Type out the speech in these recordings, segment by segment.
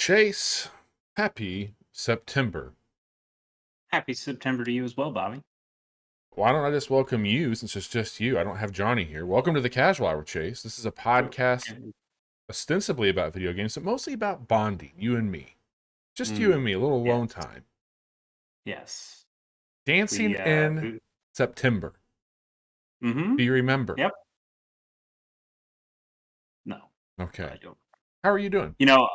Chase, happy September. Happy September to you as well, Bobby. Why don't I just welcome you since it's just you? I don't have Johnny here. Welcome to the Casual Hour, Chase. This is a podcast ostensibly about video games, but mostly about bonding, you and me. Just you and me, a little alone time. Yes. Dancing in September. Mm-hmm. Do you remember? Yep. No. Okay. I don't. How are you doing? You know,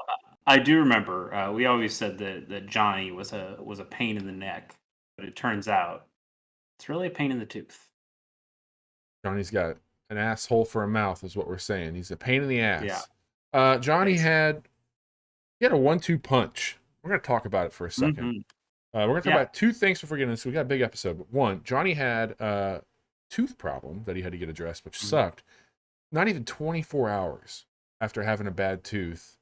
I do remember. We always said that Johnny was a pain in the neck, but it turns out it's really a pain in the tooth. Johnny's got an asshole for a mouth, is what we're saying. He's a pain in the ass. Yeah. Johnny had a 1-2 punch. We're going to talk about it for a second. Mm-hmm. We're going to talk about two things before getting into this. We got a big episode. But one, Johnny had a tooth problem that he had to get addressed, which sucked. Not even 24 hours after having a bad tooth,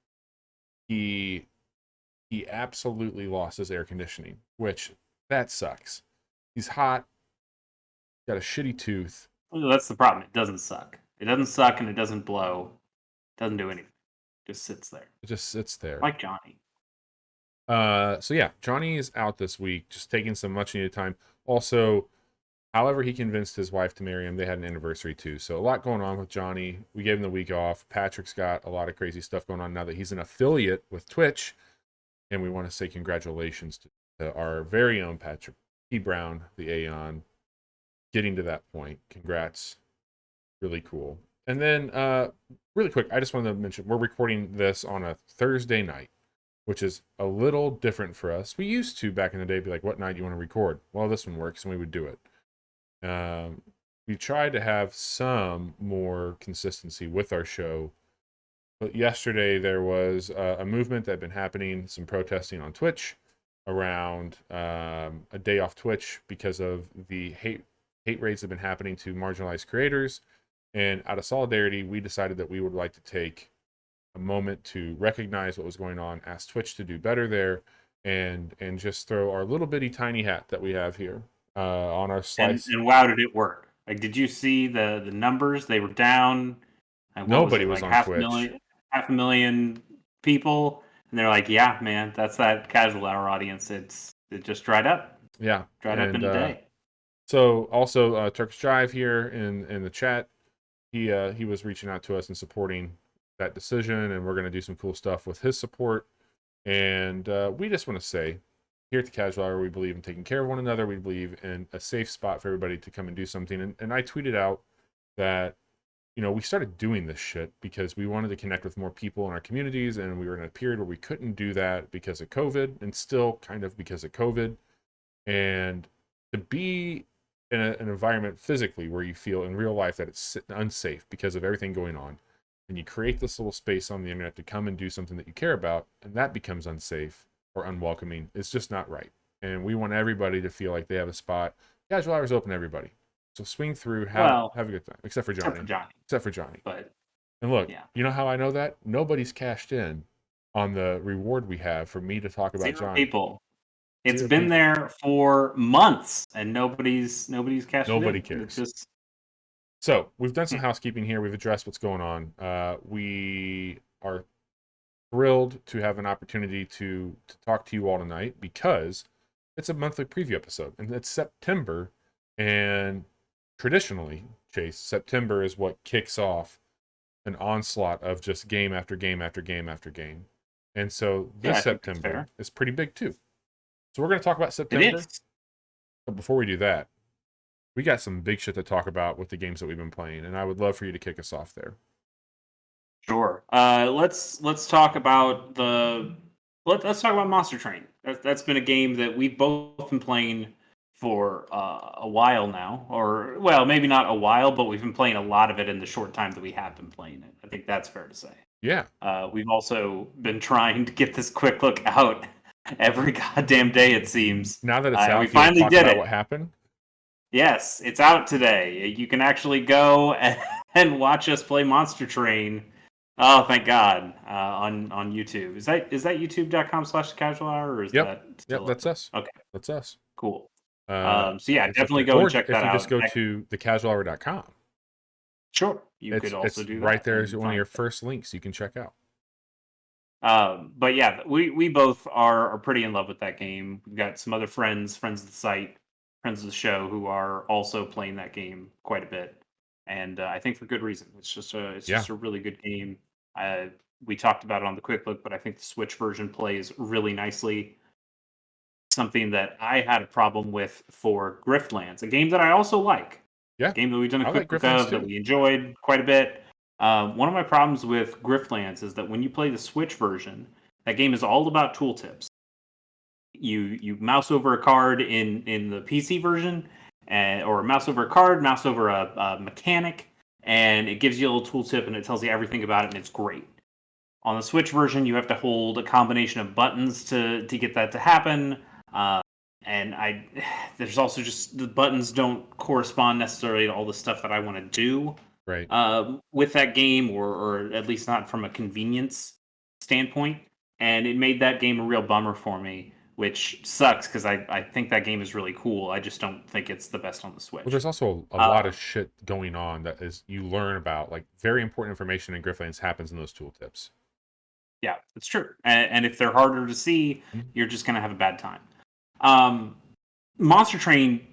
he absolutely lost his air conditioning, which that sucks. He's hot, got a shitty tooth. Well, that's the problem. It doesn't suck. It doesn't suck and it doesn't blow. It doesn't do anything. It just sits there. It just sits there. Like Johnny. So yeah, Johnny is out this week, just taking some much needed time. Also, however he convinced his wife to marry him, they had an anniversary too. So a lot going on with Johnny. We gave him the week off. Patrick's got a lot of crazy stuff going on now that he's an affiliate with Twitch. And we want to say congratulations to our very own Patrick P. Brown, the Aeon, getting to that point. Congrats. Really cool. And then really quick, I just wanted to mention, we're recording this on a Thursday night, which is a little different for us. We used to, back in the day, be like, what night do you want to record? Well, this one works, and we would do it. We tried to have some more consistency with our show, but yesterday there was a movement that had been happening, some protesting on Twitch around a day off Twitch because of the hate raids that have been happening to marginalized creators. And out of solidarity, we decided that we would like to take a moment to recognize what was going on, ask Twitch to do better there, and just throw our little bitty tiny hat that we have here on our slice. And wow, did it work? Like, did you see the numbers? They were down. Nobody was on Twitch. 500,000 people, and they're like, "Yeah, man, that's that Casual Hour audience. It just dried up. Yeah, dried up in a day." So also Turkish Drive here in the chat, he was reaching out to us and supporting that decision, and we're going to do some cool stuff with his support. And we just want to say, here at the Casual Hour, we believe in taking care of one another. We believe in a safe spot for everybody to come and do something. And I tweeted out that, we started doing this shit because we wanted to connect with more people in our communities, and we were in a period where we couldn't do that because of COVID, and still kind of because of COVID. And to be in an environment physically where you feel in real life that it's unsafe because of everything going on, and you create this little space on the internet to come and do something that you care about, and that becomes unsafe or unwelcoming, it's just not right. And we want everybody to feel like they have a spot. Casual Hour is open to everybody. So swing through, have a good time. Except for Johnny. But, and look, you know how I know that? Nobody's cashed in on the reward we have for me to talk about Johnny. People. It's been there for months, and nobody's cashed in. Nobody cares. So we've done some housekeeping here. We've addressed what's going on. We are thrilled to have an opportunity to talk to you all tonight because it's a monthly preview episode, and it's September. And traditionally, Chase, September is what kicks off an onslaught of just game after game after game after game. And so this September is pretty big too. So we're going to talk about September. But before we do that, we got some big shit to talk about with the games that we've been playing, and I would love for you to kick us off there. Sure. Let's talk about let's talk about Monster Train. That's been a game that we've both been playing for a while now, or well, maybe not a while, but we've been playing a lot of it in the short time that we have been playing it. I think that's fair to say. Yeah. We've also been trying to get this quick look out every goddamn day, it seems. Now that it's out, we finally did it. What happened? Yes, it's out today. You can actually go and watch us play Monster Train. Oh, thank God! On YouTube. Is that youtube.com/casualhour, or is that still that's us. Okay, that's us. Cool. So yeah, definitely go and check that out. If you just go to thecasualhour.com. Sure, you could also do that. Right there is one of your first links you can check out. But yeah, we both are pretty in love with that game. We've got some other friends of the site, friends of the show who are also playing that game quite a bit, and I think for good reason. It's Yeah. just a really good game. Uh, we talked about it on the quick look, but I think the Switch version plays really nicely. Something that I had a problem with for Griftlands, a game that I also like, Yeah. game that we've done a I quick like look Grifflands of that too. we enjoyed quite a bit. One of my problems with Griftlands is that when you play the Switch version, that game is all about tooltips. You mouse over a card in the PC version, or mouse over a card, mouse over a mechanic, and it gives you a little tooltip and it tells you everything about it, and it's great. On the Switch version, you have to hold a combination of buttons to get that to happen. Uh, and there's also just the buttons don't correspond necessarily to all the stuff that I want to do Right. with that game, or at least not from a convenience standpoint. And it made that game a real bummer for me, which sucks because I think that game is really cool. I just don't think it's the best on the Well, Switch. there's also a lot Uh, of shit going on that is you learn about, like very important information in Grifflands happens in those tooltips. yeah, it's true. And if they're harder to see, Mhm. you're just going to have a bad time. Um, Monster Train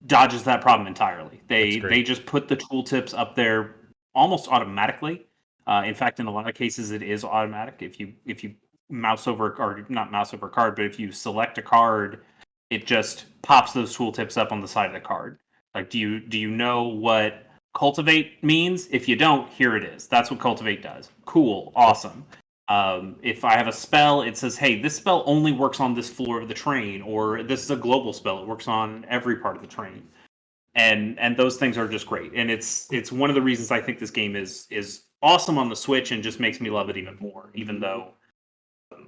dodges that problem entirely. That's They great. just put the tooltips up there almost automatically. In fact, in a lot of cases, it is automatic. If you mouse over or not mouse over a card, but if you select a card, it just pops those tooltips up on the side of the card. Like, do you know what cultivate means? If you don't, here it is. That's what cultivate does. Cool, Yep. awesome. If I have a spell, it says, "Hey, this spell only works on this floor of the train," or "This is a global spell; it works on every part of the train." And those things are just great. And it's one of the reasons I think this game is awesome on the Switch and just makes me love it even more. Even though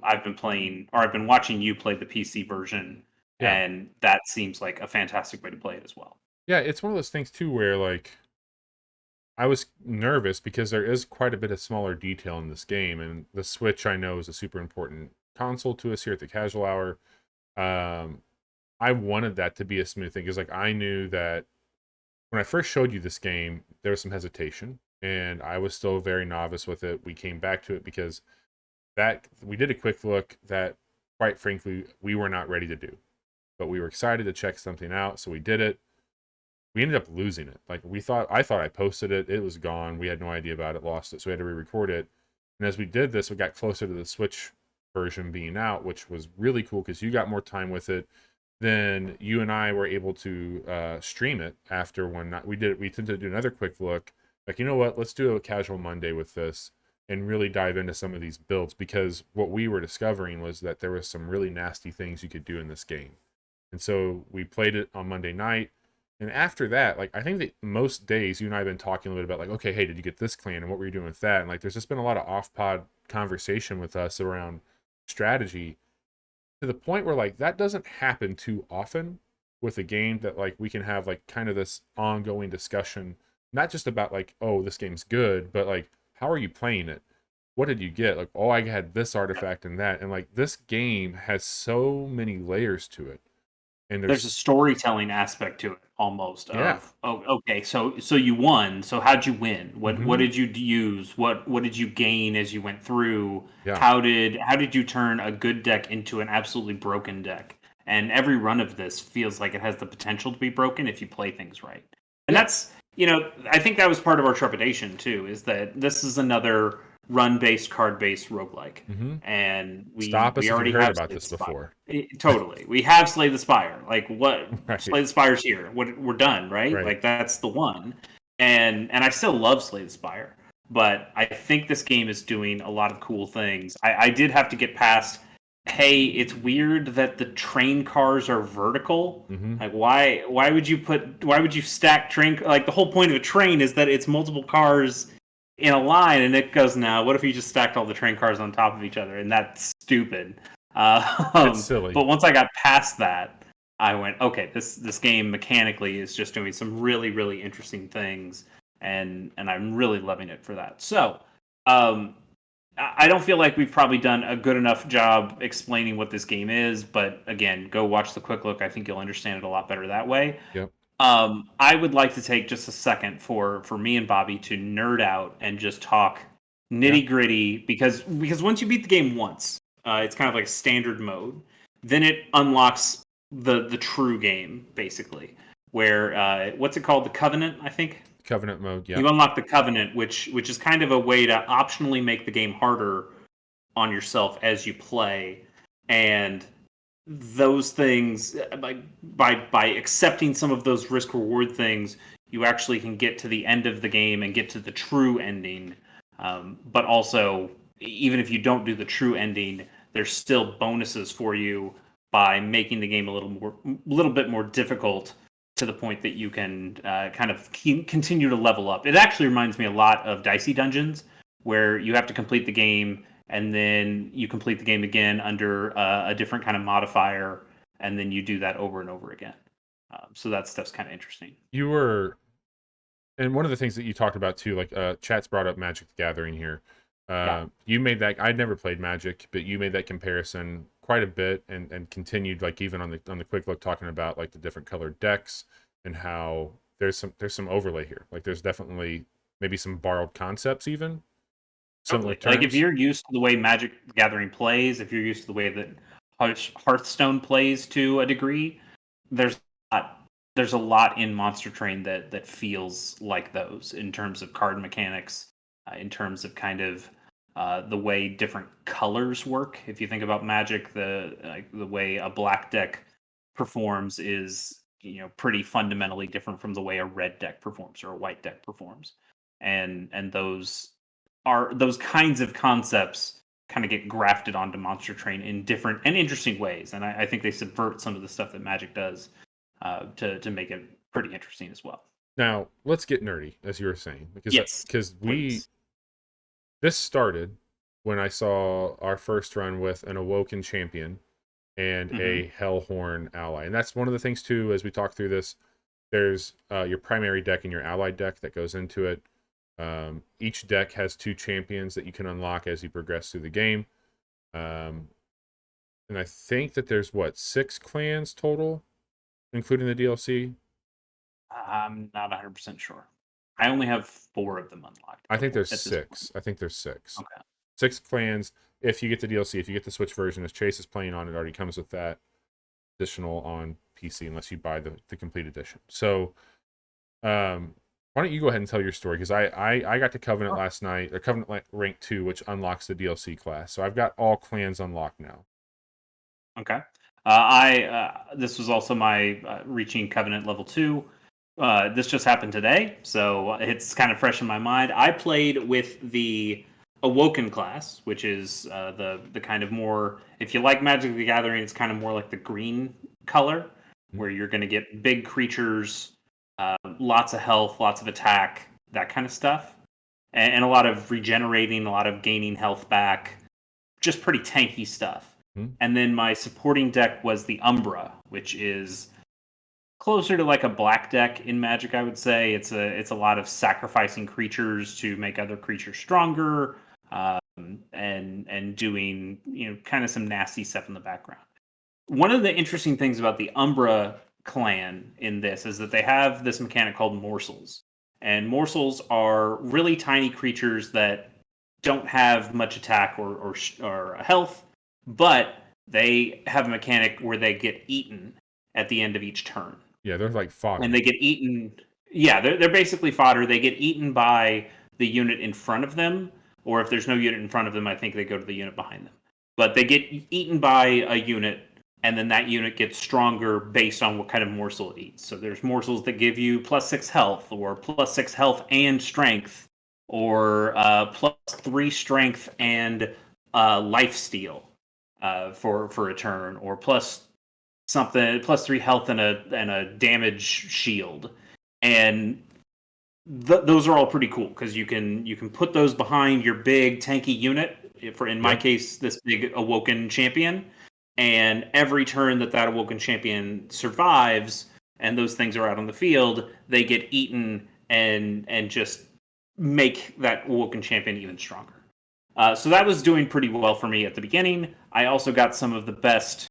I've been watching you play the PC version, Yeah. and that seems like a fantastic way to play it as well. Yeah. It's one of those things too where like I was nervous because there is quite a bit of smaller detail in this game, and the Switch I know is a super important console to us here at the Casual Hour. Um, I wanted that to be a smooth thing because like I knew that when I first showed you this game, there was some hesitation, and I was still very novice with it. We came back to it because that we did a quick look that, quite frankly, we were not ready to do, but we were excited to check something out, so we did it. We ended up losing it. Like I thought I posted it, it was gone. We had no idea about it, lost it, so we had to re-record it. And as we did this, we got closer to the Switch version being out, which was really cool because you got more time with it. Then you and I were able to stream it after one night. We did it. We tended to do another quick look. Like, you know what? Let's do a casual Monday with this and really dive into some of these builds because what we were discovering was that there was some really nasty things you could do in this game. And so we played it on Monday night. And after that, like I think that most days you and I have been talking a little bit about like, okay, hey, did you get this clan and what were you doing with that? And like there's just been a lot of off pod conversation with us around strategy to the point where like that doesn't happen too often with a game that like we can have like kind of this ongoing discussion, not just about like, oh, this game's good, but like how are you playing it? What did you get? Like, oh, I had this artifact and that. And like this game has so many layers to it. And There's a there's storytelling aspect to it almost yeah. of, oh, okay, so you won, so how'd you win, what Hmm. did you use, what did you gain as you went through, Yeah. how did you turn a good deck into an absolutely broken deck. And every run of this feels like it has the potential to be broken if you play things right. And Yeah. that's, I think that was part of our trepidation too, is that this is another run-based, card-based roguelike. Hmm. And we Stop us we if you've already heard have about Slay the this Spire. before. Totally. We have Slay the Spire. Like, what? Right. Slay the Spire's here. We're done, right? Right. Like, that's the one. And I still love Slay the Spire, but I think this game is doing a lot of cool things. I did have to get past, hey, it's weird that the train cars are vertical. Hmm. Like, why would you stack train, like the whole point of a train is that it's multiple cars in a line. And Nick goes, now what if you just stacked all the train cars on top of each other? And that's stupid. It's silly. But once I got past that, I went, okay, this game mechanically is just doing some really really interesting things, and I'm really loving it for that. So, um, I don't feel like we've probably done a good enough job explaining what this game is, but again, go watch the quick look. I think you'll understand it a lot better that way. Yep. I would like to take just a second for me and Bobby to nerd out and just talk nitty gritty, because once you beat the game once, it's kind of like a standard mode. Then it unlocks the true game, basically. Where what's it called? The Covenant, I think. Covenant mode, yeah. You unlock the Covenant, which is kind of a way to optionally make the game harder on yourself as you play, and those things by accepting some of those risk reward things, you actually can get to the end of the game and get to the true ending. But also, even if you don't do the true ending, there's still bonuses for you by making the game a little bit more difficult, to the point that you can kind of continue to level up. It actually reminds me a lot of Dicey Dungeons, where you have to complete the game and then you complete the game again under a different kind of modifier, and then you do that over and over again. So that stuff's kind of interesting. You were, and one of the things that you talked about too, like chat's brought up Magic the Gathering here. You made that. I'd never played Magic, but you made that comparison quite a bit, and continued, like, even on the quick look, talking about like the different colored decks and how there's some overlay here. Like there's definitely maybe some borrowed concepts, even similar Totally. Like if terms. you're used to the way Magic the Gathering plays, if you're used to the way that Hearthstone plays to a degree, there's there's a lot in Monster Train that feels like those, in terms of card mechanics, in terms of kind of the way different colors work. If you think about Magic, the way a black deck performs is, pretty fundamentally different from the way a red deck performs or a white deck performs, and those kinds of concepts kind of get grafted onto Monster Train in different and interesting ways, and I think they subvert some of the stuff that Magic does to make it pretty interesting as well. Now let's get nerdy, as you were saying, Yes, because please. this started when I saw our first run with an Awoken champion and a Hellhorn ally, and that's one of the things too. As we talk through this, there's your primary deck and your allied deck that goes into it. Each deck has 2 champions that you can unlock as you progress through the game. And I think that there's 6 clans total, including the DLC. I'm not 100% sure. I only have 4 of them unlocked. I think there's at this 6. I think there's 6. Okay. 6 clans. If you get the DLC, if you get the Switch version, as Chase is playing on, it already comes with that additional on PC, unless you buy the complete edition. So, why don't you go ahead and tell your story? Because I got to Covenant last night, or Covenant Rank 2, which unlocks the DLC class. So I've got all clans unlocked now. Okay. This was also my reaching Covenant level 2. This just happened today, so it's kind of fresh in my mind. I played with the Awoken class, which is the kind of more, if you like Magic the Gathering, it's kind of more like the green color, where you're going to get big creatures, lots of health, lots of attack, that kind of stuff, and a lot of regenerating, a lot of gaining health back, just pretty tanky stuff. And then my supporting deck was the Umbra, which is closer to like a black deck in Magic, I would say. It's a lot of sacrificing creatures to make other creatures stronger, and doing, kind of some nasty stuff in the background. One of the interesting things about the Umbra clan in this is that they have this mechanic called morsels, and morsels are really tiny creatures that don't have much attack or health, but they have a mechanic where they get eaten at the end of each turn. Yeah, they're like fodder. And they get eaten. Yeah, they're basically fodder. They get eaten by the unit in front of them, or if there's no unit in front of them, I think they go to the unit behind them. But they get eaten by a unit, and then that unit gets stronger based on what kind of morsel it eats. So there's morsels that give you +6 health, or +6 health and strength, or +3 strength and life steal for a turn, or +3 health and a damage shield, and those are all pretty cool because you can put those behind your big tanky unit. For in my case, this big Awoken champion, and every turn that Awoken champion survives, and those things are out on the field, they get eaten and just make that Awoken champion even stronger. So that was doing pretty well for me at the beginning. I also got some of the best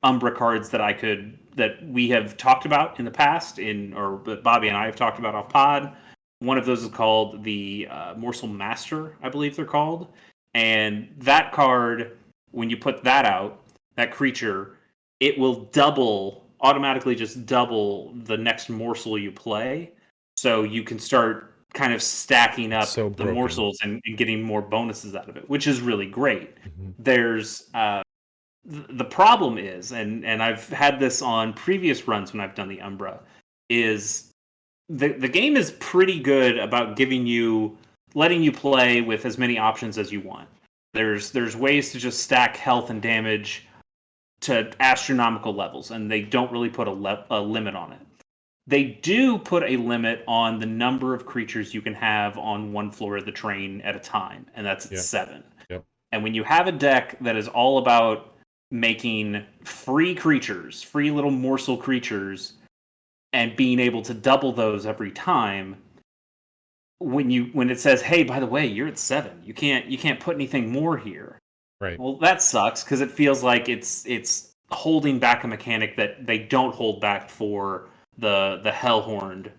Umbra cards that we have talked about in the past, or Bobby and I have talked about off pod, One of those is called the Morsel Master, I believe they're called. And that card, when you put that out, that creature, it will automatically just double the next morsel you play. So you can start kind of stacking up So the broken. morsels and getting more bonuses out of it, which is really great. Mm-hmm. There's the problem is, and I've had this on previous runs when I've done the Umbra, is the game is pretty good about letting you play with as many options as you want. There's ways to just stack health and damage to astronomical levels, and they don't really put a limit on it. They do put a limit on the number of creatures you can have on one floor of the train at a time, and that's at 7. Yep. And when you have a deck that is all about making free creatures, free little morsel creatures, and being able to double those every time, when it says, hey, by the way, you're at 7, you can't put anything more here. Right. Well, that sucks because it feels like it's holding back a mechanic that they don't hold back for the Hellhorned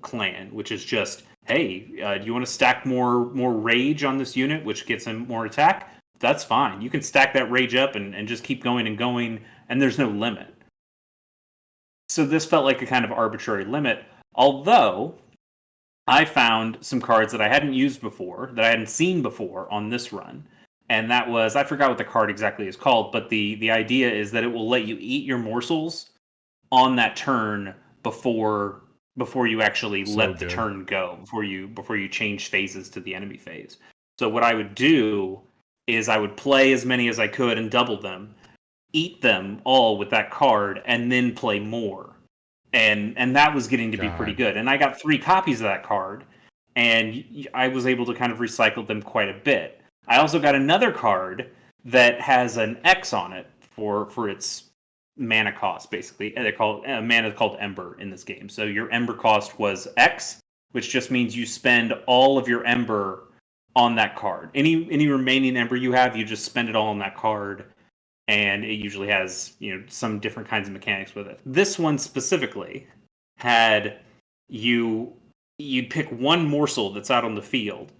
clan, which is just, hey, do you want to stack more rage on this unit, which gets him more attack? That's fine. You can stack that rage up and just keep going and going, and there's no limit. So this felt like a kind of arbitrary limit, although I found some cards that I hadn't used before, that I hadn't seen before on this run. And that was, I forgot what the card exactly is called, but the idea is that it will let you eat your morsels on that turn before you actually let the turn go, before you change phases to the enemy phase. So what I would do is I would play as many as I could and double them, eat them all with that card, and then play more. And that was getting to be pretty good. And I got 3 copies of that card, and I was able to kind of recycle them quite a bit. I also got another card that has an X on it for its mana cost, basically. And mana is called Ember in this game. So your Ember cost was X, which just means you spend all of your Ember on that card. Any remaining Ember you have, you just spend it all on that card. And it usually has, some different kinds of mechanics with it. This one specifically had you'd pick one morsel that's out on the field,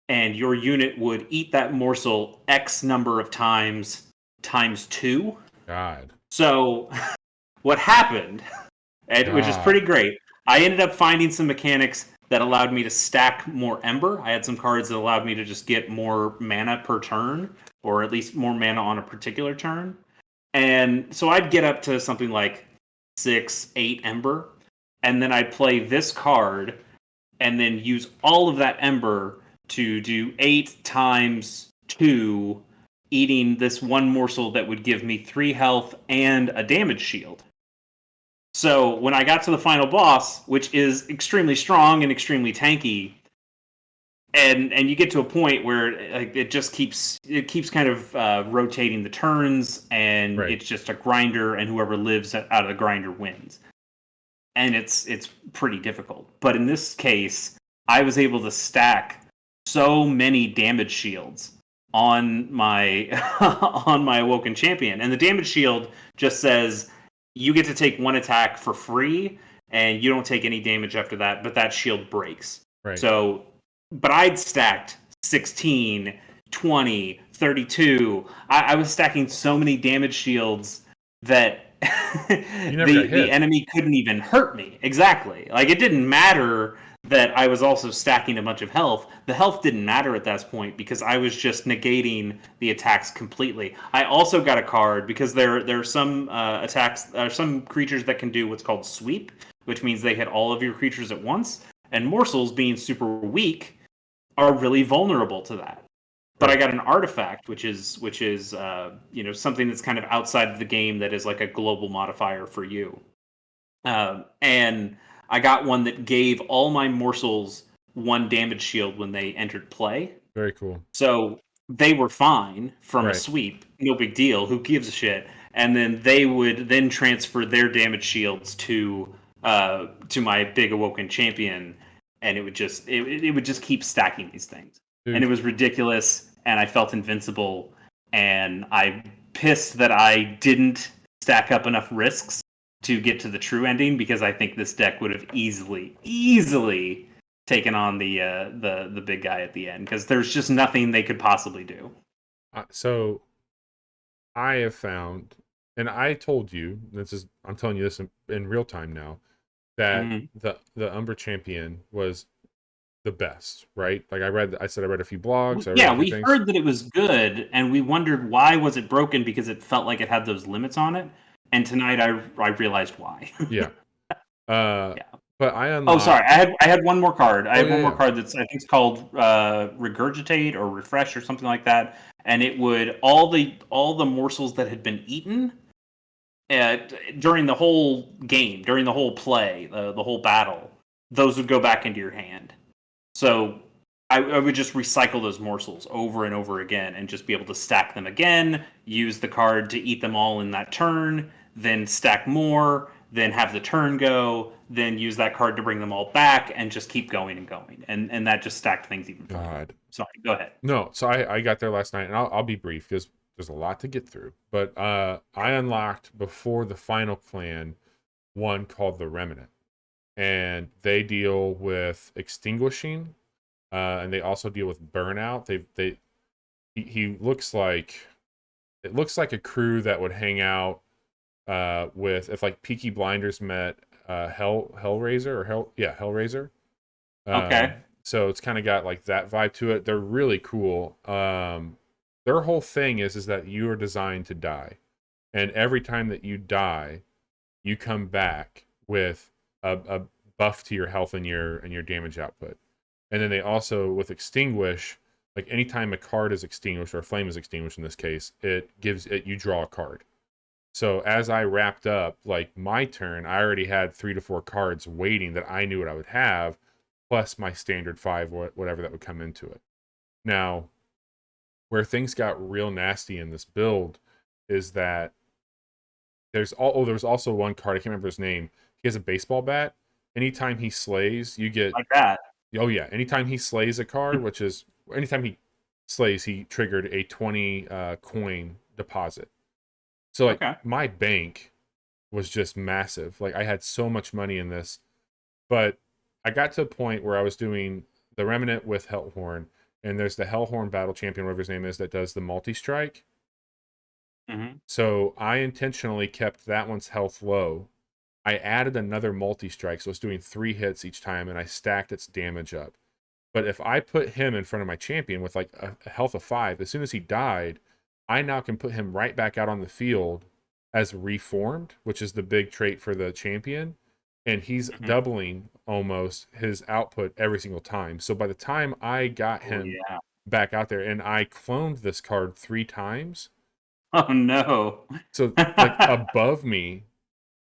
and your unit would eat that morsel X number of times 2. God. So what happened, which is pretty great, I ended up finding some mechanics that allowed me to stack more Ember. I had some cards that allowed me to just get more mana per turn, or at least more mana on a particular turn. And so I'd get up to something like 6, 8 Ember, and then I'd play this card, and then use all of that Ember to do 8 times 2, eating this one morsel that would give me 3 health and a damage shield. So when I got to the final boss, which is extremely strong and extremely tanky, and you get to a point where it keeps kind of rotating the turns, and it's just a grinder, and whoever lives out of the grinder wins. And it's pretty difficult. But in this case, I was able to stack so many damage shields on my on my Awoken Champion, and the damage shield just says you get to take 1 attack for free, and you don't take any damage after that, but that shield breaks. Right. So, but I'd stacked 16, 20, 32. I was stacking so many damage shields that the enemy couldn't even hurt me. Exactly. Like, it didn't matter that I was also stacking a bunch of health. The health didn't matter at that point because I was just negating the attacks completely. I also got a card because there are some some creatures that can do what's called sweep, which means they hit all of your creatures at once. And morsels, being super weak, are really vulnerable to that. But I got an artifact, which is something that's kind of outside of the game that is like a global modifier for you. And I got one that gave all my morsels 1 damage shield when they entered play. Very cool. So they were fine from a sweep, no big deal. Who gives a shit? And then they would then transfer their damage shields to my big Awoken Champion, and it would just keep stacking these things. Dude. And it was ridiculous, and I felt invincible, and I'm pissed that I didn't stack up enough risks to get to the true ending, because I think this deck would have easily taking on the big guy at the end because there's just nothing they could possibly do. So I have found, and I told you, I'm telling you this in real time now, that Mhm. the Umbra champion was the best, right? Like I said I read a few blogs, I read a Yeah, few we things. heard that it was good, and we wondered why was it broken because it felt like it had those limits on it. And tonight I realized why. Yeah. Uh, Yeah. but I Oh, sorry. unlocked. I had one more card. I Oh had yeah, one more yeah. card that's I think it's called regurgitate or refresh or something like that. And it would all the morsels that had been eaten uh, during the whole game, during the whole play, the whole battle, those would go back into your hand. So I would just recycle those morsels over and over again and just be able to stack them again, use the card to eat them all in that turn, then stack more, then have the turn go, then use that card to bring them all back and just keep going and going. And that just stacked things even further. God. Sorry, go ahead. No, so I got there last night, and I'll be brief because there's a lot to get through. But I unlocked before the final plan one called the Remnant, and they deal with extinguishing, and they also deal with burnout. He looks like, it looks like a crew that would hang out with, if like Peaky Blinders met Hellraiser or Hellraiser. Okay. So it's kind of got like that vibe to it. They're really cool. Their whole thing is that you are designed to die, and every time that you die, you come back with a buff to your health and your damage output. And then they also, with extinguish, like anytime a card is extinguished or a flame is extinguished in this case, it gives it, you draw a card. So as I wrapped up like my turn, I already had 3 to 4 cards waiting that I knew what I would have, plus my standard 5, whatever that would come into it. Now, where things got real nasty in this build is that there's also one card, I can't remember his name. He has a baseball bat. Anytime he slays, you get, Like that. oh yeah, anytime he slays a card, which is anytime he slays, he triggered a 20 coin deposit. So like Okay. my bank was just massive. Like I had so much money in this, but I got to a point where I was doing the Remnant with Hellhorn, and there's the Hellhorn Battle Champion, whatever his name is, that does the multi strike. Mm-hmm. So I intentionally kept that one's health low. I added another multi strike, so it's doing 3 hits each time, and I stacked its damage up. But if I put him in front of my champion with like a health of 5, as soon as he died, I now can put him right back out on the field as reformed, which is the big trait for the champion. And he's Mm-hmm. doubling almost his output every single time. So by the time I got Oh him yeah. back out there, and I cloned this card 3 times, Oh no. so like above me,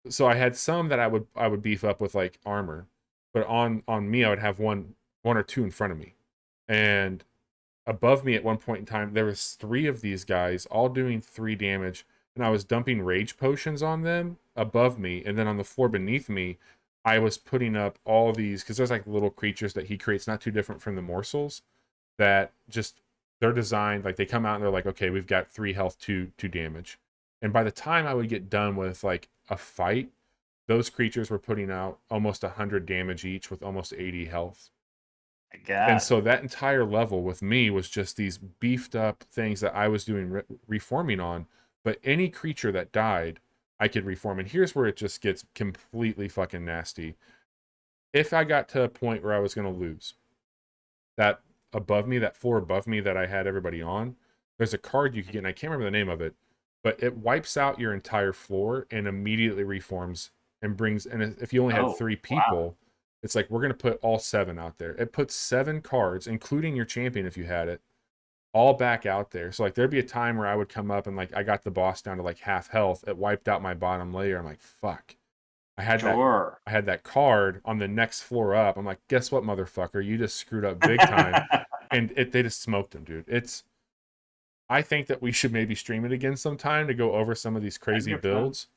so I had some that I would beef up with like armor, but on me I would have one or two in front of me, and above me at one point in time there was 3 of these guys all doing 3 damage, and I was dumping rage potions on them above me, and then on the floor beneath me I was putting up all these, because there's like little creatures that he creates not too different from the morsels, that just, they're designed like they come out and they're like, okay, we've got 3 health, two damage. And by the time I would get done with like a fight, those creatures were putting out almost 100 damage each with almost 80 health. My And God. so that entire level with me was just these beefed up things that I was doing reforming on. But any creature that died, I could reform. And here's where it just gets completely fucking nasty. If I got to a point where I was going to lose, that above me, that floor above me that I had everybody on, there's a card you can get, and I can't remember the name of it, but it wipes out your entire floor and immediately reforms and brings. And if you only had Oh 3 wow. people, it's like we're gonna put all 7 out there. It puts 7 cards, including your champion if you had it, all back out there. So like there'd be a time where I would come up and like I got the boss down to like half health. It wiped out my bottom layer. I'm like, fuck. I had that Sure. I had that card on the next floor up. I'm like, guess what, motherfucker? You just screwed up big time. And they just smoked him, dude. I think that we should maybe stream it again sometime to go over some of these That'd crazy be fun. builds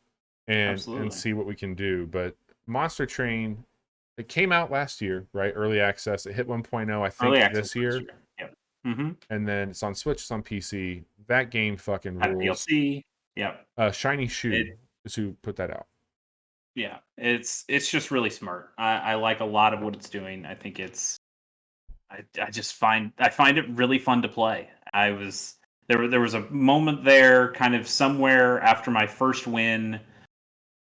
and Absolutely. see what we can do. But Monster Train, it came out last year, right? Early access. It hit 1.0, I Early think, access this last year. year. Yep. Mm-hmm. And then it's on Switch, it's on PC. That game fucking Had a rules. DLC. Yep. Shiny It Shoe is who put that out. Yeah, it's just really smart. I like a lot of what it's doing. I think it's I find it really fun to play. I was there was a moment there, kind of somewhere after my first win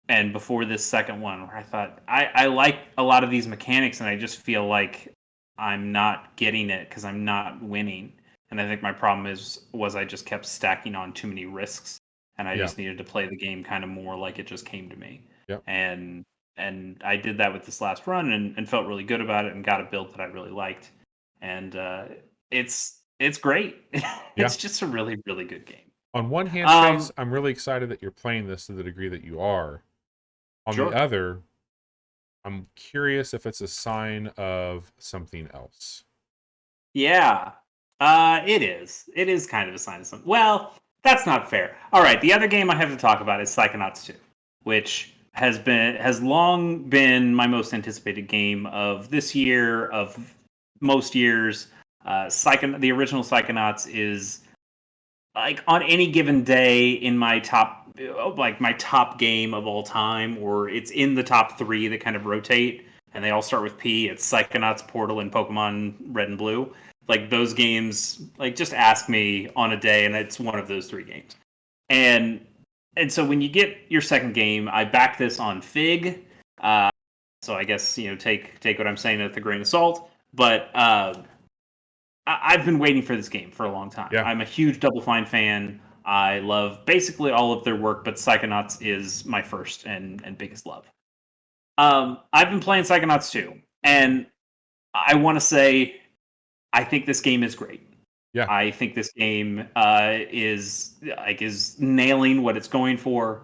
and before this second one, where I thought I like a lot of these mechanics, and I just feel like I'm not getting it because I'm not winning. And I think my problem was I just kept stacking on too many risks, and I Yeah. just needed to play the game kind of more like it just came to me. Yep. And I did that with this last run, and felt really good about it, and got a build that I really liked. And it's great. Yeah. It's just a really really good game. On one hand, Chase, Um, I'm really excited that you're playing this to the degree that you are. On the sure. other, I'm curious if it's a sign of something else. Yeah. It is. It is kind of a sign of something. Well, that's not fair. All right, the other game I have to talk about is Psychonauts 2, which has long been my most anticipated game of this year, of most years. The original Psychonauts is like on any given day in my top, like my top game of all time, or it's in the top three that kind of rotate, and they all start with P. It's Psychonauts, Portal, and Pokemon Red and Blue. Like those games, like just ask me on a day, and it's one of those three games. And so when you get your second game, I back this on Fig. Uh, so I guess take what I'm saying with a grain of salt. But I've been waiting for this game for a long time. Yeah. I'm a huge Double Fine fan. I love basically all of their work, but Psychonauts is my first and biggest love. I've been playing Psychonauts 2, and I want to say I think this game is great. Yeah. I think this game is nailing what it's going for.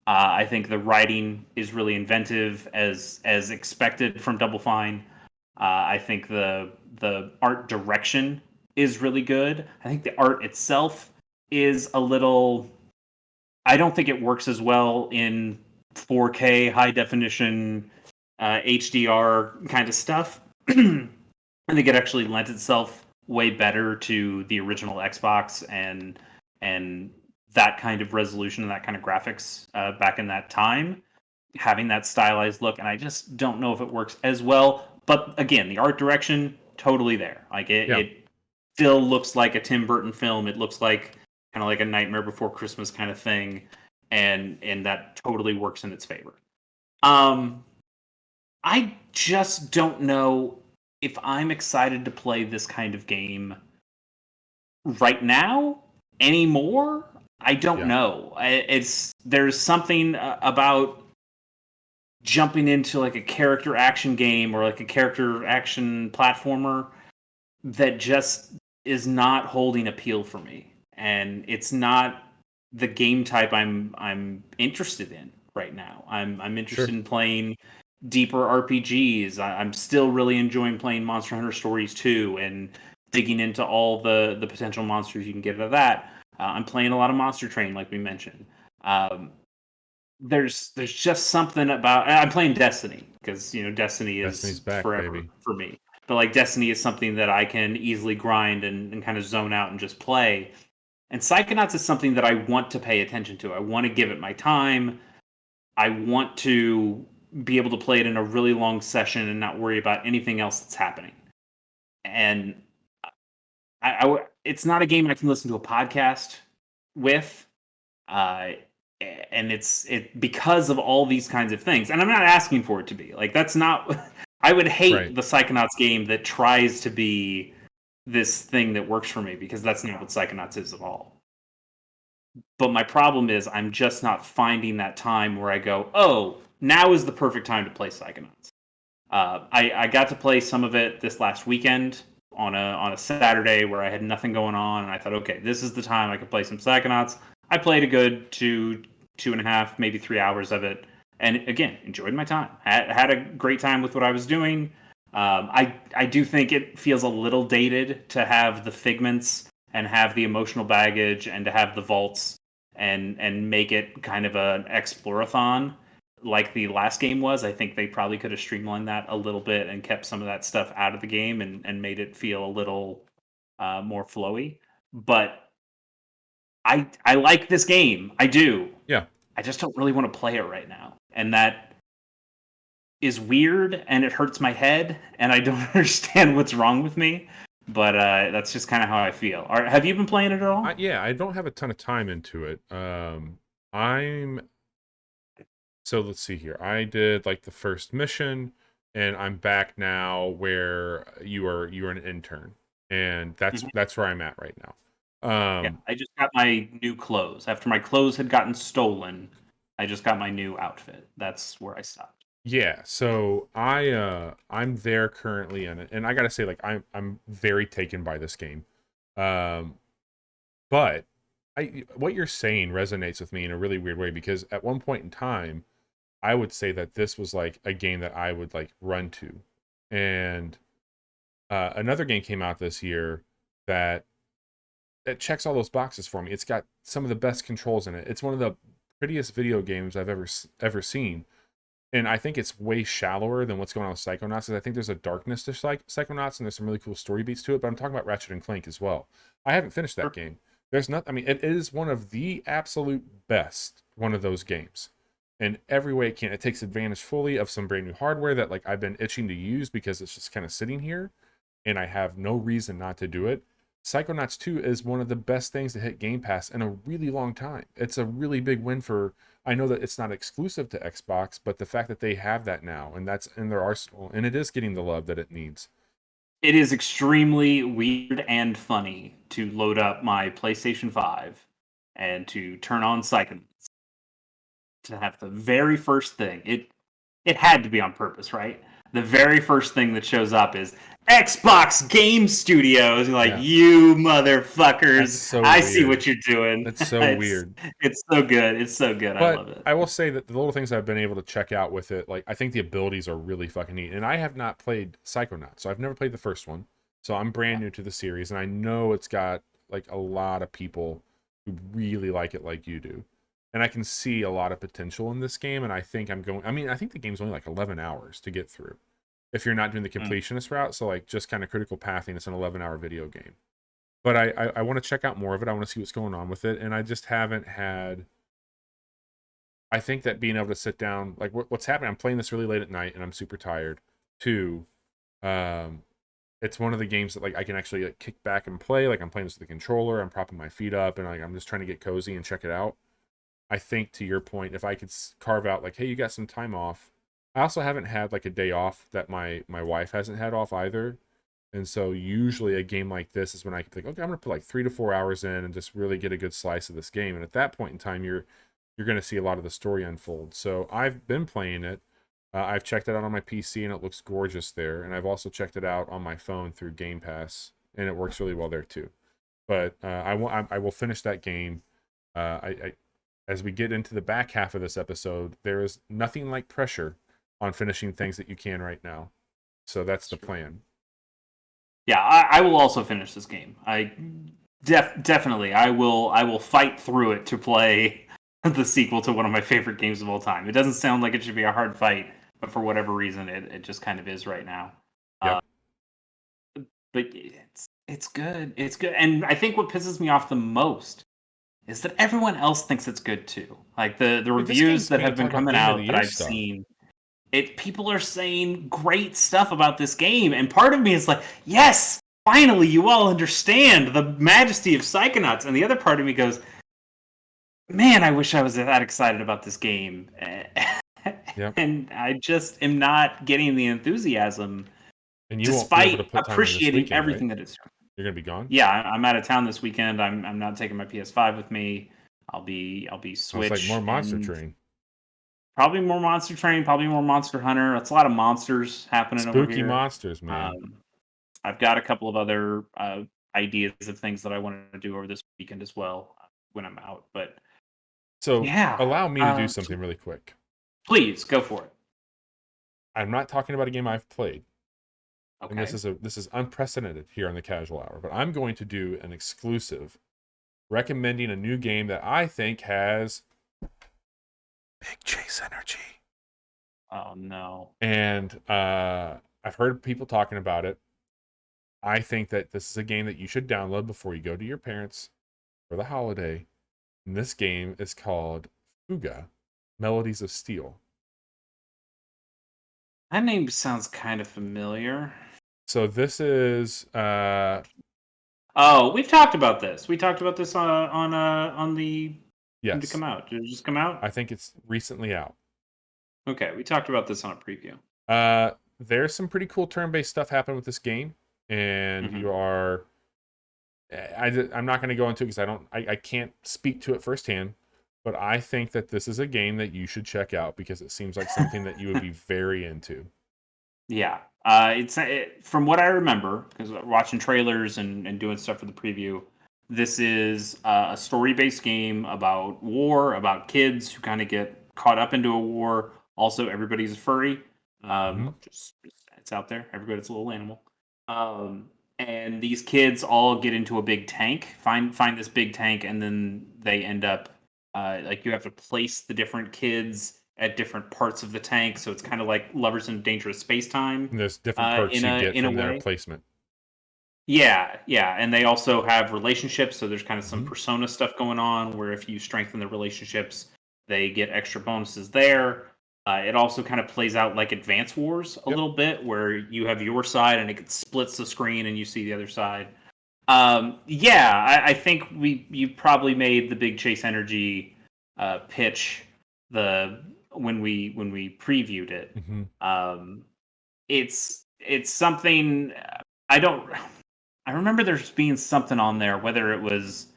I think the writing is really inventive, as expected from Double Fine. I think the art direction is really good. I think the art itself is a little. I don't think it works as well in 4K high definition HDR kind of stuff. I think it actually lent itself way better to the original Xbox and that kind of resolution and that kind of graphics back in that time, having that stylized look. And I just don't know if it works as well. But again, the art direction totally there. Like Yeah. it still looks like a Tim Burton film. It looks like kind of like a Nightmare Before Christmas kind of thing, and that totally works in its favor. Um, I just don't know if I'm excited to play this kind of game right now anymore. I don't Yeah. know. It's there's something about jumping into like a character action game or like a character action platformer that just is not holding appeal for me, and it's not the game type I'm interested in right now. I'm interested Sure. in playing deeper RPGs. I'm still really enjoying playing Monster Hunter Stories 2 and digging into all the potential monsters you can get out of that. I'm playing a lot of Monster Train, like we mentioned. Um, there's just something about I'm playing Destiny because Destiny Destiny's is back, forever baby. for me. But like Destiny is something that I can easily grind and kind of zone out and just play. And Psychonauts is something that I want to pay attention to. I want to give it my time. I want to be able to play it in a really long session and not worry about anything else that's happening. And it's not a game I can listen to a podcast with. Uh, and it because of all these kinds of things. And I'm not asking for it to be like that's not. I would hate Right. the Psychonauts game that tries to be this thing that works for me because that's not what Psychonauts is at all. But my problem is I'm just not finding that time where I go, oh, now is the perfect time to play Psychonauts. I got to play some of it this last weekend on a Saturday where I had nothing going on, and I thought, okay, this is the time I could play some Psychonauts. I played a good 2.5, maybe 3 hours of it, and again, enjoyed my time. Had a great time with what I was doing. I do think it feels a little dated to have the figments and have the emotional baggage and to have the vaults and make it kind of an explorathon like the last game was. I think they probably could have streamlined that a little bit and kept some of that stuff out of the game and made it feel a little more flowy. But I like this game. I do. Yeah. I just don't really want to play it right now. And that is weird and it hurts my head, and I don't understand what's wrong with me. But that's just kind of how I feel. Have you been playing it at all? Yeah, I don't have a ton of time into it. I'm so let's see here. I did like the first mission, and I'm back now where you are an intern, and Mhm. that's where I'm at right now. Yeah, I just got my new clothes. After my clothes had gotten stolen, I just got my new outfit. That's where I stopped. Yeah, so I'm there currently in it, and I gotta say, like I'm very taken by this game. Um, but I what you're saying resonates with me in a really weird way because at one point in time, I would say that this was like a game that I would like run to. And another game came out this year that checks all those boxes for me. It's got some of the best controls in it. It's one of the prettiest video games I've ever seen. And I think it's way shallower than what's going on with Psychonauts. Because I think there's a darkness to Psychonauts, and there's some really cool story beats to it. But I'm talking about Ratchet and Clank as well. I haven't finished that Sure. game. There's not. I mean, it is one of the absolute best one of those games, in every way it can. It takes advantage fully of some brand new hardware that like I've been itching to use because it's just kind of sitting here, and I have no reason not to do it. Psychonauts 2 is one of the best things to hit Game Pass in a really long time. It's a really big win for. I know that it's not exclusive to Xbox, but the fact that they have that now and that's in their arsenal and it is getting the love that it needs. It is extremely weird and funny to load up my PlayStation 5 and to turn on Psychonauts to have the very first thing. It had to be on purpose, right? The very first thing that shows up is Xbox Game Studios. You're like, Yeah, you that's motherfuckers! so I see weird. what you're doing. That's so it's weird. it's so good. It's so good. I But love it. I will say that the little things I've been able to check out with it, like I think the abilities are really fucking neat. And I have not played Psychonauts, so I've never played the first one. So I'm brand new to the series, and I know it's got like a lot of people who really like it like you do. And I can see a lot of potential in this game, and I think I mean, I think the game's only like 11 hours to get through if you're not doing the Mm. completionist route. So like just kind of critical pathing, it's an 11-hour video game. But I want to check out more of it. I want to see what's going on with it, and I just haven't had. I think that being able to sit down, like what's happening, I'm playing this really late at night and I'm super tired. Two, um, it's one of the games that like I can actually like, kick back and play. Like I'm playing this with the controller, I'm propping my feet up, and like I'm just trying to get cozy and check it out. I think to your point, if I could carve out like, hey, you got some time off. I also haven't had like a day off that my wife hasn't had off either. And so usually a game like this is when I can think, okay, I'm gonna put like 3 to 4 hours in and just really get a good slice of this game. And at that point in time, you're going to see a lot of the story unfold. So I've been playing it. I've checked it out on my PC and it looks gorgeous there. And I've also checked it out on my phone through Game Pass and it works really well there too. But I will finish that game. I as we get into the back half of this episode, there is nothing like pressure on finishing things that you can right now. So that's the plan. Yeah, I will also finish this game. I definitely I will fight through it to play the sequel to one of my favorite games of all time. It doesn't sound like it should be a hard fight, but for whatever reason, it just kind of is right now. Uh, Yep. but it's good. It's good, and I think what pisses me off the most is that everyone else thinks it's good too. Like the Dude, this reviews game's that being have been talked about coming game of the out that year I've stuff. seen, it people are saying great stuff about this game, and part of me is like, yes, finally, you all understand the majesty of Psychonauts, and the other part of me goes, man, I wish I was that excited about this game, Yep. and I just am not getting the enthusiasm, And you won't be able to despite put time in this appreciating weekend, right? everything that it's doing. You're gonna be gone. Yeah, I'm out of town this weekend. I'm not taking my PS5 with me. I'll be Sounds like more Switch Monster and Train. probably more Monster Train, probably more Monster Hunter. That's a lot of monsters happening over Spooky here. monsters, man. Um, I've got a couple of other ideas of things that I want to do over this weekend as well when I'm out. But So yeah, allow me to do so something really quick. please go for it. I'm not talking about a game I've played, and Okay. this is unprecedented here on the Casual Hour. But I'm going to do an exclusive recommending a new game that I think has big chase energy. Oh no. And I've heard people talking about it. I think that this is a game that you should download before you go to your parents for the holiday. And this game is called Fuga, Melodies of Steel. That name sounds kind of familiar. So this is Oh, we've talked about this. We talked about this on the when did it yes, come out? Did it just come out? I think it's recently out. Okay, we talked about this on a preview. There's some pretty cool turn-based stuff happening with this game, and Hmm. you are. I'm not going to go into it because I can't speak to it firsthand, but I think that this is a game that you should check out because it seems like something that you would be very into. Yeah, from what I remember, because watching trailers and doing stuff for the preview. This is a story-based game about war, about kids who kind of get caught up into a war. Also, everybody's a furry. Hmm. Just it's out there. Everybody's a little animal. Um, and these kids all get into a big tank, find this big tank, and then they end up like you have to place the different kids at different parts of the tank. So it's kind of like Lovers in Dangerous Space Time And there's different perks you get in a from their way. placement. Yeah, yeah, and they also have relationships, so there's kind of some Hmm. persona stuff going on where if you strengthen the relationships, they get extra bonuses there. It also kind of plays out like Advance Wars a Yep. little bit, where you have your side and it splits the screen and you see the other side. Yeah, I think you probably made the big Chase Energy pitch the when we previewed it. Hmm. Um, it's something I don't. I remember there's being something on there, whether it was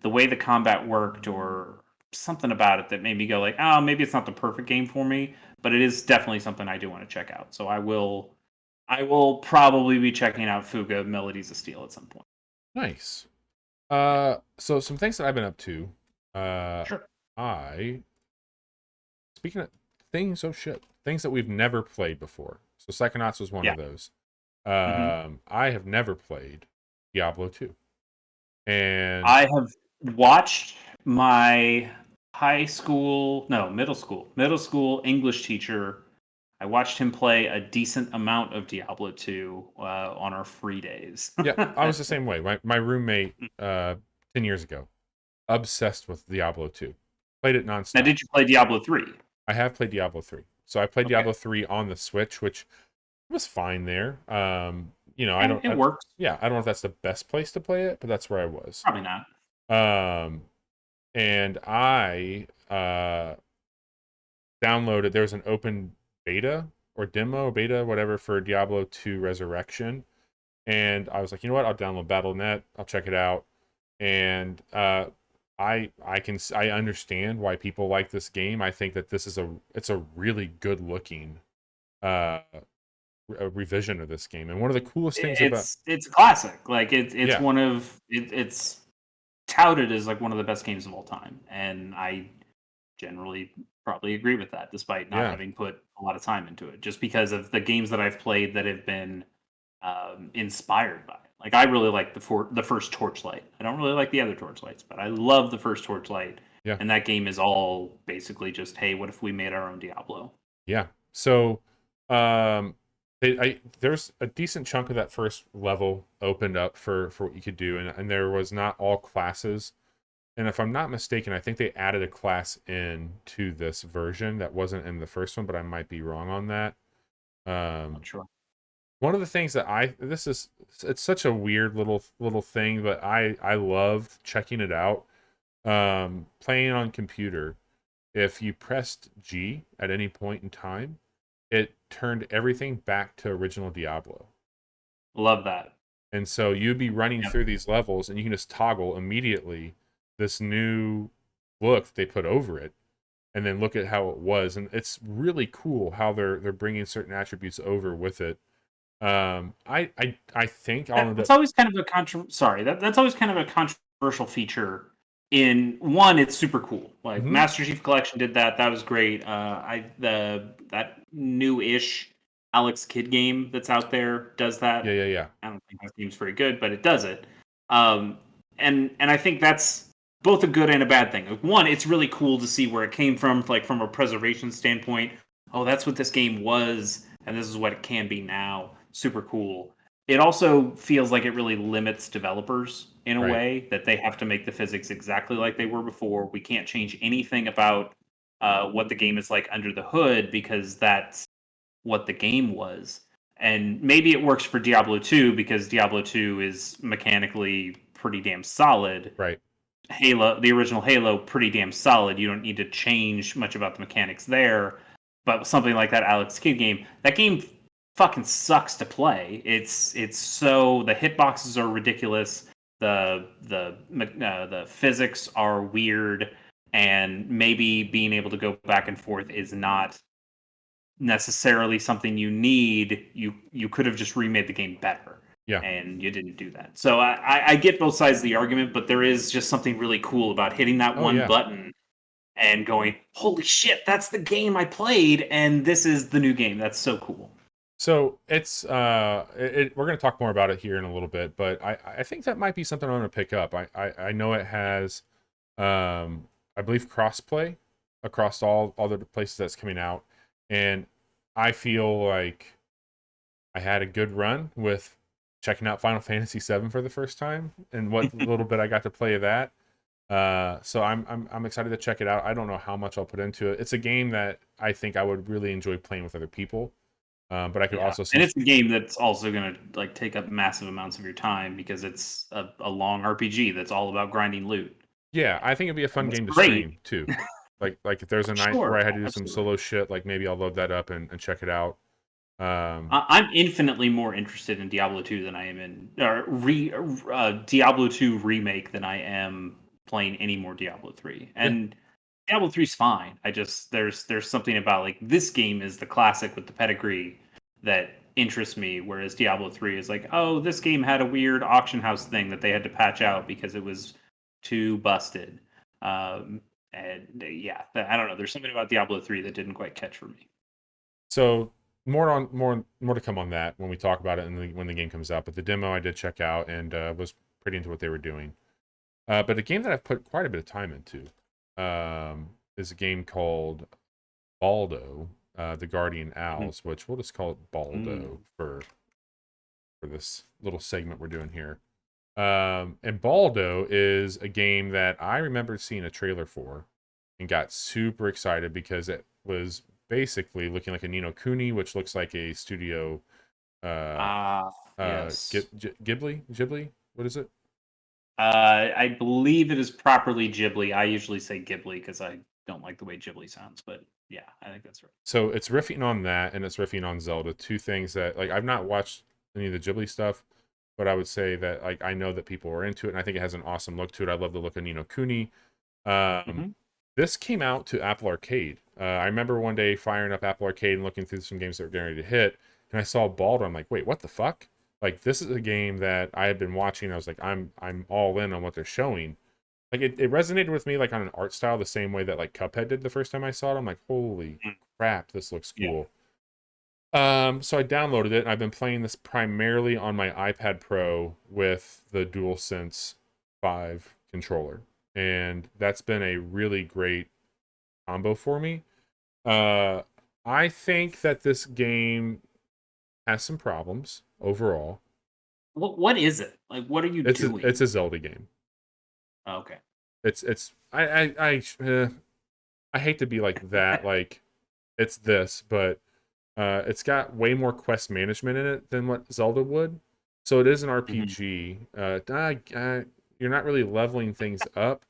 the way the combat worked or something about it that made me go like, oh, maybe it's not the perfect game for me, but it is definitely something I do want to check out. So I will probably be checking out Fuga Melodies of Steel at some point. Nice. Yeah. So some things that I've been up to. Uh, Sure. I speaking of things, oh shit, things that we've never played before. So Psychonauts was one Yeah. of those. Hmm. I have never played Diablo 2. And I have watched my middle school English teacher. I watched him play a decent amount of Diablo 2 on our free days. yeah, I was the same way. My roommate 10 years ago, obsessed with Diablo 2. Played it Now, nonstop. did you play Diablo 3? I have played Diablo 3. So I played Okay. Diablo 3 on the Switch, which was fine there. I Yeah, don't it works. yeah, I don't know if that's the best place to play it, but that's where I was. Probably not. Um and I downloaded there was an open beta or demo beta whatever for Diablo 2 Resurrection, and I was like, you know what, I'll download Battle.net, I'll check it out. And I understand why people like this game. I think that it's a really good looking uh a revision of this game. And one of the coolest things about It's a classic. Like it's yeah, one of it's touted as like one of the best games of all time, and I generally probably agree with that, despite not yeah, having put a lot of time into it, just because of the games that I've played that have been inspired by it. Like I really like the first Torchlight. I don't really like the other Torchlights, but I love the first Torchlight. yeah, And that game is all basically just, hey, what if we made our own Diablo? yeah. So um there's a decent chunk of that first level opened up for what you could do, and there was not all classes. And if I'm not mistaken, I think they added a class in to this version that wasn't in the first one, but I might be wrong on that. Not Um, sure. one of the things that it's such a weird little thing, but I love checking it out. Playing on computer, if you pressed G at any point in time, it turned everything back to original Diablo. Love that. And so you'd be running Yep. through these levels and you can just toggle immediately this new look that they put over it and then look at how it was. And it's really cool how they're bringing certain attributes over with it. I think I'll end That's up. always kind of a sorry, that's always kind of a controversial feature. In one, it's super cool. Like Mhm. Master Chief Collection did that. That was great. I the that new-ish Alex Kidd game that's out there does Yeah, that. yeah, yeah. I don't think that game's very good, but it does it. Um, and I think that's both a good and a bad thing. Like, one, it's really cool to see where it came from, like from a preservation standpoint. Oh, that's what this game was, and this is what it can be now. Super cool. It also feels like it really limits developers in a Right. way that they have to make the physics exactly like they were before. We can't change anything about what the game is like under the hood because that's what the game was. And maybe it works for Diablo 2 because Diablo 2 is mechanically pretty damn solid. Right. Halo, the original Halo, pretty damn solid. You don't need to change much about the mechanics there. But something like that Alex Kidd game, that game fucking sucks to play. It's so the hitboxes are ridiculous. The physics are weird, and maybe being able to go back and forth is not necessarily something you need. You could have just remade the game better, Yeah. and you didn't do that. So I get both sides of the argument, but there is just something really cool about hitting that Oh one yeah. button and going, "Holy shit, that's the game I played, and this is the new game." That's so cool. So it's we're going to talk more about it here in a little bit, but I think that might be something I'm going to pick up. I know it has I believe crossplay across all the places that's coming out, and I feel like I had a good run with checking out Final Fantasy VII for the first time, and what little bit I got to play of that. So I'm excited to check it out. I don't know how much I'll put into it. It's a game that I think I would really enjoy playing with other people. But I could Yeah, also and see, it's a game that's also going to like take up massive amounts of your time because it's a long RPG that's all about grinding loot. yeah, I think it'd be a fun And it's game to great. stream too. Like if there's a night where Sure, I had to do some absolutely. solo shit, like maybe I'll load that up and check it out. I'm infinitely more interested in Diablo 2 than I am in Diablo 2 remake than I am playing any more Diablo 3. Yeah. And Diablo 3 is fine. I just there's something about like this game is the classic with the pedigree that interests me, whereas Diablo 3 is like, oh, this game had a weird auction house thing that they had to patch out because it was too busted. And yeah, I don't know. There's something about Diablo 3 that didn't quite catch for me. So more to come on that when we talk about it and when the game comes out. But the demo I did check out and was pretty into what they were doing. But a game that I've put quite a bit of time into is a game called Baldo, the Guardian Owls, which we'll just call it Mm. Baldo for this little segment we're doing here. And Baldo is a game that I remember seeing a trailer for and got super excited because it was basically looking like a Nino Kuni, which looks like a studio uh Ah, yes. Ghibli. What is it? I believe it is properly Ghibli. I usually say Ghibli because I don't like the way Ghibli sounds, but yeah, I think that's right. So it's riffing on that and it's riffing on Zelda, two things that like I've not watched any of the Ghibli stuff, but I would say that like I know that people are into it and I think it has an awesome look to it. I love the look of Nino Kuni. Um, Hmm. this came out to Apple Arcade. I remember one day firing up Apple Arcade and looking through some games that were getting ready to hit, and I saw Baldur. I'm like, wait, what the fuck? Like this is a game that I had been watching. I was like, I'm all in on what they're showing. Like it resonated with me like on an art style the same way that like Cuphead did the first time I saw it. I'm like, holy crap, this looks Yeah. cool. So I downloaded it and I've been playing this primarily on my iPad Pro with the DualSense 5 controller. And that's been a really great combo for me. Uh I think that this game has some problems overall. What is it? Like, what are you doing? It's a Zelda game. Okay. It's I hate to be like that like it's this, but it's got way more quest management in it than what Zelda would. So it is an Hmm. RPG. You're not really leveling things up,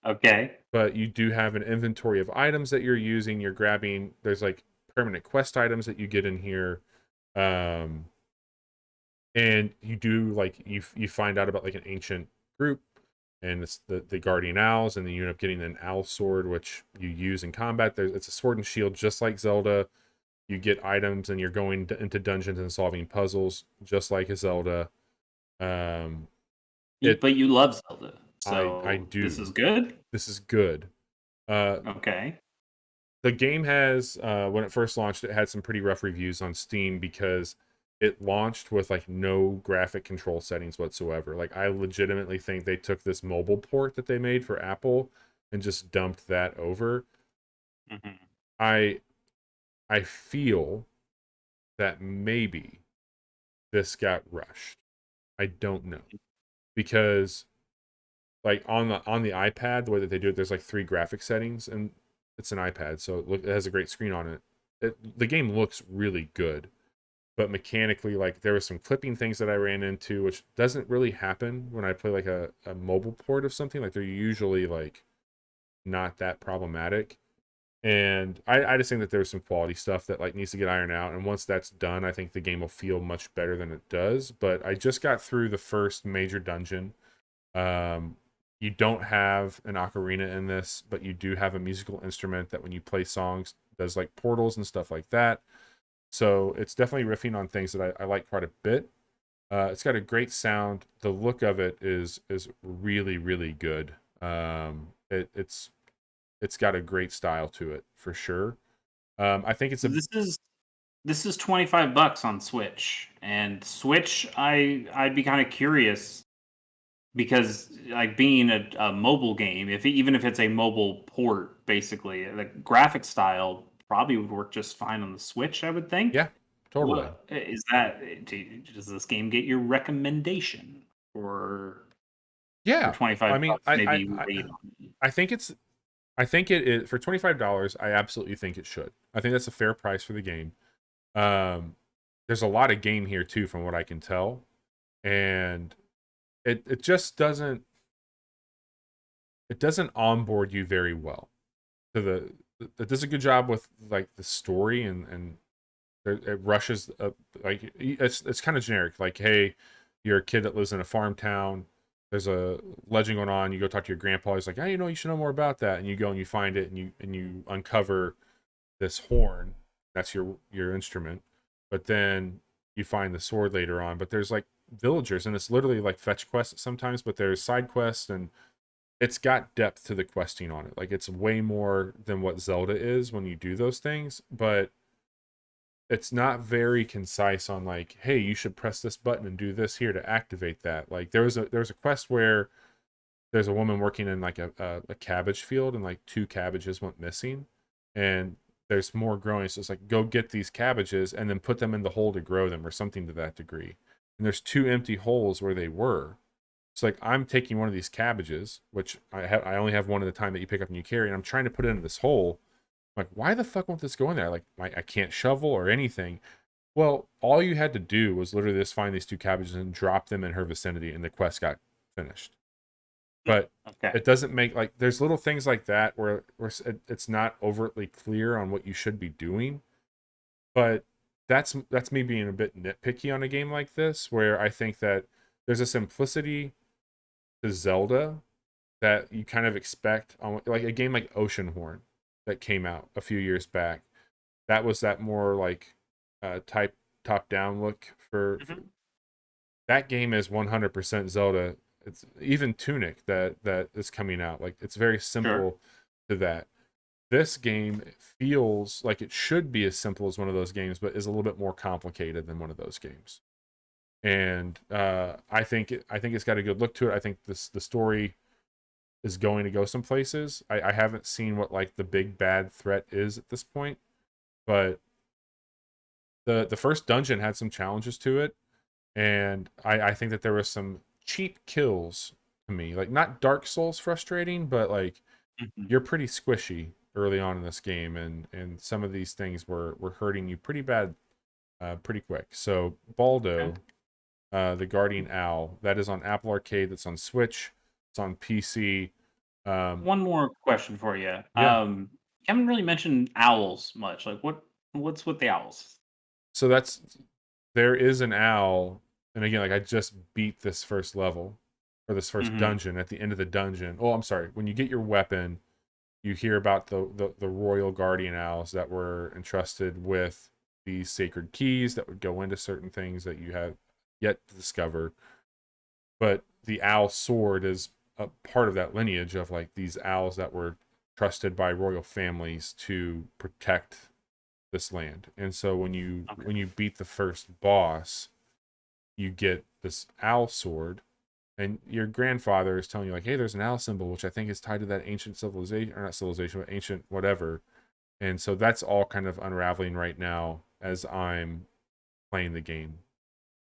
Okay. but you do have an inventory of items that you're using. You're grabbing. There's like permanent quest items that you get in here, um, and you do like you find out about like an ancient group, and it's the Guardian Owls, and then you end up getting an owl sword which you use in combat. It's a sword and shield just like Zelda. You get items and you're going into dungeons and solving puzzles just like a Zelda. Um, it But you love Zelda, I so this is do. good. This is good. Uh, Okay. the game has when it first launched, it had some pretty rough reviews on Steam because it launched with like no graphic control settings whatsoever. Like I legitimately think they took this mobile port that they made for Apple and just dumped that over. Hmm. I I feel that maybe this got rushed. I don't know because like on the iPad, the way that they do it, there's like three graphic settings, and it's an iPad, so it has a great screen on it. the game looks really good, but mechanically, like there was some clipping things that I ran into, which doesn't really happen when I play like a mobile port of something. Like they're usually like not that problematic. And I just think that there's some quality stuff that like needs to get ironed out. And once that's done, I think the game will feel much better than it does. But I just got through the first major dungeon. Um, you don't have an ocarina in this, but you do have a musical instrument that when you play songs does like portals and stuff like that. So it's definitely riffing on things that I like quite a bit. It's got a great sound. The look of it is really really good. It's got a great style to it for sure. I think it's So a this is $25 on Switch, and Switch I'd be kind of curious because like being a mobile game, if even if it's a mobile port, basically the graphic style probably would work just fine on the Switch. I would think. yeah, totally. What is that? Does this game get your recommendation for Yeah, I mean, $25? Maybe wait on it. I think it's I think it is for $25. I absolutely think it should. I think that's a fair price for the game. Um, there's a lot of game here too, from what I can tell, and it just doesn't onboard you very well to it does a good job with like the story and it rushes up, like it's kind of generic, like hey, you're a kid that lives in a farm town, there's a legend going on, you go talk to your grandpa, he's like, hey, you should know more about that, and you go and you find it, and you uncover this horn, that's your instrument, but then you find the sword later on, but there's like villagers, and it's literally like fetch quests sometimes, but there's side quests, and it's got depth to the questing on it. Like it's way more than what Zelda is when you do those things, but it's not very concise on like, hey, you should press this button and do this here to activate that. Like there was a quest where there's a woman working in like a cabbage field, and like two cabbages went missing, and there's more growing. So it's like, go get these cabbages and then put them in the hole to grow them or something to that degree. And there's two empty holes where they were. It's like, I'm taking one of these cabbages, which I only have one at a time that you pick up and you carry, and I'm trying to put it into this hole. I'm like, why the fuck won't this go in there? Like, I can't shovel or anything. Well, all you had to do was literally just find these two cabbages and drop them in her vicinity, and the quest got finished. But Okay. it doesn't make, like, there's little things like that where it's not overtly clear on what you should be doing. But that's me being a bit nitpicky on a game like this, where I think that there's a simplicity to Zelda that you kind of expect on like a game like Oceanhorn that came out a few years back. That was that more like type top down look for Mhm. that game is 100% Zelda. It's even Tunic that is coming out. Like it's very Sure. simple to that. This game feels like it should be as simple as one of those games, but is a little bit more complicated than one of those games. And I think it's got a good look to it. I think the story is going to go some places. I haven't seen what like the big bad threat is at this point, but the first dungeon had some challenges to it, and I think that there was some cheap kills to me. Like not Dark Souls frustrating, but like Mhm. you're pretty squishy early on in this game, and some of these things were hurting you pretty bad, pretty quick. So Okay. Baldo, the Guardian Owl, that is on Apple Arcade, that's on Switch, it's on PC. Um, One more question for you. yeah, You haven't really mentioned owls much. Like, what's with the owls? so there is an owl, and again, like I just beat this first level or this first Mhm. dungeon. At the end of the dungeon, oh, I'm sorry, when you get your weapon, you hear about the royal guardian owls that were entrusted with these sacred keys that would go into certain things that you have yet to discover. But the owl sword is a part of that lineage of like these owls that were trusted by royal families to protect this land. And so Okay. when you beat the first boss, you get this owl sword, and your grandfather is telling you like, hey, there's an owl symbol, which I think is tied to that ancient civilization, or not civilization, but ancient whatever. And so that's all kind of unraveling right now as I'm playing the game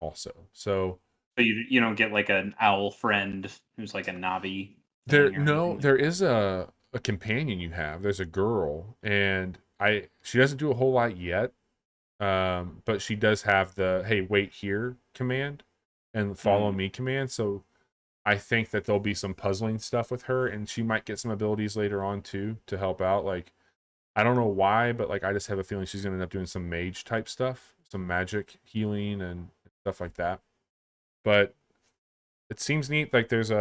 also. So So you don't get like an owl friend who's like a Navi there thing or no anything like there that. is a companion you have. There's a girl, and she doesn't do a whole lot yet, but she does have the hey wait here command and follow me command. So I think that there'll be some puzzling stuff with her, and she might get some abilities later on too to help out. Like I don't know why, but like I just have a feeling she's gonna end up doing some mage type stuff, some magic healing and stuff like that. But it seems neat. Like there's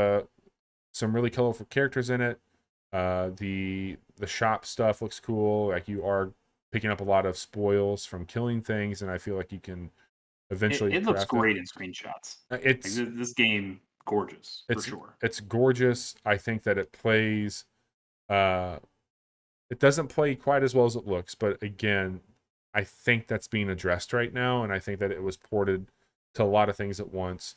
some really colorful characters in it. The shop stuff looks cool. Like you are picking up a lot of spoils from killing things, and I feel like you can eventually It looks craft it. great in screenshots. Like, It's this game, gorgeous for sure. it's gorgeous. I think that it plays. It doesn't play quite as well as it looks, but again, I think that's being addressed right now, and I think that it was ported to a lot of things at once.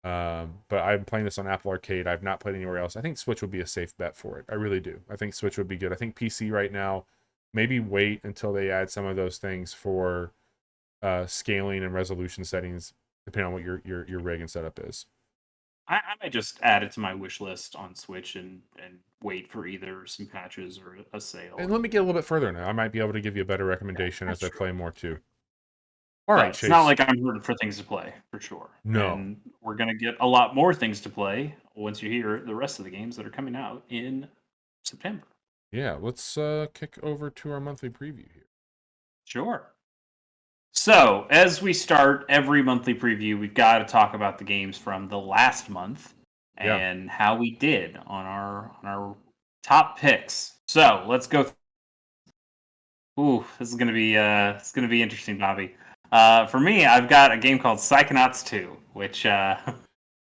But I'm playing this on Apple Arcade. I've not played anywhere else. I think Switch would be a safe bet for it. I really do. I think Switch would be good. I think PC right now, maybe wait until they add some of those things for scaling and resolution settings, depending on what your rig and setup is. I might just add it to my wish list on Switch and wait for either some patches or a sale. And let me get a little bit further now. I might be able to give you a better recommendation as I play more too. All right, But it's Chase. not like I'm rooting for things to play, for sure. No. And we're going to get a lot more things to play once you hear the rest of the games that are coming out in September. Yeah, let's kick over to our monthly preview here. Sure. So, as we start every monthly preview, we've got to talk about the games from the last month and how we did on our top picks. So, let's go. Ooh, this is gonna be interesting, Bobby. For me, I've got a game called Psychonauts 2, which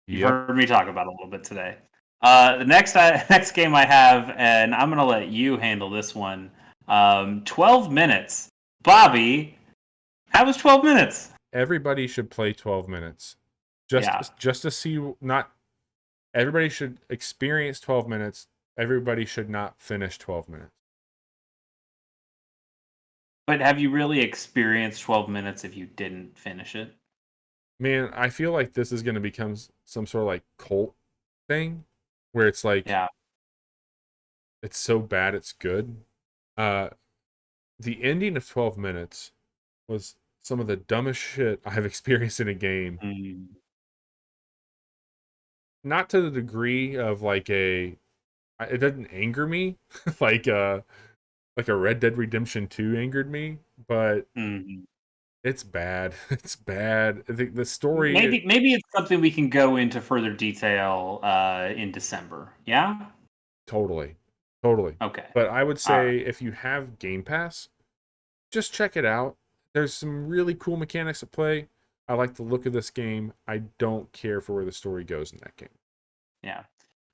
you've heard me talk about a little bit today. The next game I have, and I'm gonna let you handle this one. 12 minutes, Bobby. How was 12 minutes? Everybody should play 12 minutes. Just to see, not everybody should experience 12 minutes. Everybody should not finish 12 minutes. But have you really experienced 12 minutes if you didn't finish it? Man, I feel like this is going to become some sort of like cult thing where it's like, it's so bad it's good. The ending of 12 minutes was some of the dumbest shit I've experienced in a game. Not to the degree of like it doesn't anger me like a Red Dead Redemption 2 angered me, but it's bad. It's bad. I think the story maybe it's something we can go into further detail in December. Yeah? Totally. Okay. But I would say if you have Game Pass, just check it out. There's some really cool mechanics at play. I like the look of this game. I don't care for where the story goes in that game. Yeah.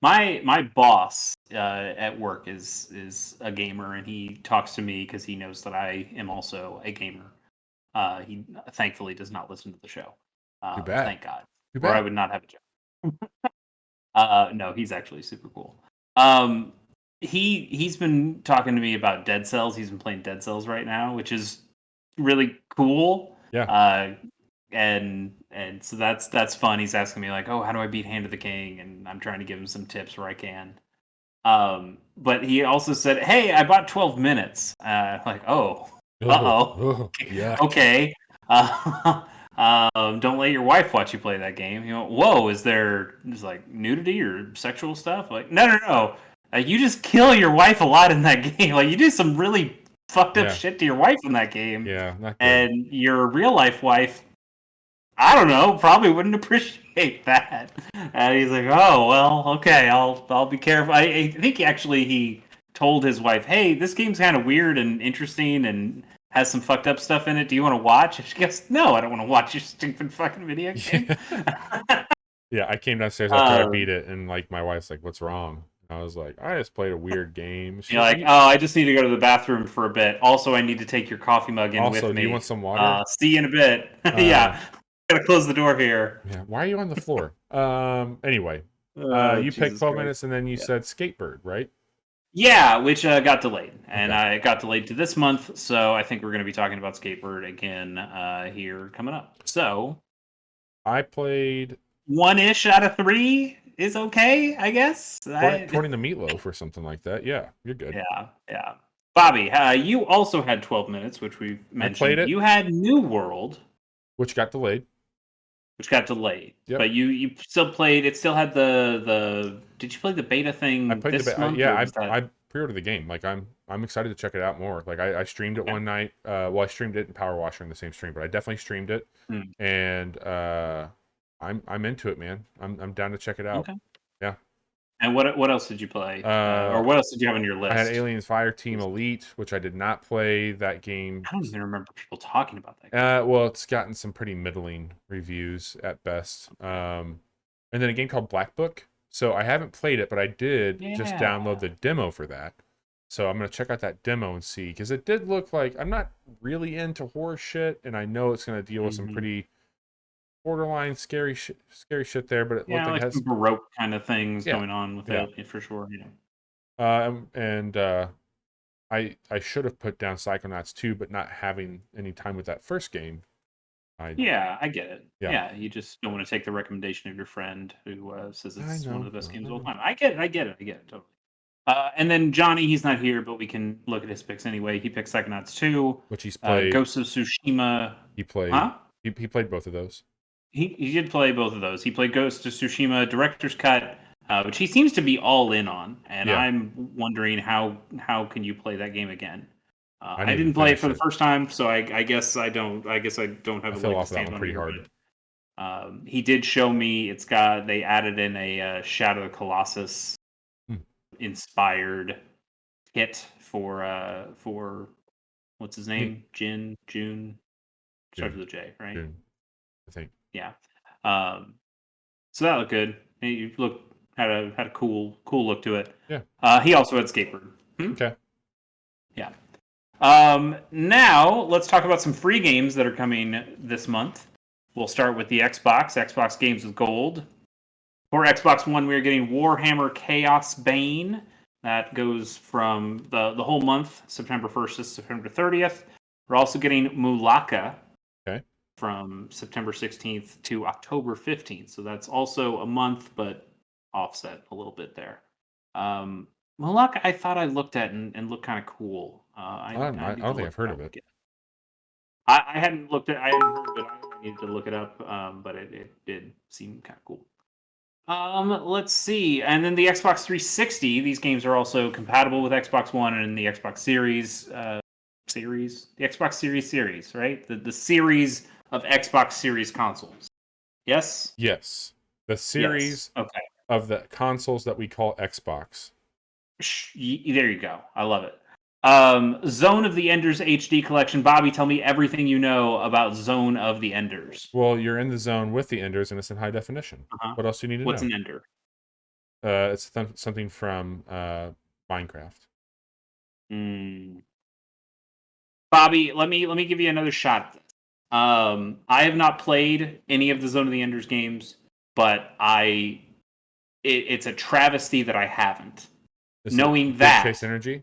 My boss at work is a gamer, and he talks to me because he knows that I am also a gamer. He thankfully does not listen to the show. Too bad. Thank God. Too bad. Or I would not have a job. No, he's actually super cool. He's been talking to me about Dead Cells. He's been playing Dead Cells right now, which is really cool. Yeah. And so that's fun. He's asking me like, oh, how do I beat Hand of the King? And I'm trying to give him some tips where I can. But he also said, hey, I bought 12 minutes. Like, oh, Yeah. Okay. Don't let your wife watch you play that game. You know, whoa, is there just like nudity or sexual stuff? Like, no. You just kill your wife a lot in that game. Like, you do some really fucked up shit to your wife in that game. Yeah, not good. And your real life wife, I don't know, probably wouldn't appreciate that. And he's like, oh well, okay, I'll be careful. I think he told his wife, hey, this game's kind of weird and interesting and has some fucked up stuff in it. Do you want to watch? And she goes, no, I don't want to watch your stupid fucking video game. Yeah, I came downstairs after I beat it, and like my wife's like, what's wrong? And I was like, I just played a weird game. You're like, oh, I just need to go to the bathroom for a bit. Also, I need to take your coffee mug in with me. Also, do you want some water? See you in a bit. Yeah, gotta close the door here. Yeah, why are you on the floor? Anyway, you picked 12 minutes, and then you said Skatebird, right? Yeah, which got delayed, and it got delayed to this month. So I think we're going to be talking about Skatebird again here coming up. So I played 1-ish out of 3 is okay, I guess. According to Meatloaf or something like that. Yeah, you're good. Yeah. Bobby, you also had 12 minutes, which we've mentioned. played it. You had New World, which got delayed. which got delayed. Yep. But you still played. It still had the. Did you play the beta thing I played this month? yeah, or was that... I pre-ordered the game. Like I'm excited to check it out more. Like I streamed it one night. Well, I streamed it and Power Washer in the same stream, but I definitely streamed it. And I'm into it, man. I'm down to check it out. Okay. Yeah. And what else did you play? Or what else did you have on your list? I had Aliens Fireteam Elite, which I did not play that game. I don't even remember people talking about that game. Well, it's gotten some pretty middling reviews at best. And then a game called Black Book. So I haven't played it, but I did just download the demo for that. So I'm going to check out that demo and see, because it did look like, I'm not really into horror shit, and I know it's going to deal with some pretty borderline scary shit there, but it looked like it has some Baroque kind of things going on with it, for sure. I should have put down Psychonauts 2, but not having any time with that first game. I get it. Yeah, you just don't want to take the recommendation of your friend who says it's one of the best games of all time. I get it totally. And then Johnny, he's not here, but we can look at his picks anyway. He picked Psychonauts 2, which he's played. Ghost of Tsushima. He played. He played both of those. He did play both of those. He played Ghost of Tsushima Director's Cut, which he seems to be all in on, and I'm wondering how can you play that game again? I didn't play it for the first time, so I guess I don't. I guess I don't have a leg to stand on pretty hard. He did show me they added in a Shadow of the Colossus inspired kit for what's his name? June starts with a J, right? June, I think. Yeah. So that looked good. You had a cool look to it. Yeah. He also had Skateboard. Okay. Yeah. Now let's talk about some free games that are coming this month. We'll start with the Xbox Games with Gold. For Xbox One, we are getting Warhammer Chaos Bane. That goes from the whole month, September 1st to September 30th. We're also getting Mulaka from September 16th to October 15th. So that's also a month, but offset a little bit there. Mulaka, I thought I looked at and looked kind of cool. I don't think I've heard of it. I hadn't looked at. I hadn't heard of it. I needed to look it up, but it did seem kind of cool. Let's see. And then the Xbox 360. These games are also compatible with Xbox One and the Xbox Series. The Xbox Series, right? The series of Xbox Series consoles. Yes. Yes. The series of the consoles that we call Xbox. There you go. I love it. Zone of the Enders HD collection. Bobby, tell me everything you know about Zone of the Enders. Well, you're in the zone with the Enders, and it's in high definition. What else do you need to know? What's an Ender? It's something from Minecraft. Bobby, let me give you another shot at this. I have not played any of the Zone of the Enders games, but it's a travesty that I haven't. Knowing that Chase Energy?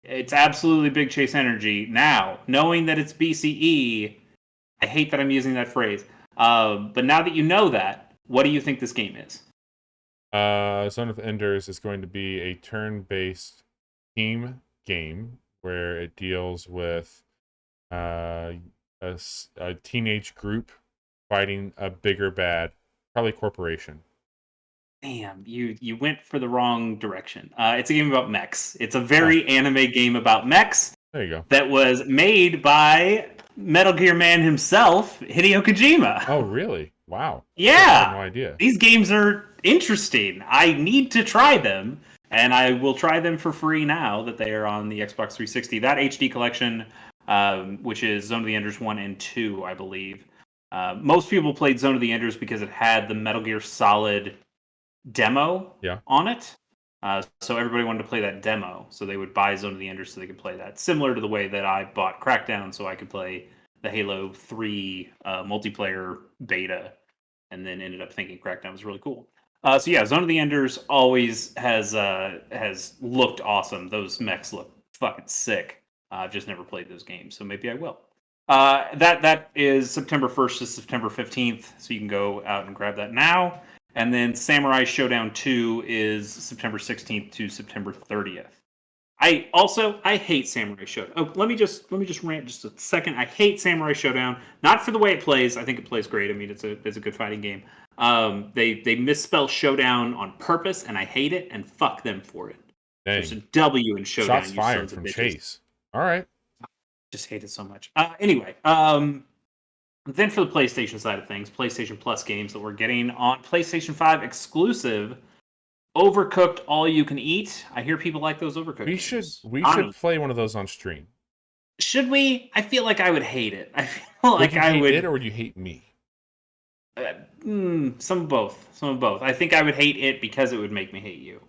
It's absolutely Big Chase Energy. Now, knowing that it's BCE, I hate that I'm using that phrase. But now that you know that, what do you think this game is? Zone of the Enders is going to be a turn-based team game where it deals with a teenage group fighting a bigger bad, probably corporation. Damn, you went for the wrong direction. It's a game about mechs. It's a very anime game about mechs. There you go. That was made by Metal Gear Man himself, Hideo Kojima. Oh, really? Wow. Yeah. I had no idea. These games are interesting. I need to try them, and I will try them for free now that they are on the Xbox 360. That HD collection, which is Zone of the Enders 1 and 2, I believe. Most people played Zone of the Enders because it had the Metal Gear Solid demo on it. So everybody wanted to play that demo. So they would buy Zone of the Enders so they could play that. Similar to the way that I bought Crackdown so I could play the Halo 3 multiplayer beta, and then ended up thinking Crackdown was really cool. So yeah, Zone of the Enders always has looked awesome. Those mechs look fucking sick. I've just never played those games, so maybe I will. That is September 1st to September 15th, so you can go out and grab that now. And then Samurai Showdown 2 is September 16th to September 30th. I hate Samurai Showdown. Oh, let me just rant just a second. I hate Samurai Showdown, not for the way it plays. I think it plays great. I mean, it's a good fighting game. They misspell Showdown on purpose, and I hate it. And fuck them for it. There's a Dang. W in Shots Showdown, you fired sons of from bitches. Chase. All right. Just hate it so much. Anyway, then for the PlayStation side of things, PlayStation Plus games that we're getting on PlayStation 5 exclusive. Overcooked All You Can Eat. I hear people like those Overcooked We should games. we should Johnny, play one of those on stream. should we? I feel like I would hate it. I feel Would like you I hate it would. or would you hate me? Some of both. Some of both. I think I would hate it because it would make me hate you.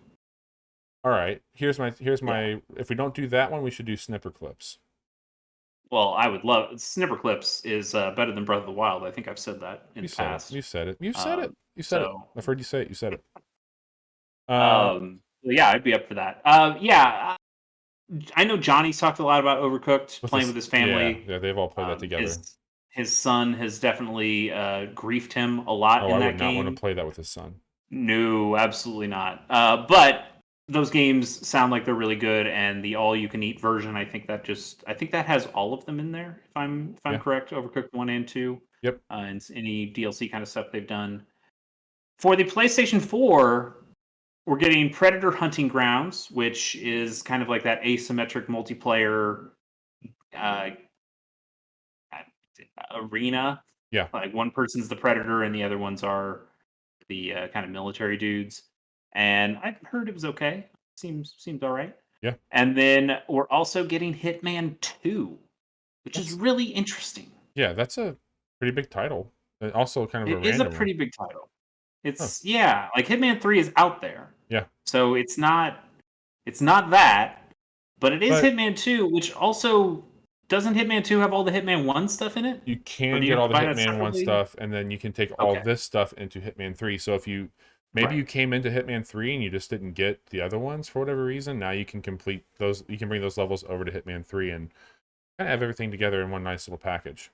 All right. Here's Yeah. my if we don't do that one, we should do snipper clips. Well, I would love. Snipper Clips is better than Breath of the Wild. I think I've said that in You the said it. past. You said it. You said it. Um, You said it. so, I've heard you say it. You said it. Uh yeah, I'd be up for that. Yeah, I know Johnny's talked a lot about Overcooked, with playing this with his yeah, family. yeah, they've all played that Um, together. his his son has definitely griefed him a lot Oh, in I that would not want to game. play that with his son. No, absolutely not. But those games sound like they're really good, and the all-you-can-eat version, I think that has all of them in there. If I'm Yeah. correct, Overcooked 1 and 2, Yep. and any DLC kind of stuff they've done. For the PlayStation 4, we're getting Predator Hunting Grounds, which is kind of like that asymmetric multiplayer uh, arena. Yeah. Like one person's the predator and the other ones are the kind of military dudes. And I heard it was okay. Seems all right. Yeah. And then we're also getting Hitman 2, which is That's really interesting. yeah, that's a pretty big title. Also kind of a It is a random one. pretty big title. Huh. It's yeah, like Hitman 3 is out there. Yeah. So it's not that, but it is But Hitman 2, which also doesn't Hitman 2 have all the Hitman 1 stuff in it? you Or can do you get have all to the buy that Hitman 1 separately? stuff, and then you can take all Okay. this stuff into Hitman 3. So if you maybe Right. you came into Hitman 3 and you just didn't get the other ones for whatever reason, now you can complete those. You can bring those levels over to Hitman 3 and kind of have everything together in one nice little package.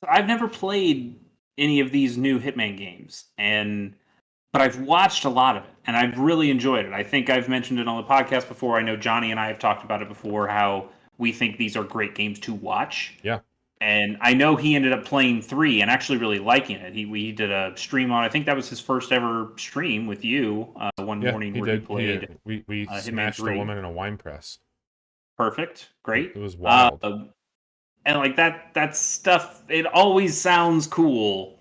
I've never played any of these new Hitman games, but I've watched a lot of it, and I've really enjoyed it. I think I've mentioned it on the podcast before. I know Johnny and I have talked about it before. How we think these are great games to watch, Yeah. and I know he ended up playing 3 and actually really liking it. We did a stream on. I think that was his first ever stream with you one Yeah, morning he where he did. played We Hitman smashed a 3. woman in a wine press. Perfect, It great. was wild. And like that stuff, it always sounds cool.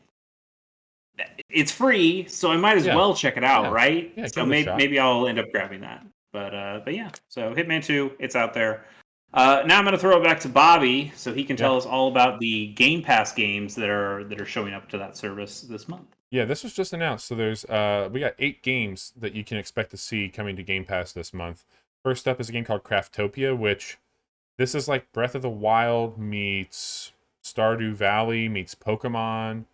It's free, so I might as Yeah. well check it out, Yeah. right? Yeah, So give it a shot. maybe I'll end up grabbing that. But yeah. So Hitman 2, it's out there. Now I'm going to throw it back to Bobby so he can Yeah. tell us all about the Game Pass games that are showing up to that service this month. Yeah, this was just announced. So there's we got 8 games that you can expect to see coming to Game Pass this month. First up is a game called Craftopia, which this is like Breath of the Wild meets Stardew Valley meets Pokemon.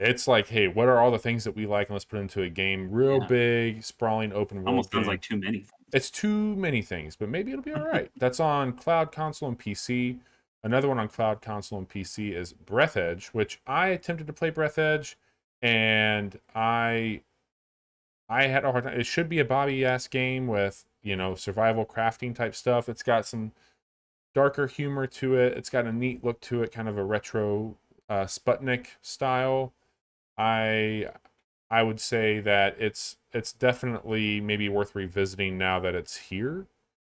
It's like, hey, what are all the things that we like, and let's put it into a game. Real Yeah. big, sprawling open world Almost sounds game. like too many things. It's too many things, but maybe it'll be all right. That's on cloud console and PC. Another one on cloud console and PC is Breath Edge, which I attempted to play Breath Edge, and I had a hard time. It should be a Bobby ass game with survival crafting type stuff. It's got some darker humor to it. It's got a neat look to it, kind of a retro Sputnik style. I I would say that it's definitely maybe worth revisiting now that it's here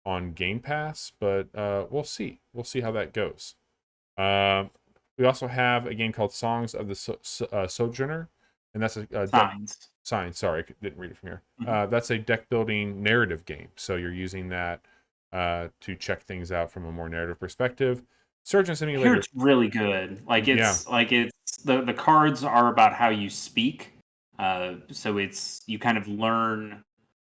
on Game Pass, but we'll see. We'll see how that goes. Um, we also have a game called Songs of the Sojourner, and that's a deck Signs. sign. Sorry, I didn't read it from here. Mhm. That's a deck building narrative game, so you're using that to check things out from a more narrative perspective. Surgeon I hear Simulator, it's really good. yeah, It's the cards are about how you speak. So it's you kind of learn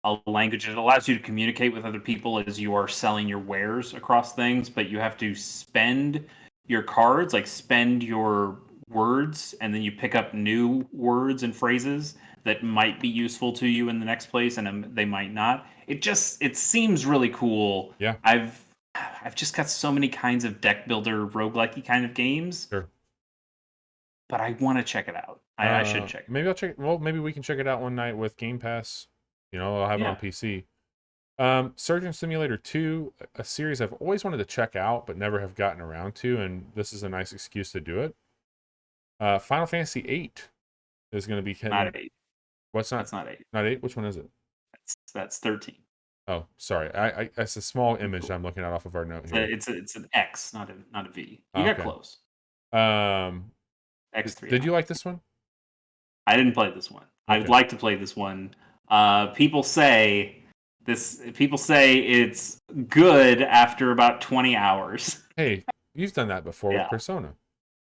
a language. It allows you to communicate with other people as you are selling your wares across things, but you have to spend your cards, like spend your words, and then you pick up new words and phrases that might be useful to you in the next place, and they might not. It seems really cool. yeah, I've just got so many kinds of deck builder roguelike kind of games, sure. but I want to check it out. I should check it out. Maybe I'll check. Well, maybe we can check it out one night with Game Pass. I'll have it on Yeah. PC. Surgeon Simulator 2, a series I've always wanted to check out, but never have gotten around to, and this is a nice excuse to do it. Final Fantasy 8 is going to be Not hitting. 8. What's not? That's not 8. Not 8? Which one is it? That's 13. Oh, sorry. It's a small image I'm looking at off of our note here. It's an X, not a V. You got Okay. close. Um, did you X3. like this one? I didn't play this one. I would Okay. like to play this one. People say it's good after about 20 hours. Hey, you've done that before with Yeah, Persona.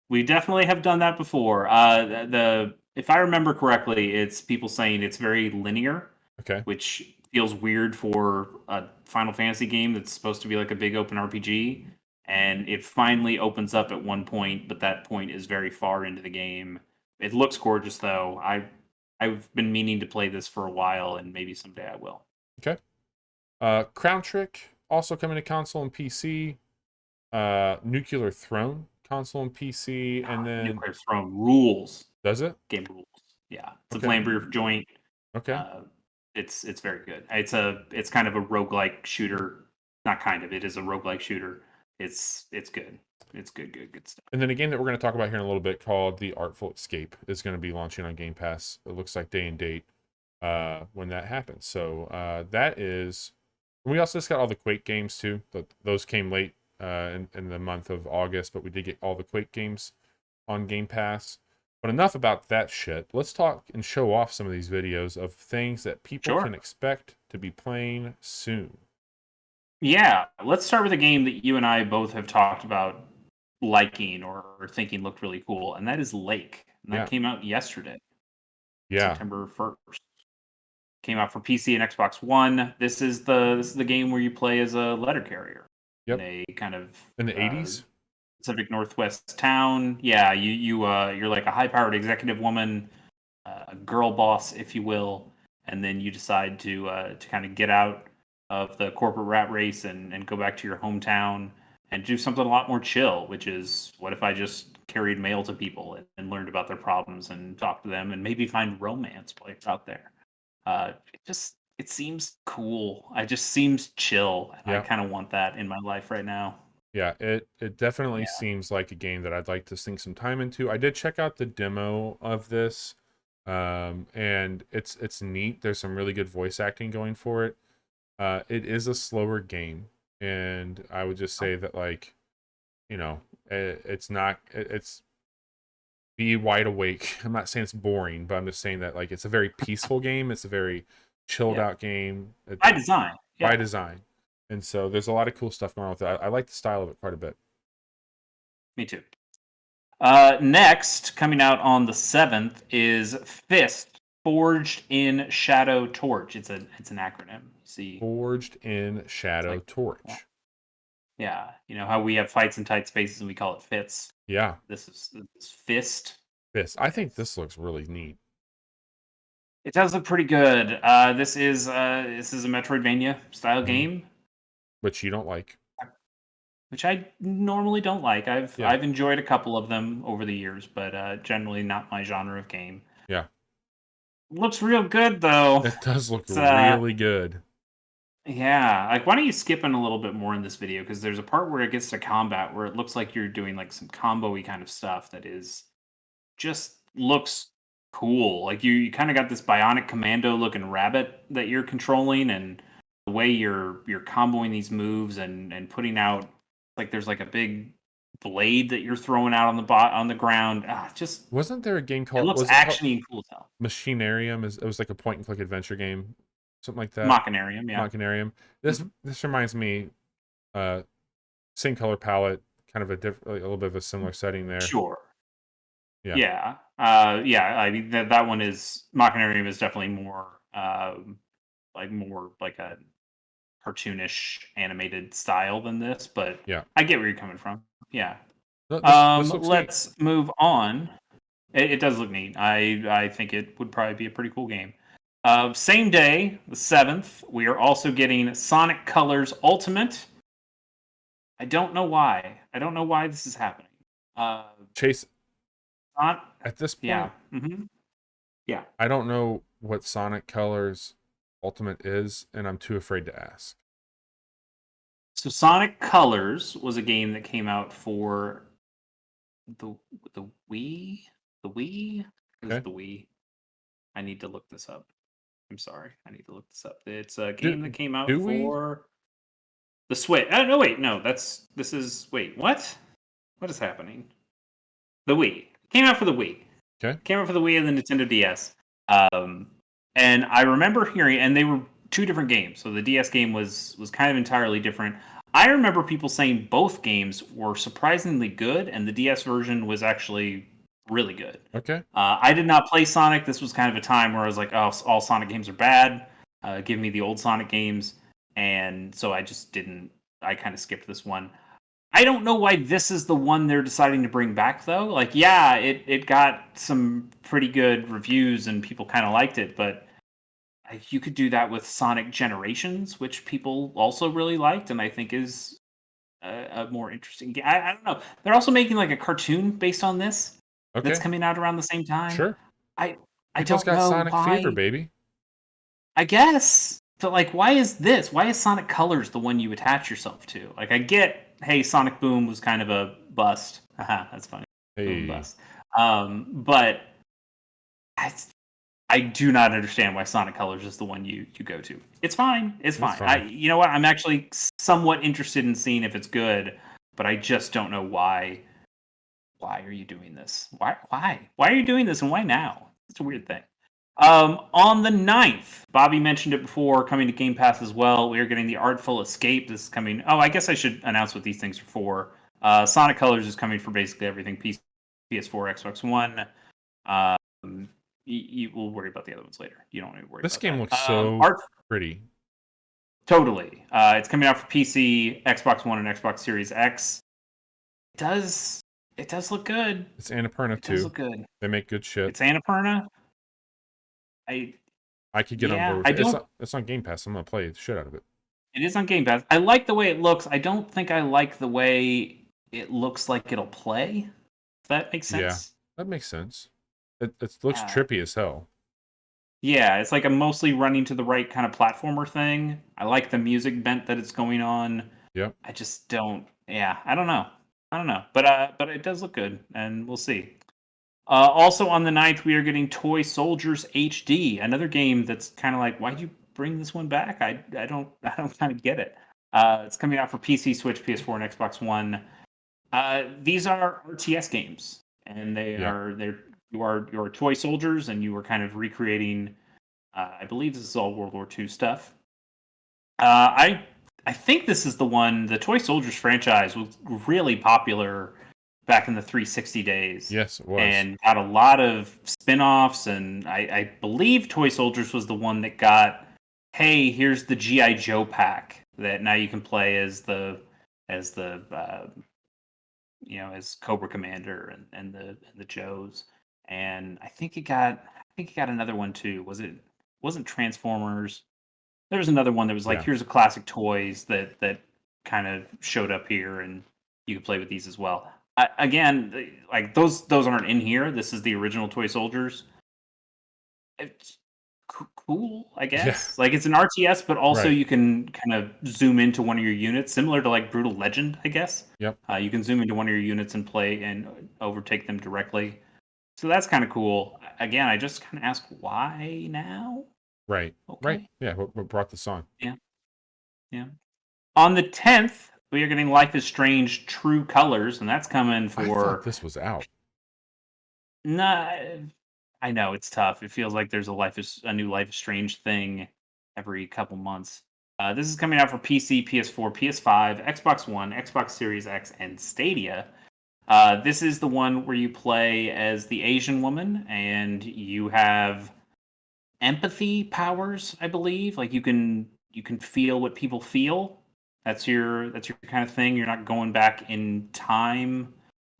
we definitely have done that before. The if I remember correctly, it's people saying it's very linear, Okay. which feels weird for a Final Fantasy game that's supposed to be like a big open RPG. And it finally opens up at one point, but that point is very far into the game. It looks gorgeous, though. I've been meaning to play this for a while, and maybe someday I will. Okay. Crown Trick also coming to console and PC. Nuclear Throne console and PC, and then Nuclear Throne rules. does it? Game rules. Yeah, it's a Okay. Flambeer joint. Okay. Uh, it's very good. It's kind of a roguelike shooter. Not kind of. It is a roguelike shooter. It's good. It's good stuff. And then a game that we're going to talk about here in a little bit called The Artful Escape is going to be launching on Game Pass. It looks like day and date when that happens. So that is. We also just got all the Quake games too. Those came late in the month of August, but we did get all the Quake games on Game Pass. But enough about that shit. Let's talk and show off some of these videos of things that people Sure. can expect to be playing soon. Yeah, let's start with a game that you and I both have talked about liking or thinking looked really cool, and that is Lake. And that Yeah. came out yesterday, Yeah. September 1st. Came out for PC and Xbox One. This is the game where you play as a letter carrier in Yep. a kind of In the 80s? Pacific Northwest town. Yeah, you're like a high-powered executive woman, a girl boss, if you will, and then you decide to kind of get out of the corporate rat race and go back to your hometown and do something a lot more chill, which is what if I just carried mail to people and learned about their problems and talked to them and maybe find romance places out there. It seems cool. It just seems chill, and I Yeah. kind of want that in my life right now. Yeah, it definitely Yeah. seems like a game that I'd like to sink some time into. I did check out the demo of this, and it's neat. There's some really good voice acting going for it. It is a slower game, and I would just say that like, it's not it's be wide awake. I'm not saying it's boring, but I'm just saying that like it's a very peaceful game. It's a very chilled Yeah. out game. By design. By Yeah. design. And so there's a lot of cool stuff going on with it. I like the style of it quite a bit. Me too. Next, coming out on the 7th, is Fist Forged in Shadow Torch. It's an acronym. See, Forged in it's Shadow like Torch. yeah, you know how we have fights in tight spaces and we call it fits. Yeah, This is Fist. this. I think this looks really neat. It does look pretty good. This is a Metroidvania style Mhm. game, Which you don't like. which I normally don't like. I've Yeah, I've enjoyed a couple of them over the years, but generally not my genre of game. yeah. Looks real good though. It does look It's really good. Yeah, like why don't you skip in a little bit more in this video because there's a part where it gets to combat where it looks like you're doing like some combo-y kind of stuff that is just looks cool. Like you kind of got this bionic commando looking rabbit that you're controlling and the way you're comboing these moves and putting out like there's like a big blade that you're throwing out on the ground. Just Wasn't there a game it called looks was it called actiony and cool as hell. Machinarium? It was like a point and click adventure game, something like that. Machinarium, yeah. Machinarium. This reminds me, uh, same color palette, kind of a little bit of a similar setting there. Sure. Yeah, Yeah. Yeah, I mean that one is Machinarium is definitely more like a cartoonish animated style than this, but yeah. I get where you're coming from. Yeah. This looks neat. Let's move on. It does look neat. I think it would probably be a pretty cool game. Same day, the 7th, we are also getting Sonic Colors Ultimate. I don't know why. I don't know why this is happening. Uh, Chase, not, at this yeah. point, Yeah. I don't know what Sonic Colors Ultimate is, and I'm too afraid to ask. So Sonic Colors was a game that came out for the the Wii. The Wii? What is Okay. the Wii? I need to look this up. I'm sorry. I need to look this up. It's a Do game that came out do we? for the Switch. Oh no, wait, no, this is wait, what? What is happening? The Wii. Came out for the Wii. Okay. Came out for the Wii and the Nintendo DS. Um, and I remember hearing, and they were two different games. So the DS game was kind of entirely different. I remember people saying both games were surprisingly good, and the DS version was actually really good. Okay. I did not play Sonic. This was kind of a time where I was like, oh, all Sonic games are bad. Give me the old Sonic games. And so I just didn't, I kind of skipped this one. I don't know why this is the one they're deciding to bring back though. Like, yeah, it got some pretty good reviews and people kind of liked it, but you could do that with Sonic Generations, which people also really liked, and I think is a more interesting game. I don't know. They're also making like a cartoon based on this that's Okay. coming out around the same time. Sure. I I People's don't got know Sonic fever, why. baby. I guess, but like, why is this? Why is Sonic Colors the one you attach yourself to? Like, I get, hey, Sonic Boom was kind of a bust. Haha, that's funny. Boom Hey, bust. But I, I do not understand why Sonic Colors is the one you go to. It's fine. It's it's fine. fine. You know what? I'm actually somewhat interested in seeing if it's good, but I just don't know why. Why are you doing this? Why are you doing this, and why now? It's a weird thing. On the 9th, Bobby mentioned it before, coming to Game Pass as well. We are getting the Artful Escape. This is coming. Oh, I guess I should announce what these things are for. Sonic Colors is coming for basically everything: PC, PS4, Xbox One. You will worry about the other ones later. You don't need to worry This about game that. looks so Art pretty. totally. It's coming out for PC, Xbox One, and Xbox Series X. It does. It does look good. It's Annapurna It does too. look good. They make good shit. It's Annapurna. I I could get on board Yeah. with I it. don't. It's on Game Pass. I'm gonna play the shit out of it. It is on Game Pass. I like the way it looks. I don't think I like the way it looks like it'll play. If that makes Yeah, sense. that makes sense. It looks Uh, trippy as hell. yeah, it's like a mostly running to the right kind of platformer thing. I like the music bent that it's going on. Yep. I just don't. Yeah, I don't know. I don't know. But it does look good, and we'll see. Also on the 9th, we are getting Toy Soldiers HD, another game that's kind of like, why'd you bring this one back? I don't kind of get it. It's coming out for PC, Switch, PS4, and Xbox One. These are RTS games, and Yeah. you are toy soldiers, and you are kind of recreating. I believe this is all World War II stuff. I think this is the one. The Toy Soldiers franchise was really popular back in the 360 days, Yes, it was. and got a lot of spin-offs. And I believe Toy Soldiers was the one that got, hey, here's the GI Joe pack that now you can play as the as Cobra Commander and the Joes. And I think it got another one too. Wasn't Transformers? There was another one that was like, Yeah. here's a classic toys that kind of showed up here, and you could play with these as well. Again, like those aren't in here. This is the original Toy Soldiers. It's cool, I Yeah. guess. Like, it's an RTS, but also Right. you can kind of zoom into one of your units, similar to like Brutal Legend, I guess. Yep. You can zoom into one of your units and play and overtake them directly. So that's kind of cool. Again, I just kind of ask, why now? Right. Right. Okay. Yeah. What brought this on? Yeah. Yeah. On the 10th, we are getting Life is Strange True Colors, and that's coming I thought for. this was out. Nah, I know it's tough. It feels like there's a new Life is Strange thing every couple months. This is coming out for PC, PS4, PS5, Xbox One, Xbox Series X, and Stadia. This is the one where you play as the Asian woman, and you have empathy powers, I believe. Like, you can feel what people feel. That's your kind of thing. You're not going back in time,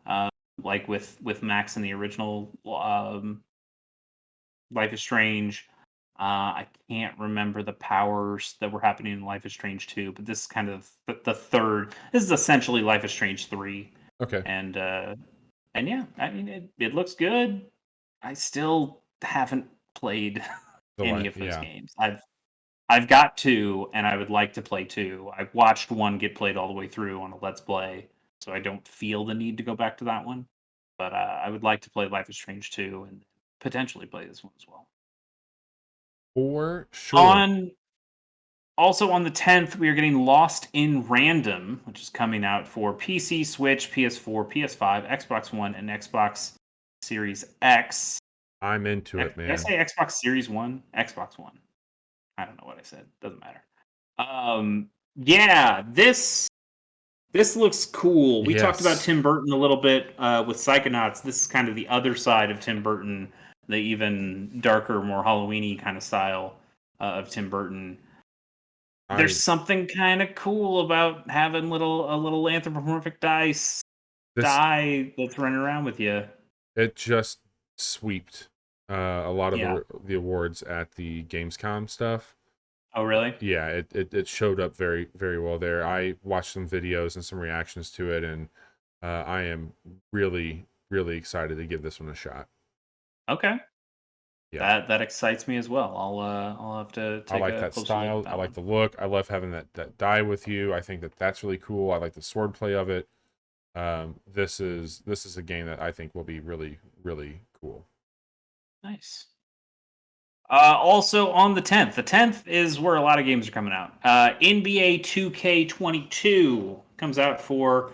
uh, like with Max in the original Life is Strange. I can't remember the powers that were happening in Life is Strange 2, but this is kind of the third. This is essentially Life is Strange 3, Okay. and yeah, I mean it looks good. I still haven't played any of those Yeah. games. I've got 2, and I would like to play 2. I've watched 1 get played all the way through on a Let's Play, so I don't feel the need to go back to that one. But I would like to play Life is Strange 2 and potentially play this one as well. For sure. On Also on the 10th, we are getting Lost in Random, which is coming out for PC, Switch, PS4, PS5, Xbox One, and Xbox Series X. I'm into it, Did I man. say Xbox Series One? Xbox One. I don't know what I said. Doesn't matter. Yeah, this looks cool. We talked about Yes. Tim Burton a little bit with Psychonauts. This is kind of the other side of Tim Burton, the even darker, more Halloweeny kind of style of Tim Burton. There's I something kind of cool about having a little anthropomorphic this die that's running around with you. it just sweeped a lot of Yeah. the awards at the Gamescom stuff. Oh, really? Yeah, it showed up very very well there. I watched some videos and some reactions to it, and I am really really excited to give this one a shot. Okay. Yeah, That excites me as well. I'll have to I take like a that closer look at style. I that like one. the look. I love having that die with you. I think that's really cool. I like the swordplay of it. This is a game that I think will be really really cool. Nice. Also on the 10th. The 10th is where a lot of games are coming out. NBA 2K22 comes out for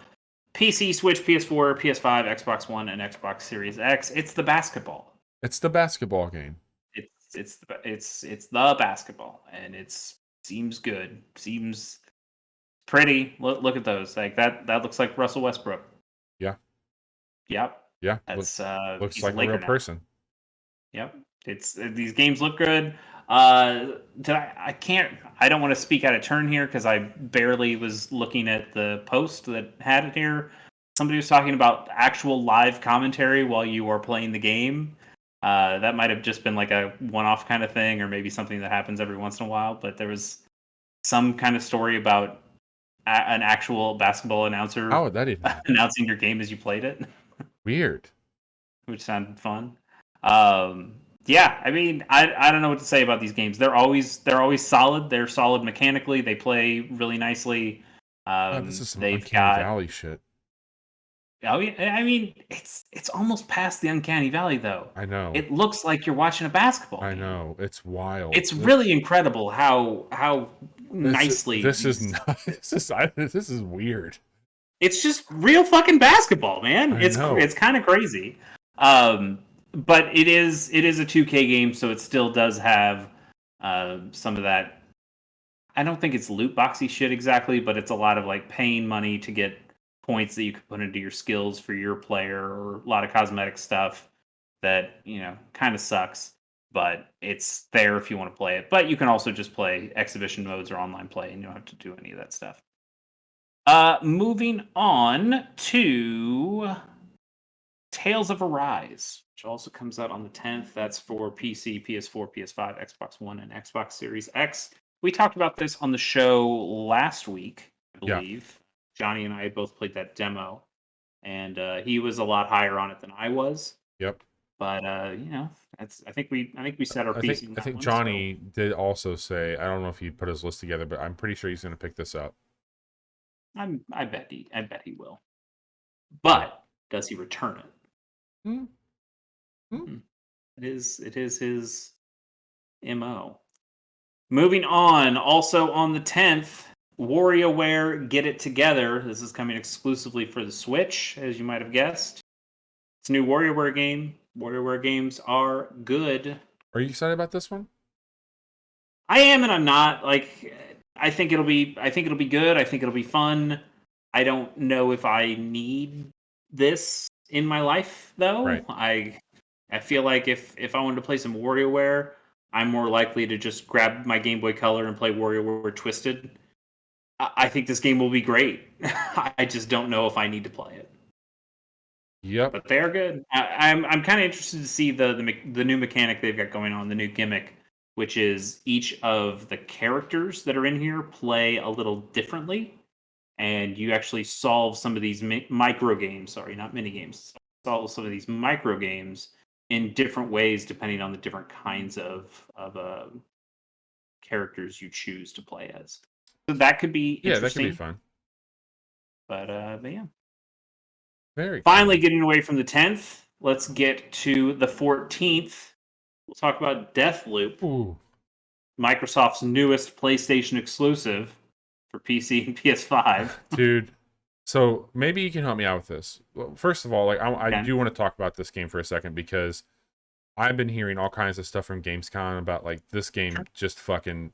PC, Switch, PS4, PS5, Xbox One, and Xbox Series X. It's the basketball. It's the basketball game. It's the basketball, and it's seems good. Seems pretty. Look at those. Like that looks like Russell Westbrook. Yeah, Yep. yeah. That's Looks he's a like a real Laker now. person. Yep. It's these games look good. Did I can't I don't want to speak out of turn here because I barely was looking at the post that had it here. Somebody was talking about actual live commentary while you are playing the game. That might have just been like a one-off kind of thing, or maybe something that happens every once in a while. But there was some kind of story about an actual basketball announcer How would that even happen? announcing your game as you played it, Weird. which sounded fun. Yeah, I mean, I don't know what to say about these games. They're always solid. They're solid mechanically. They play really nicely. God, this is some They've uncanny got valley shit. Oh yeah, I mean, it's almost past the uncanny valley though. I know. It looks like you're watching a basketball I game. know. It's wild. It's really incredible how nicely This is these. not this is weird. It's just real fucking basketball, man. I know. It's kind of crazy. But it is a 2K game, so it still does have some of that. I don't think it's loot boxy shit exactly, but it's a lot of like paying money to get points that you can put into your skills for your player, or a lot of cosmetic stuff that kind of sucks. But it's there if you want to play it. But you can also just play exhibition modes or online play, and you don't have to do any of that stuff. Moving on to Tales of Arise, which also comes out on the 10th. That's for PC, PS4, PS5, Xbox One, and Xbox Series X. We talked about this on the show last week, I Yeah. believe. Johnny and I had both played that demo, and he was a lot higher on it than I was. Yep. But I think we set our piece in I that think one. So Johnny did also say, I don't know if he put his list together, but I'm pretty sure he's gonna pick this up. I bet he will. Yeah. But does he return it? Hmm. Hmm. It is his MO. Moving on, also on the 10th, WarioWare Get It Together. This is coming exclusively for the Switch, as you might have guessed. It's a new WarioWare game. WarioWare games are good. Are you excited about this one? I am and I'm not. Like I think it'll be good. I think it'll be fun. I don't know if I need this in my life though. Right. I feel like if I wanted to play some WarioWare, I'm more likely to just grab my Game Boy Color and play WarioWare Twisted. I think this game will be great. I just don't know if I need to play it. Yep. But they're good. I'm kind of interested to see the new mechanic they've got going on, the new gimmick, which is each of the characters that are in here play a little differently, and you actually solve some of these micro games. Sorry, not mini games. Solve some of these micro games in different ways depending on the different kinds of characters you choose to play as. So that could be Yeah, that could be interesting. fun. But yeah. Very Finally cool. getting away from the 10th, let's get to the 14th. We'll talk about Deathloop, Ooh, Microsoft's newest PlayStation exclusive for PC and PS5. dude. So maybe you can help me out with this. Well, first of all, like I Okay. do want to talk about this game for a second because I've been hearing all kinds of stuff from Gamescom about like this game Sure. just fucking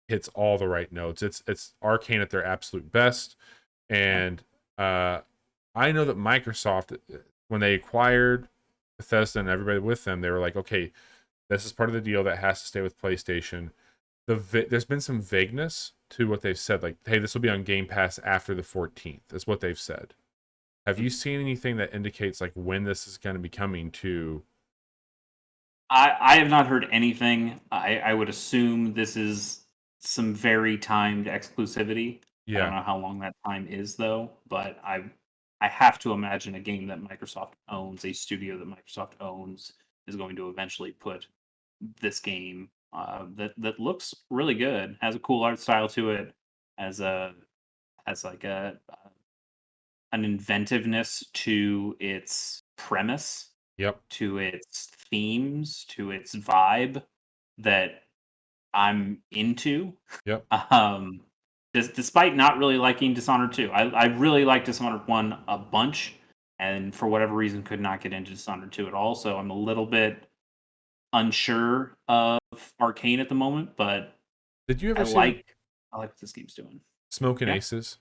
hits all the right notes. It's Arcane at their absolute best, Okay. and I know that Microsoft, when they acquired Bethesda and everybody with them, they were like, okay, this is part of the deal that has to stay with PlayStation. There's been some vagueness to what they've said, like, hey, this will be on Game Pass after the 14th, is what they've said. Have you seen anything that indicates like when this is going to be coming to? I have not heard anything. I would assume this is some very timed exclusivity. I don't Yeah. know how long that time is though, but I have to imagine a game that Microsoft owns, a studio that Microsoft owns, is going to eventually put this game that looks really good, has a cool art style to it, has a has like a an inventiveness to its premise, Yep. to its themes, to its vibe that I'm into. Yep. Um, despite not really liking Dishonored 2, I really like Dishonored 1 a bunch, and for whatever reason could not get into Dishonored 2 at all. So I'm a little bit unsure of Arcane at the moment, but Did you I ever see the like I like what this game's doing. Smoking Yeah. Aces?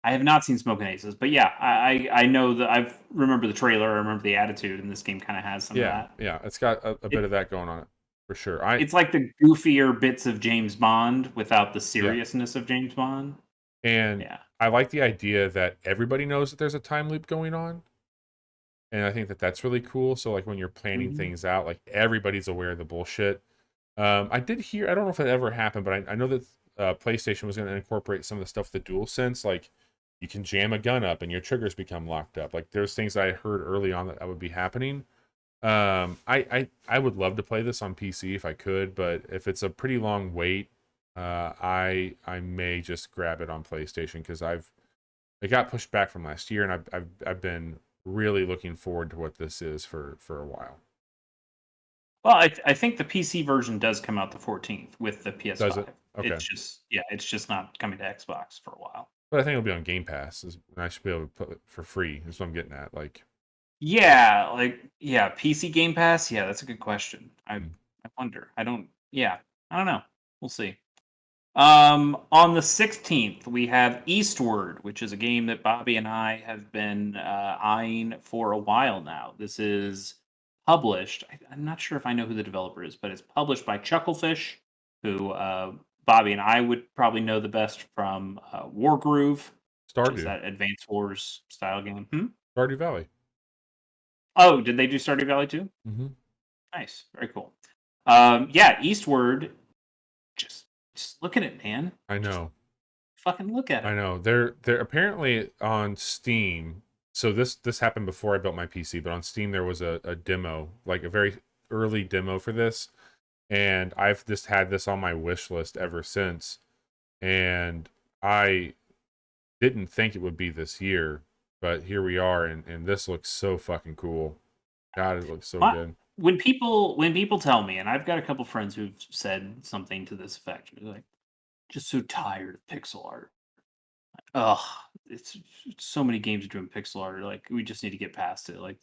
I have not seen Smoking Aces, but yeah, I know that I remember the trailer. I remember the attitude, and this game kind of has some of Yeah. that. Yeah. It's got a bit It, of that going on it for sure. I it's like the goofier bits of James Bond without the Yeah. seriousness of James Bond. And Yeah. I like the idea that everybody knows that there's a time loop going on. And I think that that's really cool. So like when you're planning Mhm. things out, like everybody's aware of the bullshit. I did hear, I don't know if it ever happened, but I know that PlayStation was going to incorporate some of the stuff with the DualSense, like you can jam a gun up and your triggers become locked up. Like there's things I heard early on that would be happening. I would love to play this on PC if I could, but if it's a pretty long wait, I may just grab it on PlayStation because it got pushed back from last year, and I've been really looking forward to what this is for a while. Well, I think the PC version does come out the 14th with the Does it? PS5. Okay. It's just not coming to Xbox for a while. But I think it'll be on Game Pass, and I should be able to put it for free. That's what I'm getting at. Like, Yeah, PC Game Pass. Yeah, that's a good question. mm, I wonder. I don't. Yeah, I don't know. We'll see. On the 16th, we have Eastward, which is a game that Bobby and I have been eyeing for a while now. This is published. I'm not sure if I know who the developer is, but it's published by Chucklefish, who Bobby and I would probably know the best from Wargroove, which is Stardew, that Advance Wars style game. Hmm? Stardew Valley. Oh, did they do Stardew Valley too? Hmm. Nice, very cool. Yeah, Eastward. Just, just look at it, man. I Just know, fucking look at I it. know. They're apparently on Steam. So this happened before I built my PC, but on Steam there was a demo, like a very early demo for this, and I've just had this on my wish list ever since. And I didn't think it would be this year, but here we are, and this looks so fucking cool. God, it looks so My, good. when people tell me, and I've got a couple friends who've said something to this effect, they're like, just so tired of pixel art. Ugh, it's so many games are doing pixel art. Like we just need to get past it. Like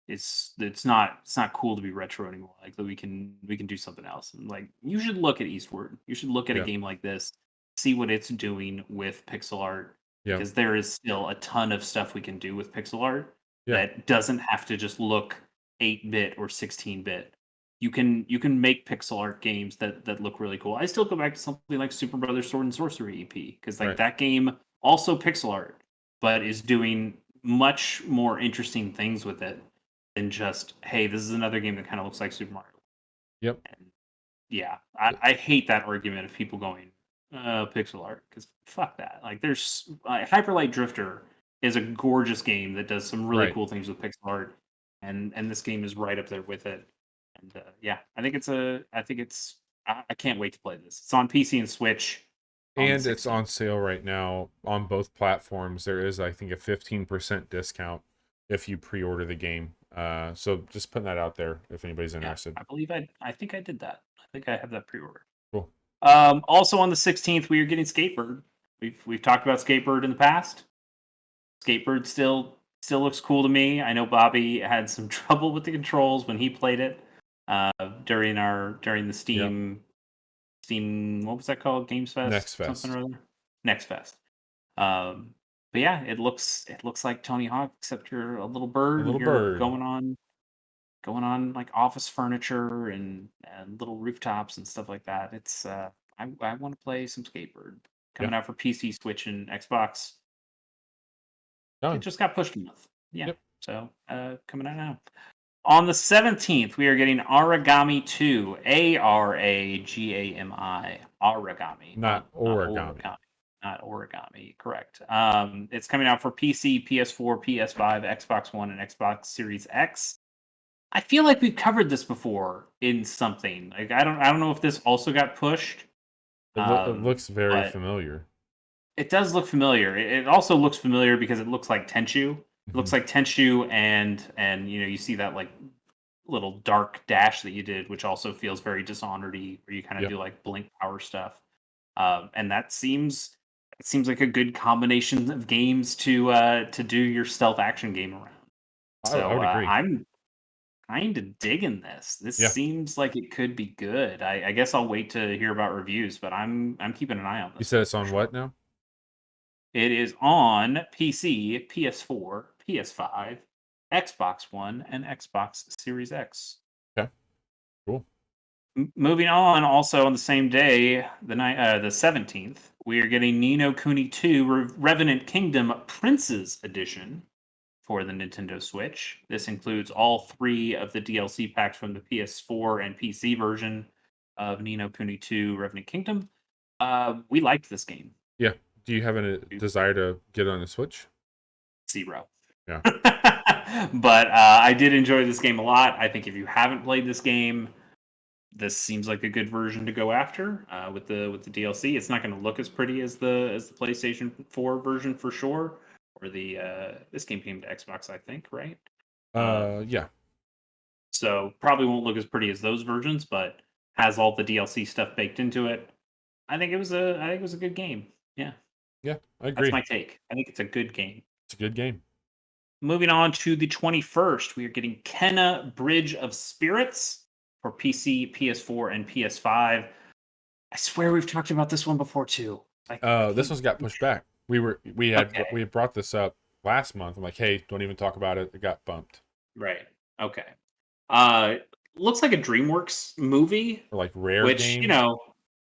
it's not cool to be retro anymore. Like that we can do something else. And like you should look at Eastward. You should look at a Yeah, game like this, see what it's doing with pixel art, yeah, because there is still a ton of stuff we can do with pixel art yeah, that doesn't have to just look 8-bit or 16-bit. You can make pixel art games that look really cool. I still go back to something like Super Brothers Sword and Sorcery EP because like right. that game also pixel art, but is doing much more interesting things with it than just hey, this is another game that kind of looks like Super Mario. Yep. And yeah, I hate that argument of people going pixel art because fuck that. Like there's Hyperlight Drifter is a gorgeous game that does some really Right. cool things with pixel art, and this game is right up there with it. And yeah, I think it's I can't wait to play this. It's on PC and Switch on the And it's 16th. on sale right now on both platforms. There is, I think, a 15% discount if you pre-order the game. So just putting that out there if anybody's Yeah, interested. I think I did that. I think I have that pre-order. Cool. Also on the 16th, we are getting Skatebird. We've talked about Skatebird in the past. Skatebird still looks cool to me. I know Bobby had some trouble with the controls when he played it during the Yep. Steam, what was that called? Games Next Fest, something Fest. or other. Next Fest. But yeah, it looks like Tony Hawk, except you're a little A bird and little you're bird. going on like office furniture and little rooftops and stuff like that. It's I want to play some Skatebird. Yeah. Coming out for PC, Switch, and Xbox. It Done. just got pushed a month. Yeah. Yep. So coming out now. On the 17th, we are getting Aragami 2. Aragami. Origami, Not not origami. origami. Not origami, correct. It's coming out for PC, PS4, PS5, Xbox One, and Xbox Series X. I feel like we've covered this before in something. Like I don't know if this also got pushed. It looks very But familiar. it does look familiar. It also looks familiar because it looks like Tenchu. It Mm-hmm. looks like Tenchu, and you see that like little dark dash that you did, which also feels very Dishonored-y, where you kind of Yeah. do like blink power stuff. And it seems like a good combination of games to do your stealth action game around. I So would agree. I'm kind of digging this. This Yeah. seems like it could be good. I guess I'll wait to hear about reviews, but I'm keeping an eye on You this said one it's for on sure. what now? It is on PC, PS4, PS5, Xbox One, and Xbox Series X. Okay. Cool. Moving on, also on the same day, the 17th, we are getting Ni no Kuni 2 Revenant Kingdom Prince's Edition for the Nintendo Switch. This includes all 3 of the DLC packs from the PS4 and PC version of Ni no Kuni 2 Revenant Kingdom. We liked this game. Yeah. Do you have a desire to get on the Switch? 0. Yeah. But I did enjoy this game a lot. I think if you haven't played this game, this seems like a good version to go after with the DLC. It's not going to look as pretty as the PlayStation 4 version for sure, or the this game came to Xbox, I think, right? Yeah. So probably won't look as pretty as those versions, but has all the DLC stuff baked into it. I think it was a good game. Yeah, Yeah. I that's agree. my take. I think it's a good game. It's a good game. Moving on to the 21st, we are getting Kenna Bridge of Spirits for PC, PS4, and PS5. I swear we've talked about this one before too. I This can't. one's got pushed back. We Okay, had brought this up last month. I'm like, hey, don't even talk about it. It got bumped. right. Okay. Uh, looks like a DreamWorks movie, Or like rare which game.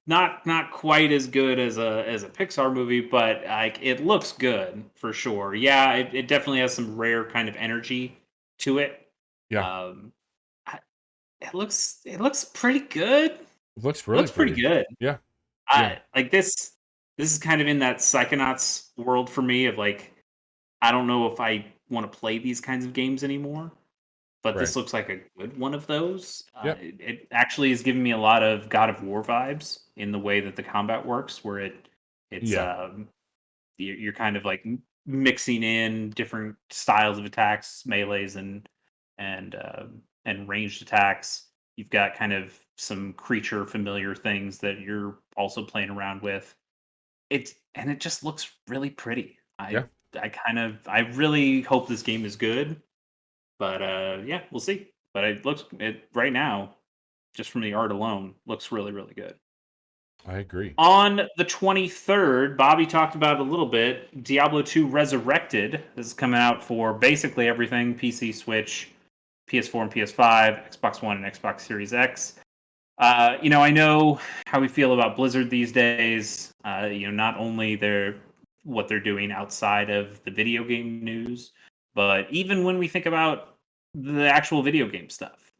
not quite as good as a Pixar movie, but like it looks good for sure. Yeah, it definitely has some rare kind of energy to it. Yeah. Um, I- it looks pretty good. It looks really Looks pretty pretty. good. Yeah. Yeah. I like this. This is kind of in that Psychonauts world for me of like I don't know if I want to play these kinds of games anymore, but Right. this looks like a good one of those. Yep. It actually is giving me a lot of God of War vibes in the way that the combat works, where it's Yeah. you're kind of like mixing in different styles of attacks, melees and and ranged attacks. You've got kind of some creature familiar things that you're also playing around with. It just looks really pretty. Yeah. I really hope this game is good, but yeah, we'll see. But it right now, just from the art alone, looks really good. I agree. On the 23rd, Bobby talked about it a little bit. Diablo 2 Resurrected. This is coming out for basically everything: PC, Switch, PS4 and PS5, Xbox One and Xbox Series X. I know how we feel about Blizzard these days. Not only what they're doing outside of the video game news, but even when we think about the actual video game stuff,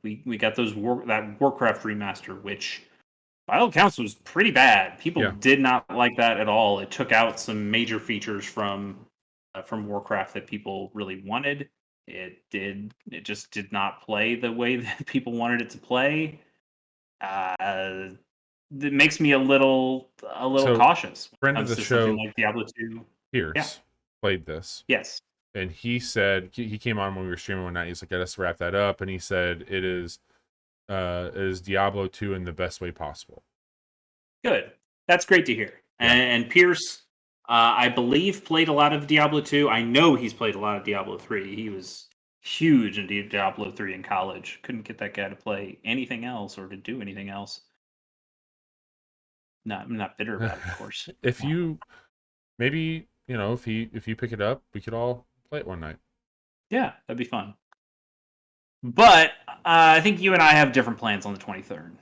we got that Warcraft remaster, which by all accounts was pretty bad. People Yeah. did not like that at all. It took out some major features from Warcraft that people really wanted. It just did not play the way that people wanted it to play. It makes me a little So, cautious when friend it of comes the to something show, like Diablo 2. Yeah. Pierce, played this, Yes. and he said he came on when we were streaming one night. He's like, "Let us wrap that up," and he said it is Diablo 2 in the best way possible. Good. That's great to hear. Yeah, And Pierce, I believe, played a lot of Diablo 2. I know he's played a lot of Diablo 3. He was huge into Diablo 3 in college. Couldn't get that guy to play anything else or to do anything else. No, I'm not bitter about it, of course. if you maybe if you pick it up, we could all play it one night. Yeah, that'd be fun. But I think you and I have different plans on the 23rd.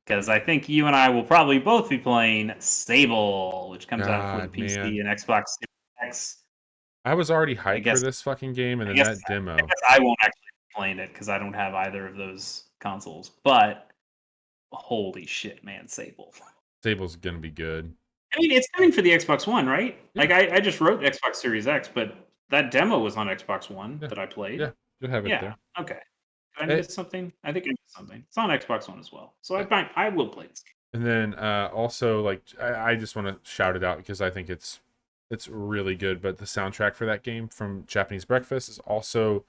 Because I think you and I will probably both be playing Sable, which comes out for the God, PC man, and Xbox Series X. I was already I hyped for guess this fucking game, and I then guess that I demo, guess I won't actually be playing it because I don't have either of those consoles. But holy shit, man, Sable! Sable's gonna be good. I mean, it's coming for the Xbox One, right? Yeah, Like I just wrote Xbox Series X, but that demo was on Xbox One yeah, that I played. yeah. You'll have it Yeah. there. Okay. Did I It, miss something? I think I missed something. It's on Xbox One as well, so I will play this game. and then also like I just want to shout it out because I think it's really good. But the soundtrack for that game from Japanese Breakfast is also,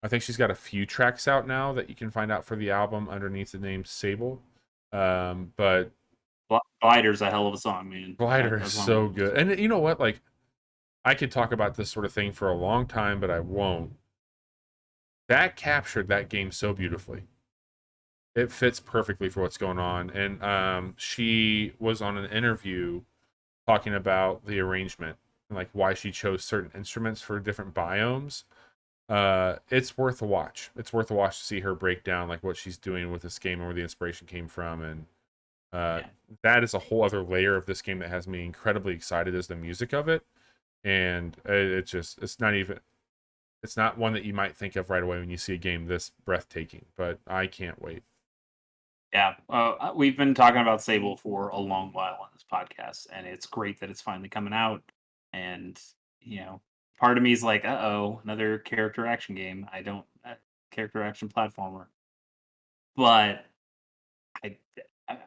I think she's got a few tracks out now that you can find out for the album underneath the name Sable. But Glider's a hell of a song, man. Glider is That's one of so my favorites. good. And you know what? Like I could talk about this sort of thing for a long time, but I won't. That captured that game so beautifully. It fits perfectly for what's going on. And she was on an interview talking about the arrangement and like why she chose certain instruments for different biomes. It's worth a watch. It's worth a watch to see her break down like what she's doing with this game and where the inspiration came from. And Yeah. that is a whole other layer of this game that has me incredibly excited as the music of it. And it's not one that you might think of right away when you see a game this breathtaking, but I can't wait. Yeah, we've been talking about Sable for a long while on this podcast, and it's great that it's finally coming out. And you know, part of me is like, oh, another character action game. I don't character action platformer, but I,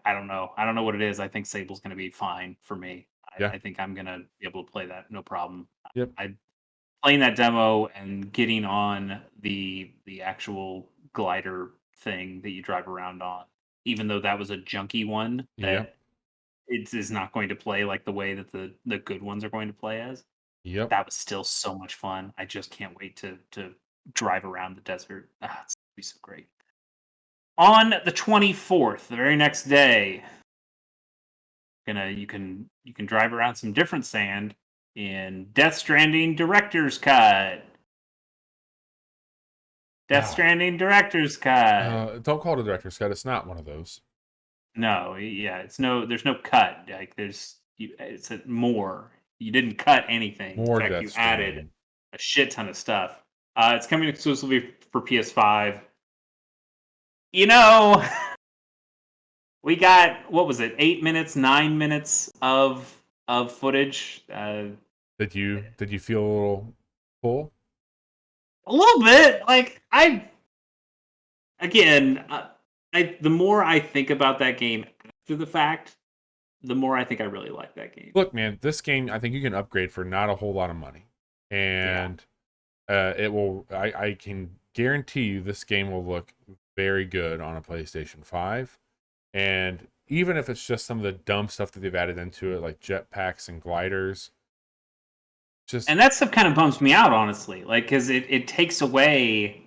I don't know. I don't know what it is. I think Sable's going to be fine for me. Yeah. I think I'm going to be able to play that no problem. Yep. I playing that demo and getting on the actual glider thing that you drive around on, even though that was a junky one Yep. that it is not going to play like the way that the good ones are going to play as. Yep. That was still so much fun. I just can't wait to drive around the desert. It's gonna be so great. On the 24th, the very next day, you can drive around some different sand in Death Stranding Director's Cut. Death Ah, Stranding Director's Cut. don't call it a director's cut. It's not one of those. No, yeah, there's no cut. Like it's more. You didn't cut anything. In More fact, Death you added Stranding. a shit ton of stuff. It's coming exclusively for PS5. You know, we got what was it? 8 minutes, 9 minutes of footage. Did you feel a little full? A little bit. Like again, the more I think about that game after the fact, the more I think I really like that game. Look, man, this game I think you can upgrade for not a whole lot of money, Yeah. and it will. I can guarantee you this game will look very good on a PlayStation 5, and even if it's just some of the dumb stuff that they've added into it, like jetpacks and gliders, just And that stuff kind of bums me out, honestly. Like, because it takes away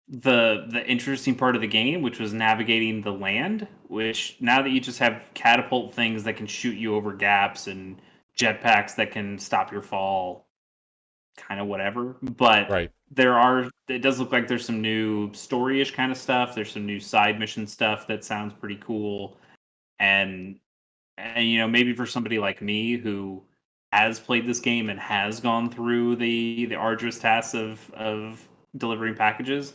the interesting part of the game, which was navigating the land. Which now that you just have catapult things that can shoot you over gaps and jetpacks that can stop your fall, kind of whatever. But right. it does look like there's some new story-ish kind of stuff. There's some new side mission stuff that sounds pretty cool. And maybe for somebody like me who has played this game and has gone through the arduous tasks of delivering packages,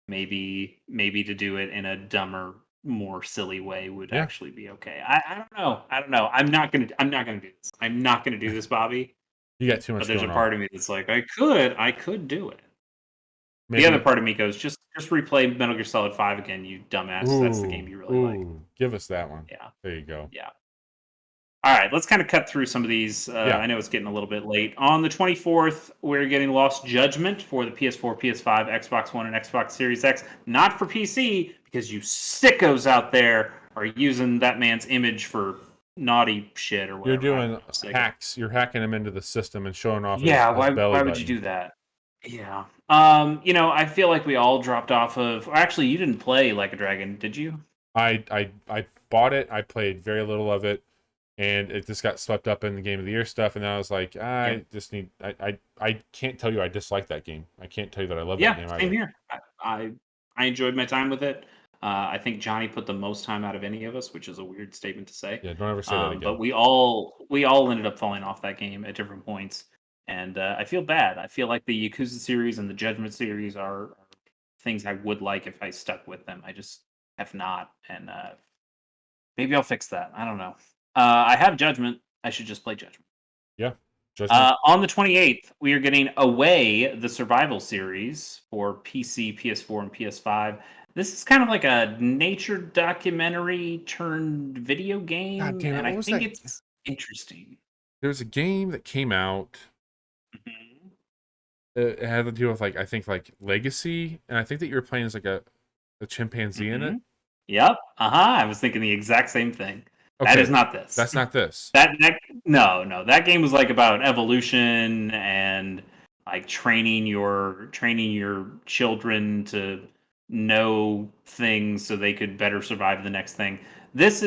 maybe to do it in a dumber, more silly way would Yeah, actually be okay. I don't know. I don't know. I'm not gonna do this. I'm not gonna do this, Bobby. you got too But much there's a going on. part of me that's like, I could do it. The other Maybe. part of me goes, just replay Metal Gear Solid 5 again, you dumbass. That's the game Ooh, you really like. ooh, give us that one. Yeah, There you go. yeah. All right, let's kind of cut through some of these. Yeah. I know it's getting a little bit late. On the 24th, we're getting Lost Judgment for the PS4, PS5, Xbox One, and Xbox Series X. Not for PC, because you sickos out there are using that man's image for naughty shit or You're whatever. I don't doing know. Sicko. hacks. You're hacking him into the system and showing off Yeah, his belly why would you button. do that? Yeah. I feel like we all dropped off of. Actually, you didn't play Like a Dragon, did you? I bought it. I played very little of it, and it just got swept up in the Game of the Year stuff. And then I was like, Yeah. I just need. I can't tell you I dislike that game. I can't tell you that I love that Yeah, game same either. here. I enjoyed my time with it. I think Johnny put the most time out of any of us, which is a weird statement to say. Yeah, don't ever say that But again. we all ended up falling off that game at different points, and I feel bad. I feel like the Yakuza series and the Judgment series are things I would like if I stuck with them. I just have not, and maybe I'll fix that. I don't know. I have Judgment. I should just play Judgment. Yeah, Judgment. On the 28th, we are getting Away, the survival series for PC, PS4, and PS5. This is kind of like a nature documentary turned video God game, damn it! and I What was think that? it's interesting. There was a game that came out. Mhm. It had to deal with like I think like legacy, and I think that you were playing as like a chimpanzee in it. Yep. I was thinking the exact same thing. That is Okay, not this. that's not this. That no, that game was like about evolution and like training your children to know things so they could better survive the next thing. This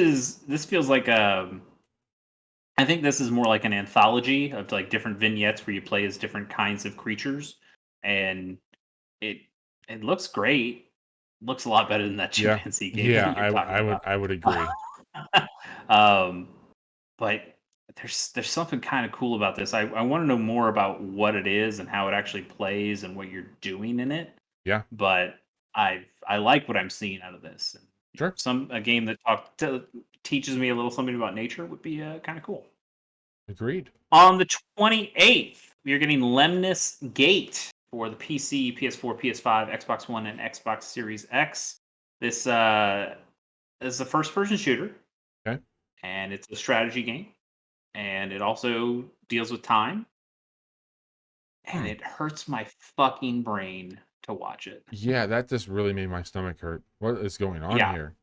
feels like I think this is more like an anthology of like different vignettes where you play as different kinds of creatures, and it it looks great. Looks a lot better than that Yeah, chimpanzee game yeah. that you're talking about. I would agree. um, but there's something kind of cool about this. I want to know more about what it is and how it actually plays and what you're doing in it. Yeah, But I like what I'm seeing out of this. And, sure. a game that teaches me a little something about nature would be kind of cool. Agreed. On the 28th, we are getting Lemnis Gate for the PC, PS4, PS5, Xbox One, and Xbox Series X. This is a first-person shooter, Okay. and it's a strategy game, and it also deals with time, and Hmm. it hurts my fucking brain to watch it. Yeah, that just really made my stomach hurt. What is going on Yeah. here?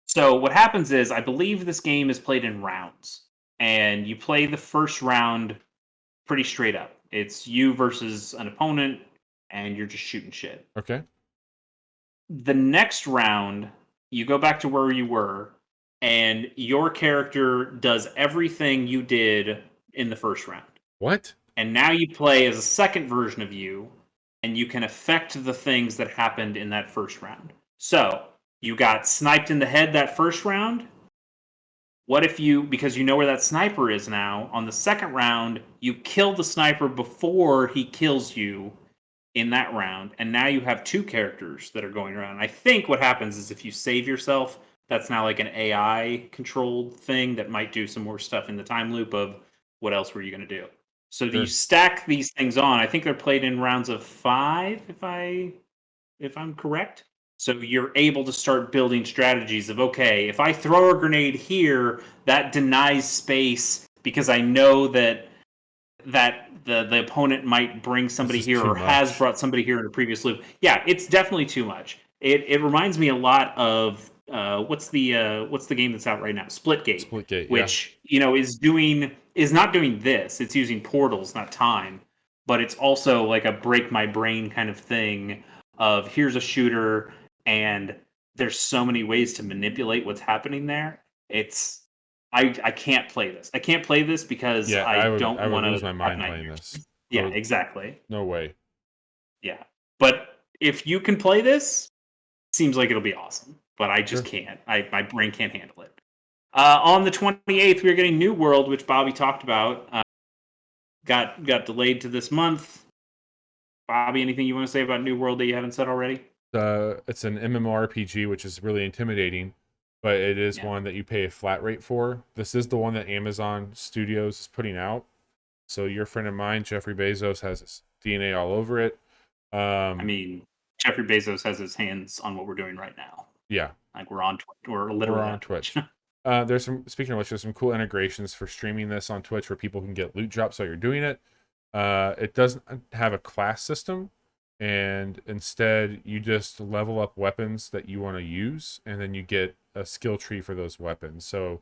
So what happens is, I believe this game is played in rounds, and you play the first round pretty straight up. It's you versus an opponent, and you're just shooting shit. Okay. The next round, you go back to where you were, and your character does everything you did in the first round. What? And now you play as a second version of you, and you can affect the things that happened in that first round. So, you got sniped in the head that first round. What if you, because you know where that sniper is now, on the second round, you kill the sniper before he kills you in that round, and now you have two characters that are going around. I think what happens is if you save yourself, that's now like an AI controlled thing that might do some more stuff in the time loop of what else were you going to do. So do you Sure. stack these things on? I think they're played in rounds of 5 if I'm correct. So you're able to start building strategies of, okay, if I throw a grenade here, that denies space because I know that the opponent might bring This somebody is here too or has much. brought somebody here in a previous loop. Yeah, it's definitely too much. It reminds me a lot of what's the game that's out right now? Splitgate, Splitgate, yeah. which is not doing this. It's using portals, not time, but it's also like a break my brain kind of thing of here's a shooter and there's so many ways to manipulate what's happening there. I can't play this. I can't play this because Yeah, I don't I would want lose to my have mind playing nightmares. this. Yeah, So exactly. no way. Yeah. But if you can play this, seems like it'll be awesome. But I just Sure. can't. My brain can't handle it. On the 28th, we are getting New World, which Bobby talked about. Got delayed to this month. Bobby, anything you want to say about New World that you haven't said already? It's an MMORPG, which is really intimidating, but it is Yeah. one that you pay a flat rate for. This is the one that Amazon Studios is putting out. So your friend of mine, Jeffrey Bezos, has his DNA all over it. I mean, Jeffrey Bezos has his hands on what we're doing right now. Yeah, Like we're on Twitch. We're we're literally on Twitch. There's some, speaking of which, there's some cool integrations for streaming this on Twitch where people can get loot drops while you're doing it. It doesn't have a class system, and instead you just level up weapons that you want to use, and then you get a skill tree for those weapons. So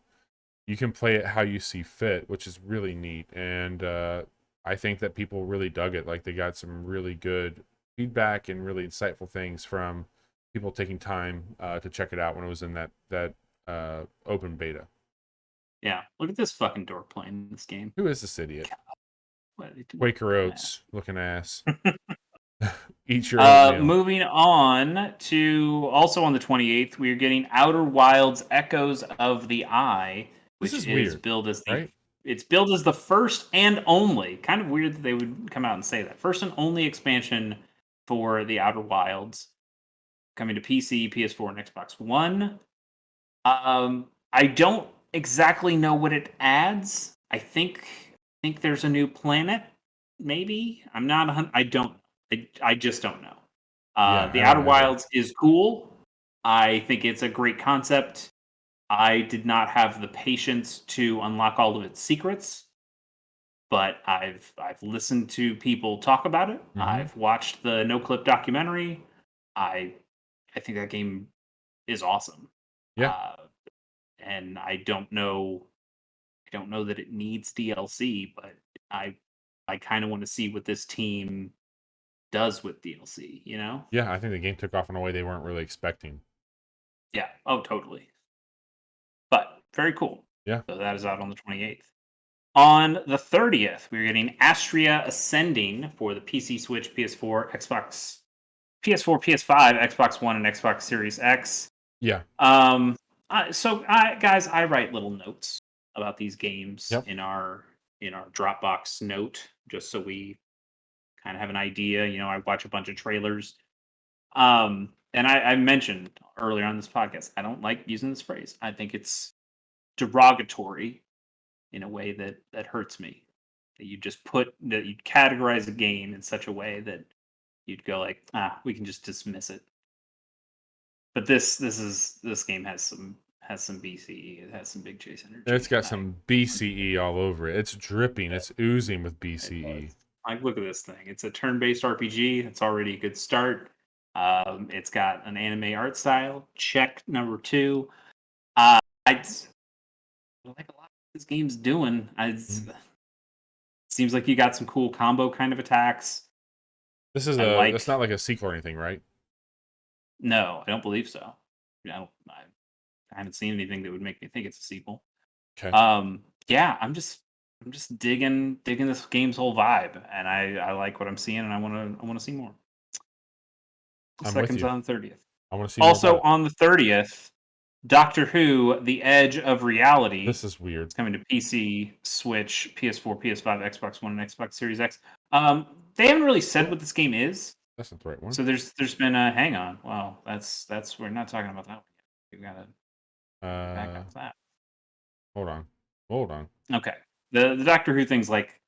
you can play it how you see fit, which is really neat. And I think that people really dug it. Like they got some really good feedback and really insightful things from people taking time to check it out when it was in that open beta. Yeah, look at this fucking dork playing this game. Who is this idiot? What are they doing? Quaker Oats looking ass. Eat your oatmeal. Moving on to also on the 28th, we are getting Outer Wilds: Echoes of the Eye, which This is weird, billed as the right? it's billed as the first and only. Kind of weird that they would come out and say that. First and only expansion for the Outer Wilds, coming to PC, PS4, and Xbox One. I don't exactly know what it adds. I think there's a new planet. Maybe I'm not. I don't. I just don't know. Yeah, The I Outer don't either. Wilds is cool. I think it's a great concept. I did not have the patience to unlock all of its secrets, but I've listened to people talk about it. Mhm. I've watched the No Clip documentary. I think that game is awesome. Yeah, Uh, and I don't know that it needs DLC, but I I kind of want to see what this team does with DLC, you know? yeah. I think the game took off in a way they weren't really expecting. Yeah. Oh, totally. But very cool. Yeah. So that is out on the 28th. On the 30th, we're getting Astria Ascending for the PC, Switch, PS4, Xbox, PS4, PS5, Xbox One, and Xbox Series X. Yeah. Guys, I write little notes about these games Yep. in our Dropbox note, just so we kind of have an idea. I watch a bunch of trailers. And I mentioned earlier on this podcast, I don't like using this phrase. I think it's derogatory in a way that hurts me. That you categorize a game in such a way that you'd go like, we can just dismiss it. But this game has some BCE. It has some big chase energy. It's got some BCE all over it. It's dripping. It's oozing with BCE. Like, look at this thing. It's a turn-based RPG. It's already a good start. It's got an anime art style. Check number 2. I like a lot of this game's doing. Seems like you got some cool combo kind of attacks. This is that's not like a sequel or anything, right? No, I don't believe so. I haven't seen anything that would make me think it's a sequel. Okay. Yeah, I'm just digging this game's whole vibe, and I like what I'm seeing, and I want to see more. I'm with you. On the 30th. I want to see more Also about it. on the 30th, Doctor Who: The Edge of Reality. This is weird. It's coming to PC, Switch, PS4, PS5, Xbox One, and Xbox Series X. They haven't really said what this game is. That's not the right one. So there's been a hang on. Well, that's we're not talking about that one yet. We gotta back up that. Hold on. Okay. The Doctor Who thing's like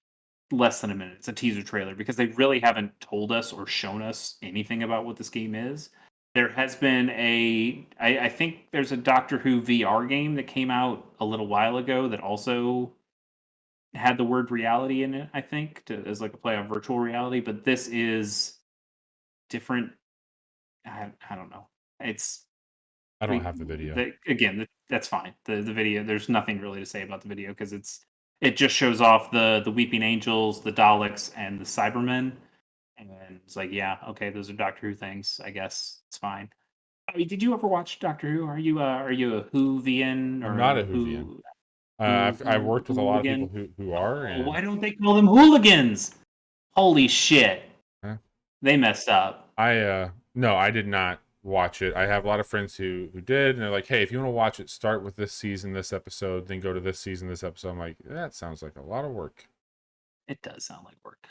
less than a minute. It's a teaser trailer because they really haven't told us or shown us anything about what this game is. There has been I think there's a Doctor Who VR game that came out a little while ago that also had the word reality in it, I think, as like a play on virtual reality, but this is different. I don't know. I don't have the video. That's fine. The video, there's nothing really to say about the video because it just shows off the Weeping Angels, the Daleks, and the Cybermen, and it's like, yeah, okay, those are Doctor Who things. I guess it's fine. I mean, did you ever watch Doctor Who? Are you a Whovian or I'm not a Who? Whovian. I've worked with a lot of Hooligan? people who are. Oh, And why don't they call them hooligans? Holy shit! Huh? They messed up. No, I did not watch it. I have a lot of friends who did, and they're like, "Hey, if you want to watch it, start with this season, this episode, then go to this season, this episode." I'm like, that sounds like a lot of work. It does sound like work.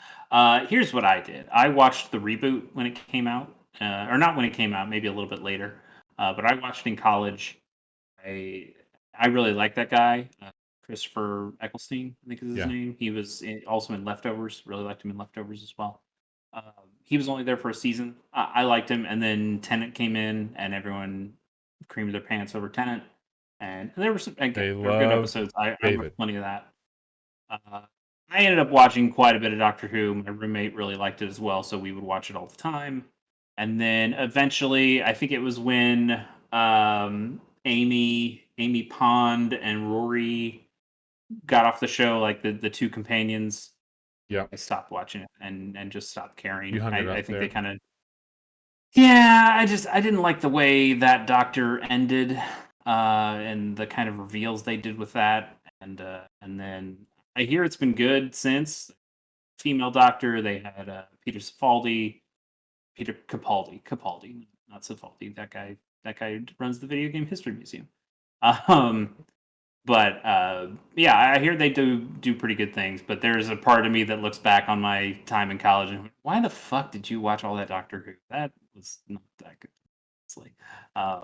Here's what I did. I watched the reboot when it came out, or not when it came out, maybe a little bit later. But I watched it in college. I really like that guy, Christopher Eccleston, I think is his name. He was also in Leftovers. Really liked him in Leftovers as well. he was only there for a season. I liked him, and then Tennant came in, and everyone creamed their pants over Tennant. And there were some again, They there were good love episodes. I David. watched plenty of that. I ended up watching quite a bit of Doctor Who. My roommate really liked it as well, so we would watch it all the time. And then eventually, I think it was when Amy Pond and Rory got off the show, like the two companions. Yep. I stopped watching it and just stopped caring. You hung it I up think they there. kind of yeah. I didn't like the way that Doctor ended, and the kind of reveals they did with that, and then I hear it's been good since. Female Doctor, they had Peter Capaldi, not Cifaldi. That guy runs the Video Game History Museum. Um, but yeah, I hear they do pretty good things. But there's a part of me that looks back on my time in college and why the fuck did you watch all that Doctor Who? That was not that good. Honestly. I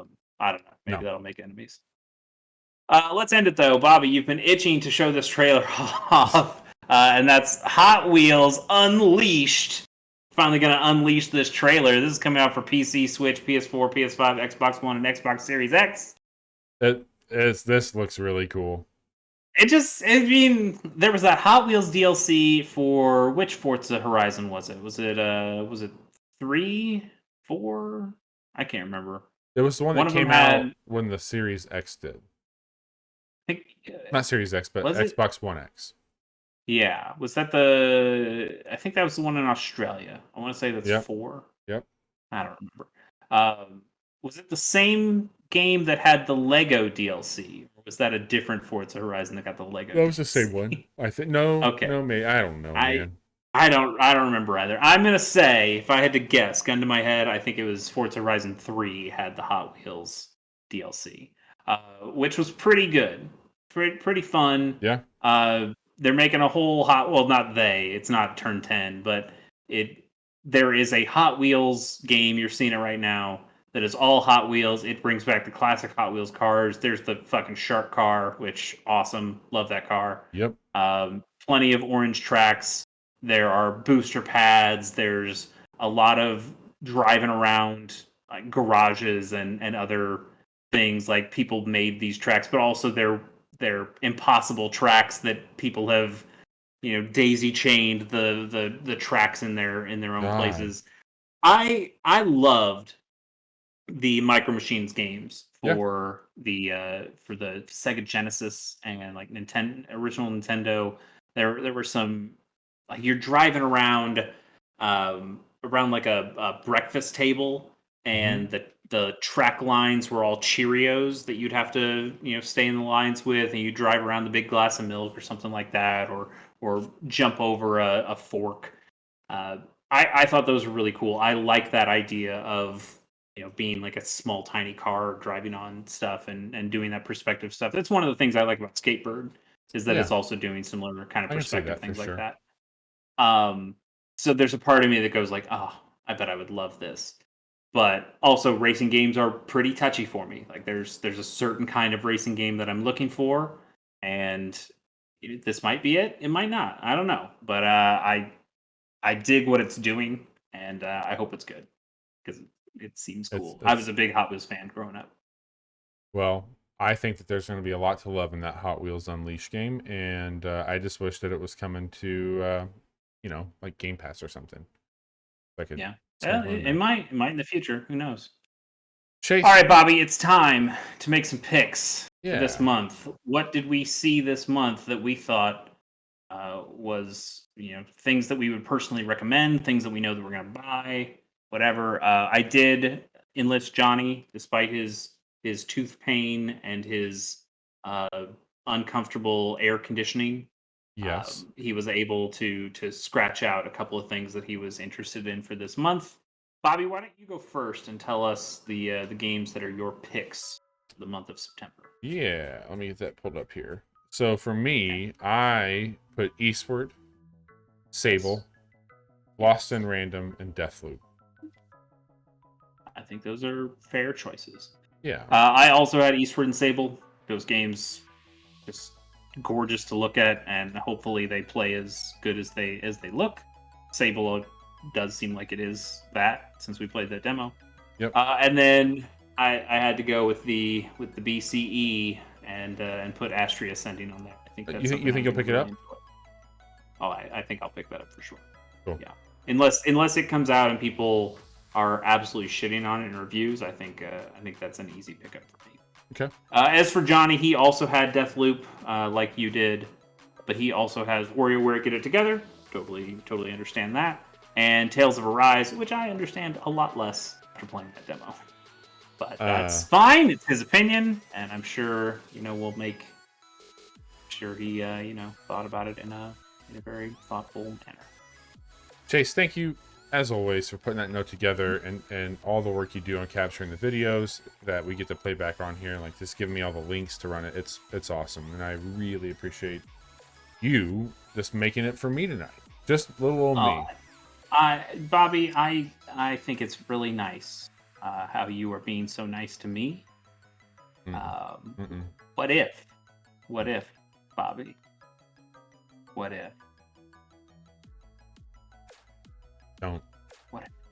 don't know. Maybe No. that'll make enemies. Let's end it though, Bobby. You've been itching to show this trailer off, and that's Hot Wheels Unleashed. Finally, going to unleash this trailer. This is coming out for PC, Switch, PS4, PS5, Xbox One, and Xbox Series X. This looks really cool. There was that Hot Wheels DLC for which Forza Horizon was it? Was it 3, 4? I can't remember. It was the one One that of them came out had, when the Series X did. I think, Not Series X, but was it? Xbox One X. Yeah, was that the? I think that was the one in Australia. I want to say that's Yep. 4. Yep. I don't remember. Was it the same game that had the Lego DLC, or was that a different Forza Horizon that got the Lego? That was the DLC? same one. I think no, Okay, mate. I don't know, I man. I don't remember either. I'm gonna say, if I had to guess, gun to my head, I think it was Forza Horizon 3 had the Hot Wheels DLC, which was pretty good, pretty fun. Yeah. They're making a whole well, not they. It's not Turn 10, but it. There is a Hot Wheels game. You're seeing it right now. That is all Hot Wheels. It brings back the classic Hot Wheels cars. There's the fucking shark car, which awesome. Love that car. Yep. Plenty of orange tracks. There are booster pads. There's a lot of driving around like garages and other things. Like people made these tracks, but also they're impossible tracks that people have daisy chained the tracks in their own God. places. I loved the Micro Machines games Yeah. for the Sega Genesis and like original Nintendo. There were some like you're driving around around like a breakfast table, and the track lines were all Cheerios that you'd have to stay in the lines with, and you drive around the big glass of milk or something like that, or jump over a fork. I thought those were really cool. I like that idea of being like a small tiny car driving on stuff and doing that perspective stuff. That's one of the things I like about Skatebird is that Yeah. it's also doing similar kind of I can see perspective that for things like sure. that. So there's a part of me that goes like, oh, I bet I would love this. But also racing games are pretty touchy for me. Like there's a certain kind of racing game that I'm looking for, and this might be it. It might not. I don't know. But I dig what it's doing, and I hope it's good because it seems cool. I was a big Hot Wheels fan growing up. Well, I think that there's going to be a lot to love in that Hot Wheels Unleashed game, and I just wish that it was coming to, like Game Pass or something. Yeah, it might in the future. Who knows? Chase. All right, Bobby, it's time to make some picks for this Yeah. month. What did we see this month that we thought was things that we would personally recommend, things that we know that we're going to buy, whatever. I did enlist Johnny despite his tooth pain and his uh, uncomfortable air conditioning. Yes. He was able to scratch out a couple of things that he was interested in for this month. Bobby, why don't you go first and tell us the games that are your picks for the month of September? Yeah. Let me get that pulled up here. So for me, I put Eastward, Sable, Lost in Random, and Deathloop. I think those are fair choices. Yeah. I also had Eastward and Sable. Those games just gorgeous to look at, and hopefully they play as good as they look. Sable does seem like it is that since we played that demo. Yep. And then I had to go with the BCE and put Astria Ascending on there. I think that's you think you'll pick it up? enjoy. Oh, I think I'll pick that up for sure. Cool. Yeah, unless it comes out and people are absolutely shitting on it in reviews, I think that's an easy pickup for me. Okay. As for Johnny, he also had Deathloop, like you did, but he also has WarioWare Get It Together. Totally understand that. And Tales of Arise, which I understand a lot less after playing that demo. But that's fine. It's his opinion, and I'm sure we'll make sure he thought about it in a very thoughtful manner. Chase, thank you as always for putting that note together and all the work you do on capturing the videos that we get to play back on here, and like just giving me all the links to run it. It's awesome, and I really appreciate you just making it for me tonight. Just little old me. Bobby, I think it's really nice how you are being so nice to me. What if, Bobby? What if? Don't.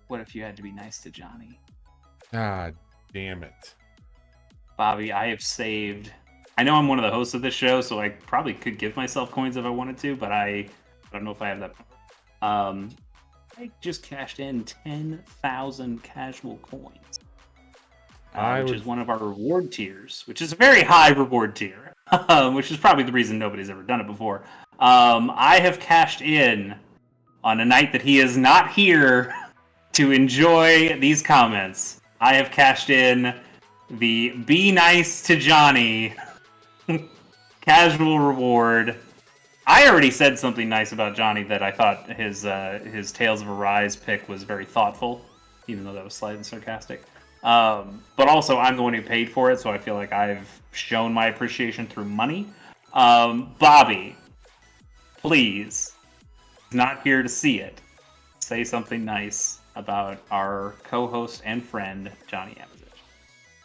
What if you had to be nice to Johnny? God damn it. Bobby, I have saved. I know I'm one of the hosts of this show, so I probably could give myself coins if I wanted to, but I don't know if I have that. I just cashed in 10,000 casual coins, which is one of our reward tiers, which is a very high reward tier, which is probably the reason nobody's ever done it before. I have cashed in on a night that he is not here to enjoy these comments. I have cashed in the Be Nice to Johnny casual reward. I already said something nice about Johnny, that I thought his Tales of Arise pick was very thoughtful, even though that was slightly sarcastic. But also, I'm the one who paid for it, so I feel like I've shown my appreciation through money. Bobby, please, not here to see it, say something nice about our co-host and friend, Johnny Amazich.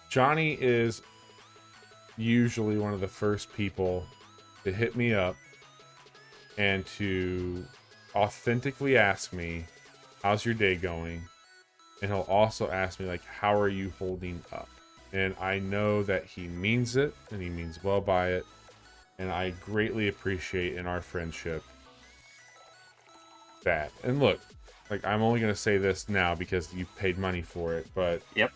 Johnny is usually one of the first people to hit me up and to authentically ask me, how's your day going? And he'll also ask me, like, how are you holding up? And I know that he means it, and he means well by it. And I greatly appreciate in our friendship that. And look, like, I'm only going to say this now because you paid money for it, but yep.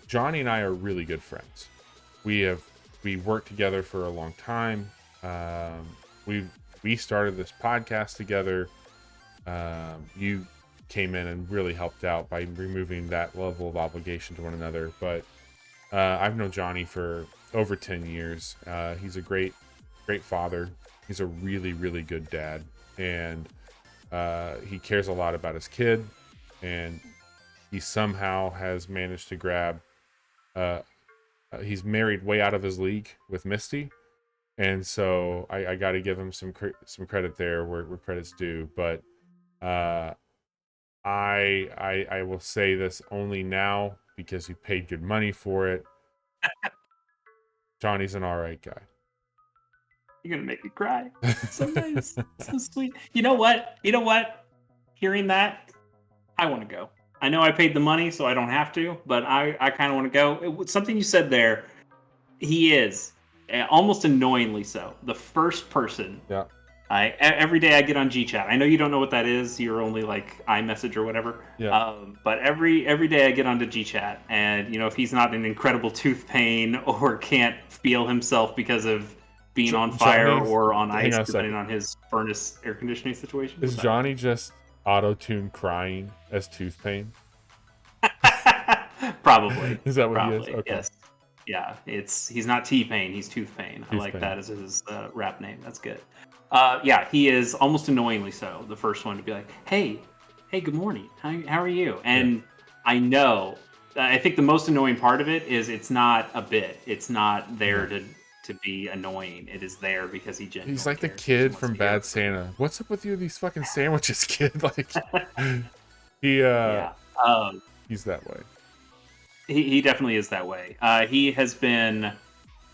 Johnny and I are really good friends. We worked together for a long time. We started this podcast together. You came in and really helped out by removing that level of obligation to one another. But I've known Johnny for over 10 years. He's a great father. He's a really, really good dad. And he cares a lot about his kid. And he somehow has managed to grab... he's married way out of his league with Misty. And so I got to give him some credit there where credit's due. But I will say this only now because you paid good money for it. Johnny's an all right guy. You're gonna make me cry. So nice, so sweet. You know what? Hearing that, I want to go. I know I paid the money, so I don't have to, but I kind of want to go. Something you said there. He is almost annoyingly so the first person. Yeah. Every day I get on GChat. I know you don't know what that is. You're only like iMessage or whatever. Yeah. But every day I get onto GChat, and if he's not in incredible tooth pain or can't feel himself because of being on fire or on ice, depending on his furnace air conditioning situation. Is Johnny just auto-tune crying as tooth pain? Probably. Is that what he is? Okay. Yes. Yeah. He's not T-Pain. He's Tooth Pain. I like that as his rap name. That's good. Yeah, he is almost annoyingly so the first one to be like, hey, good morning. How are you? And I know. I think the most annoying part of it is it's not a bit. It's not there to be annoying. It is there because he genuinely He's like the cares. kid from Bad Santa. What's up with you, these fucking sandwiches, kid? Like, he's that way. He definitely is that way. He has been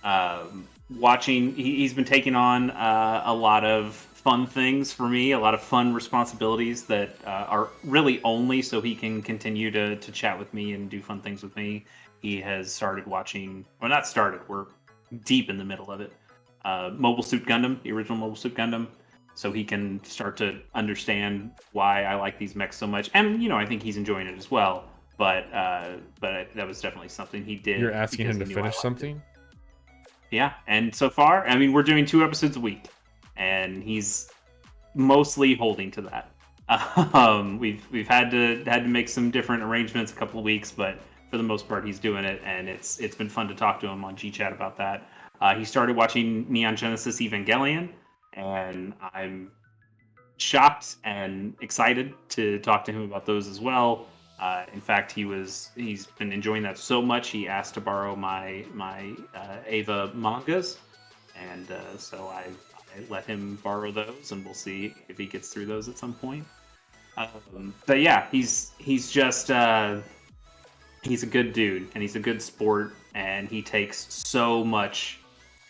watching. He's been taking on a lot of fun things for me, a lot of fun responsibilities that are really only so he can continue to chat with me and do fun things with me. He has started watching, well, not started, we're deep in the middle of it. Mobile Suit Gundam, the original Mobile Suit Gundam, so he can start to understand why I like these mechs so much. And, I think he's enjoying it as well. But that was definitely something he did. You're asking him to finish something? Yeah, and so far, I mean, we're doing 2 episodes a week, and he's mostly holding to that. We've had to make some different arrangements a couple of weeks, but for the most part, he's doing it, and it's been fun to talk to him on GChat about that. He started watching Neon Genesis Evangelion, and I'm shocked and excited to talk to him about those as well. In fact, he's been enjoying that so much he asked to borrow my Ava mangas, and so I let him borrow those, and we'll see if he gets through those at some point. But yeah, he's just he's a good dude, and he's a good sport, and he takes so much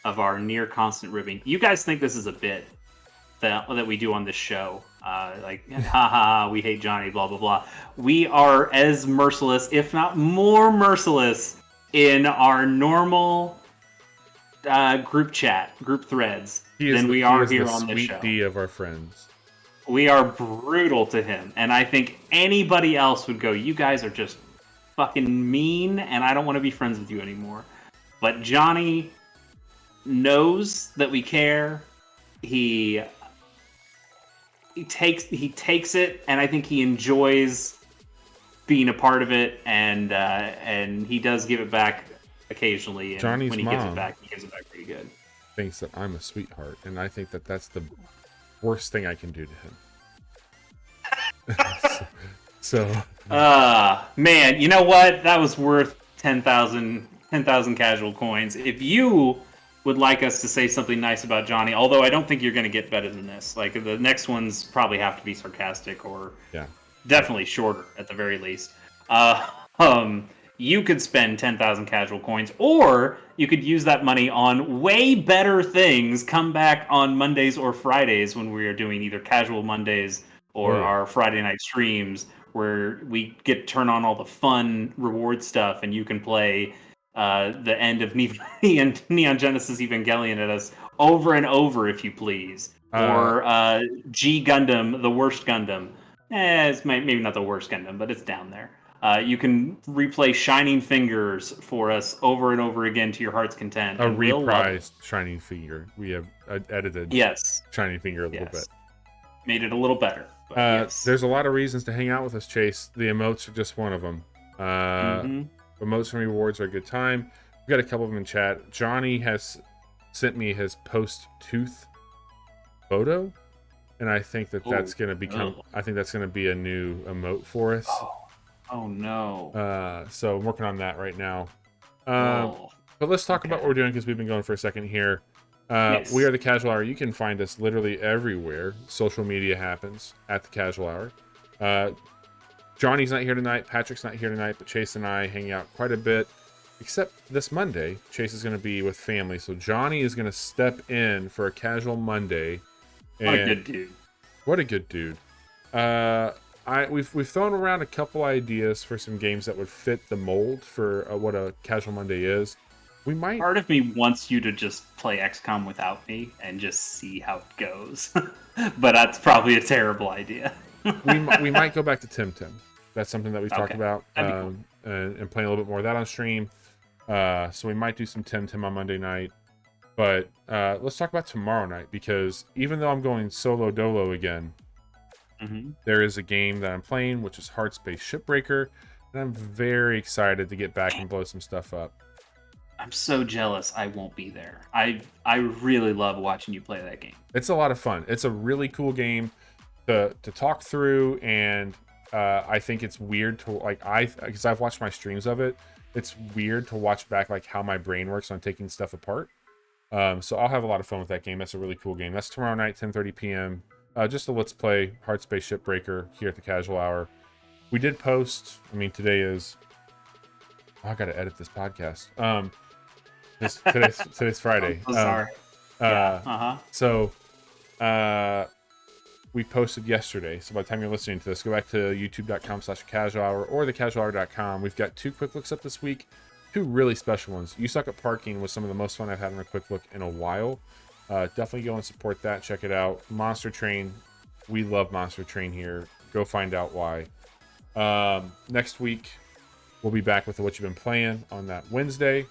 of our near constant ribbing. You guys think this is a bit that we do on this show? Like, haha, we hate Johnny, blah, blah, blah. We are as merciless, if not more merciless, in our normal group threads than we are here on this show. Sweet D of our friends. We are brutal to him. And I think anybody else would go, you guys are just fucking mean, and I don't want to be friends with you anymore. But Johnny knows that we care. He takes it, and I think he enjoys being a part of it, and he does give it back occasionally. And Johnny's when he mom gives it back pretty good. Thinks that I'm a sweetheart, and I think that that's the worst thing I can do to him. so man, you know what? That was worth 10,000 casual coins. If you would like us to say something nice about Johnny, although I don't think you're going to get better than this. Like, the next ones probably have to be sarcastic or definitely shorter at the very least. You could spend 10,000 casual coins, or you could use that money on way better things. Come back on Mondays or Fridays when we are doing either casual Mondays or our Friday night streams, where we get to turn on all the fun reward stuff, and you can play the end of Neon Genesis Evangelion at us over and over, if you please. Or G Gundam, the worst Gundam. It's maybe not the worst Gundam, but it's down there. You can replay Shining Fingers for us over and over again to your heart's content. A reprised Shining Finger. We have edited Shining Finger a little bit. Made it a little better. There's a lot of reasons to hang out with us, Chase. The emotes are just one of them. Emotes and rewards are a good time. We got a couple of them in chat. Johnny has sent me his post-tooth photo, and I think that's going to become. I think that's going to be a new emote for us. Oh no. So I'm working on that right now. But let's talk about what we're doing, because we've been going for a second here. We are the Casual Hour. You can find us literally everywhere social media happens at the Casual Hour. Johnny's not here tonight. Patrick's not here tonight, but Chase and I hang out quite a bit. Except this Monday, Chase is going to be with family, so Johnny is going to step in for a casual Monday. What a good dude. What a good dude. We've thrown around a couple ideas for some games that would fit the mold for what a casual Monday is. We might. Part of me wants you to just play XCOM without me and just see how it goes, but that's probably a terrible idea. we might go back to Tim. That's something that we've talked about, cool. and playing a little bit more of that on stream. So we might do some Tim on Monday night. But let's talk about tomorrow night, because even though I'm going solo dolo again, there is a game that I'm playing, which is Heart Space Shipbreaker, and I'm very excited to get back and blow some stuff up. I'm so jealous I won't be there. I really love watching you play that game. It's a lot of fun. It's a really cool game to talk through, and I think it's weird to because I've watched my streams of it. It's weird to watch back like how my brain works on taking stuff apart. So I'll have a lot of fun with that game. That's a really cool game. That's tomorrow night, 10:30 p.m. Just a let's play Heart Space Shipbreaker here at the Casual Hour. We did post. I mean, today is. I got to edit this podcast. Today's Friday. I'm sorry. So we posted yesterday. So by the time you're listening to this, go back to youtube.com/casualhour or thecasualhour.com. We've got 2 quick looks up this week, 2 really special ones. You Suck at Parking was some of the most fun I've had on a quick look in a while. Definitely go and support that. Check it out. Monster Train. We love Monster Train here. Go find out why. Next week, we'll be back with What You've Been Playing on that Wednesday.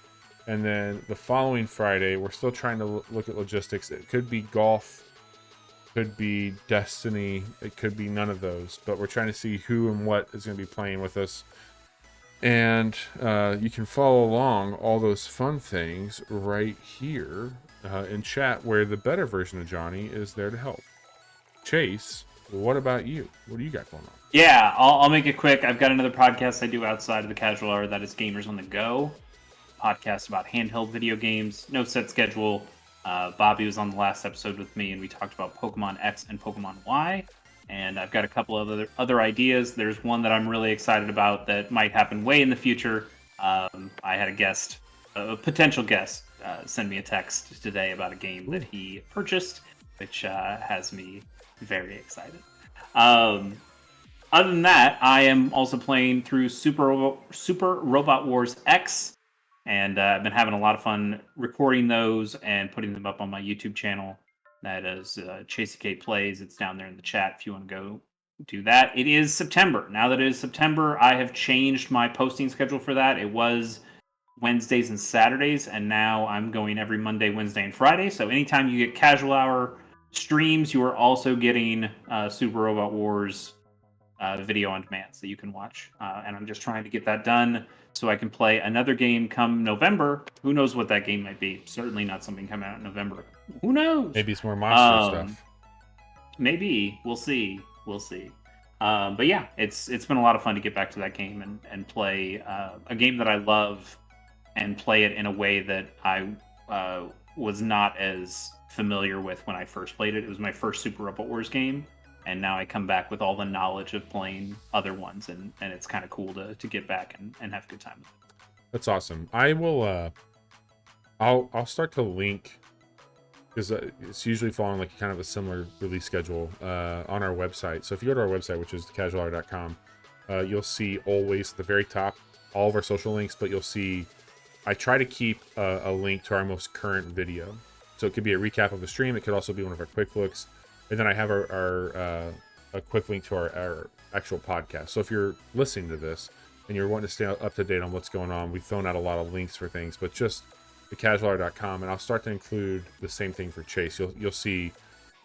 And then the following Friday, we're still trying to look at logistics. It could be golf, could be Destiny, it could be none of those. But we're trying to see who and what is going to be playing with us. And you can follow along all those fun things right here in chat, where the better version of Johnny is there to help. Chase, what about you? What do you got going on? Yeah, I'll make it quick. I've got another podcast I do outside of the casual hour that is Gamers on the Go. Podcast about handheld video games. No set schedule. Bobby was on the last episode with me, and we talked about Pokemon X and Pokemon Y. And I've got a couple of other ideas. There's one that I'm really excited about that might happen way in the future. I had a potential guest, send me a text today about a game that he purchased, which has me very excited. Other than that, I am also playing through Super Robot Wars X, and I've been having a lot of fun recording those and putting them up on my YouTube channel. That is Chasey K Plays. It's down there in the chat if you want to go do that. It is September. Now that it is September, I have changed my posting schedule for that. It was Wednesdays and Saturdays, and now I'm going every Monday, Wednesday, and Friday. So anytime you get Casual Hour streams, you are also getting Super Robot Wars video on demand that you can watch. And I'm just trying to get that done so I can play another game come November. Who knows what that game might be? Certainly not something coming out in November. Who knows? Maybe it's more monster stuff. Maybe. We'll see. But yeah, it's been a lot of fun to get back to that game and play a game that I love and play it in a way that I was not as familiar with when I first played it. It was my first Super Robot Wars game, and now I come back with all the knowledge of playing other ones, and it's kind of cool to get back and have a good time. That's awesome. I will I'll start to link, because it's usually following like kind of a similar release schedule on our website. So if you go to our website, which is thecasualhour.com, you'll see always at the very top all of our social links, but you'll see I try to keep a link to our most current video. So it could be a recap of the stream. It could also be one of our quick looks. And then I have a quick link to our actual podcast. So if you're listening to this and you're wanting to stay up to date on what's going on, we've thrown out a lot of links for things, but just thecasualhour.com, and I'll start to include the same thing for Chase. You'll see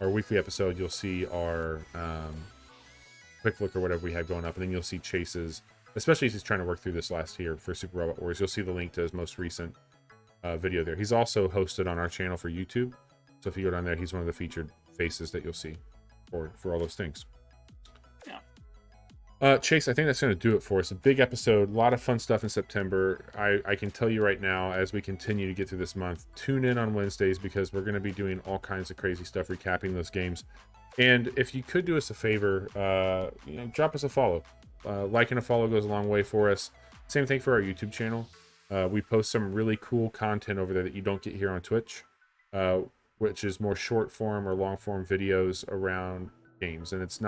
our weekly episode. You'll see our quick look or whatever we have going up, and then you'll see Chase's, especially as he's trying to work through this last year for Super Robot Wars. You'll see the link to his most recent video there. He's also hosted on our channel for YouTube, so if you go down there, he's one of the featured faces that you'll see for all those things. Chase, I think that's going to do it for us. A big episode, a lot of fun stuff in September. I can tell you right now, as we continue to get through this month, tune in on Wednesdays, because we're going to be doing all kinds of crazy stuff, recapping those games. And if you could do us a favor, drop us a follow. Liking a follow goes a long way for us. Same thing for our YouTube channel. We post some really cool content over there that you don't get here on Twitch, which is more short form or long form videos around games. And it's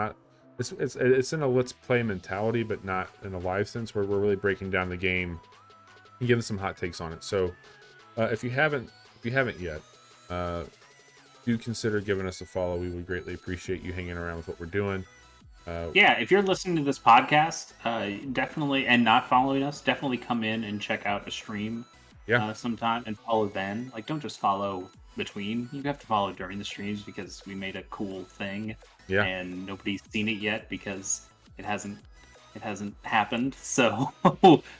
in a let's play mentality, but not in a live sense, where we're really breaking down the game and giving some hot takes on it. So if you haven't yet, do consider giving us a follow. We would greatly appreciate you hanging around with what we're doing. If you're listening to this podcast, definitely, and not following us, definitely come in and check out a stream sometime and follow then. Like, don't just follow between. You have to follow during the streams, because we made a cool thing. Yeah. And nobody's seen it yet because it hasn't happened. So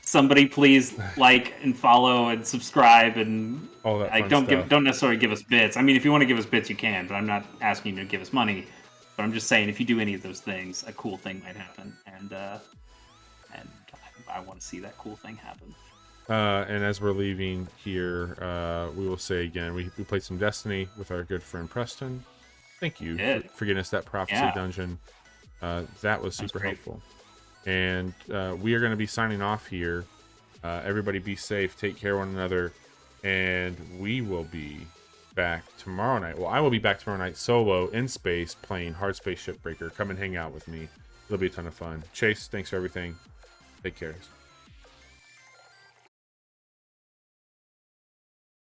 somebody please like and follow and subscribe and all that. Like, don't necessarily give us bits. I mean, if you want to give us bits, you can, but I'm not asking you to give us money. But I'm just saying, if you do any of those things, a cool thing might happen, and I want to see that cool thing happen. And as we're leaving here, we will say again, we played some Destiny with our good friend Preston. Thank you for getting us that prophecy dungeon. That was super helpful. And we are going to be signing off here. Everybody be safe, take care of one another, and we will be back tomorrow night. Well, I will be back tomorrow night solo in space playing Hard Space Shipbreaker. Come and hang out with me. It'll be a ton of fun. Chase, thanks for everything. Take care.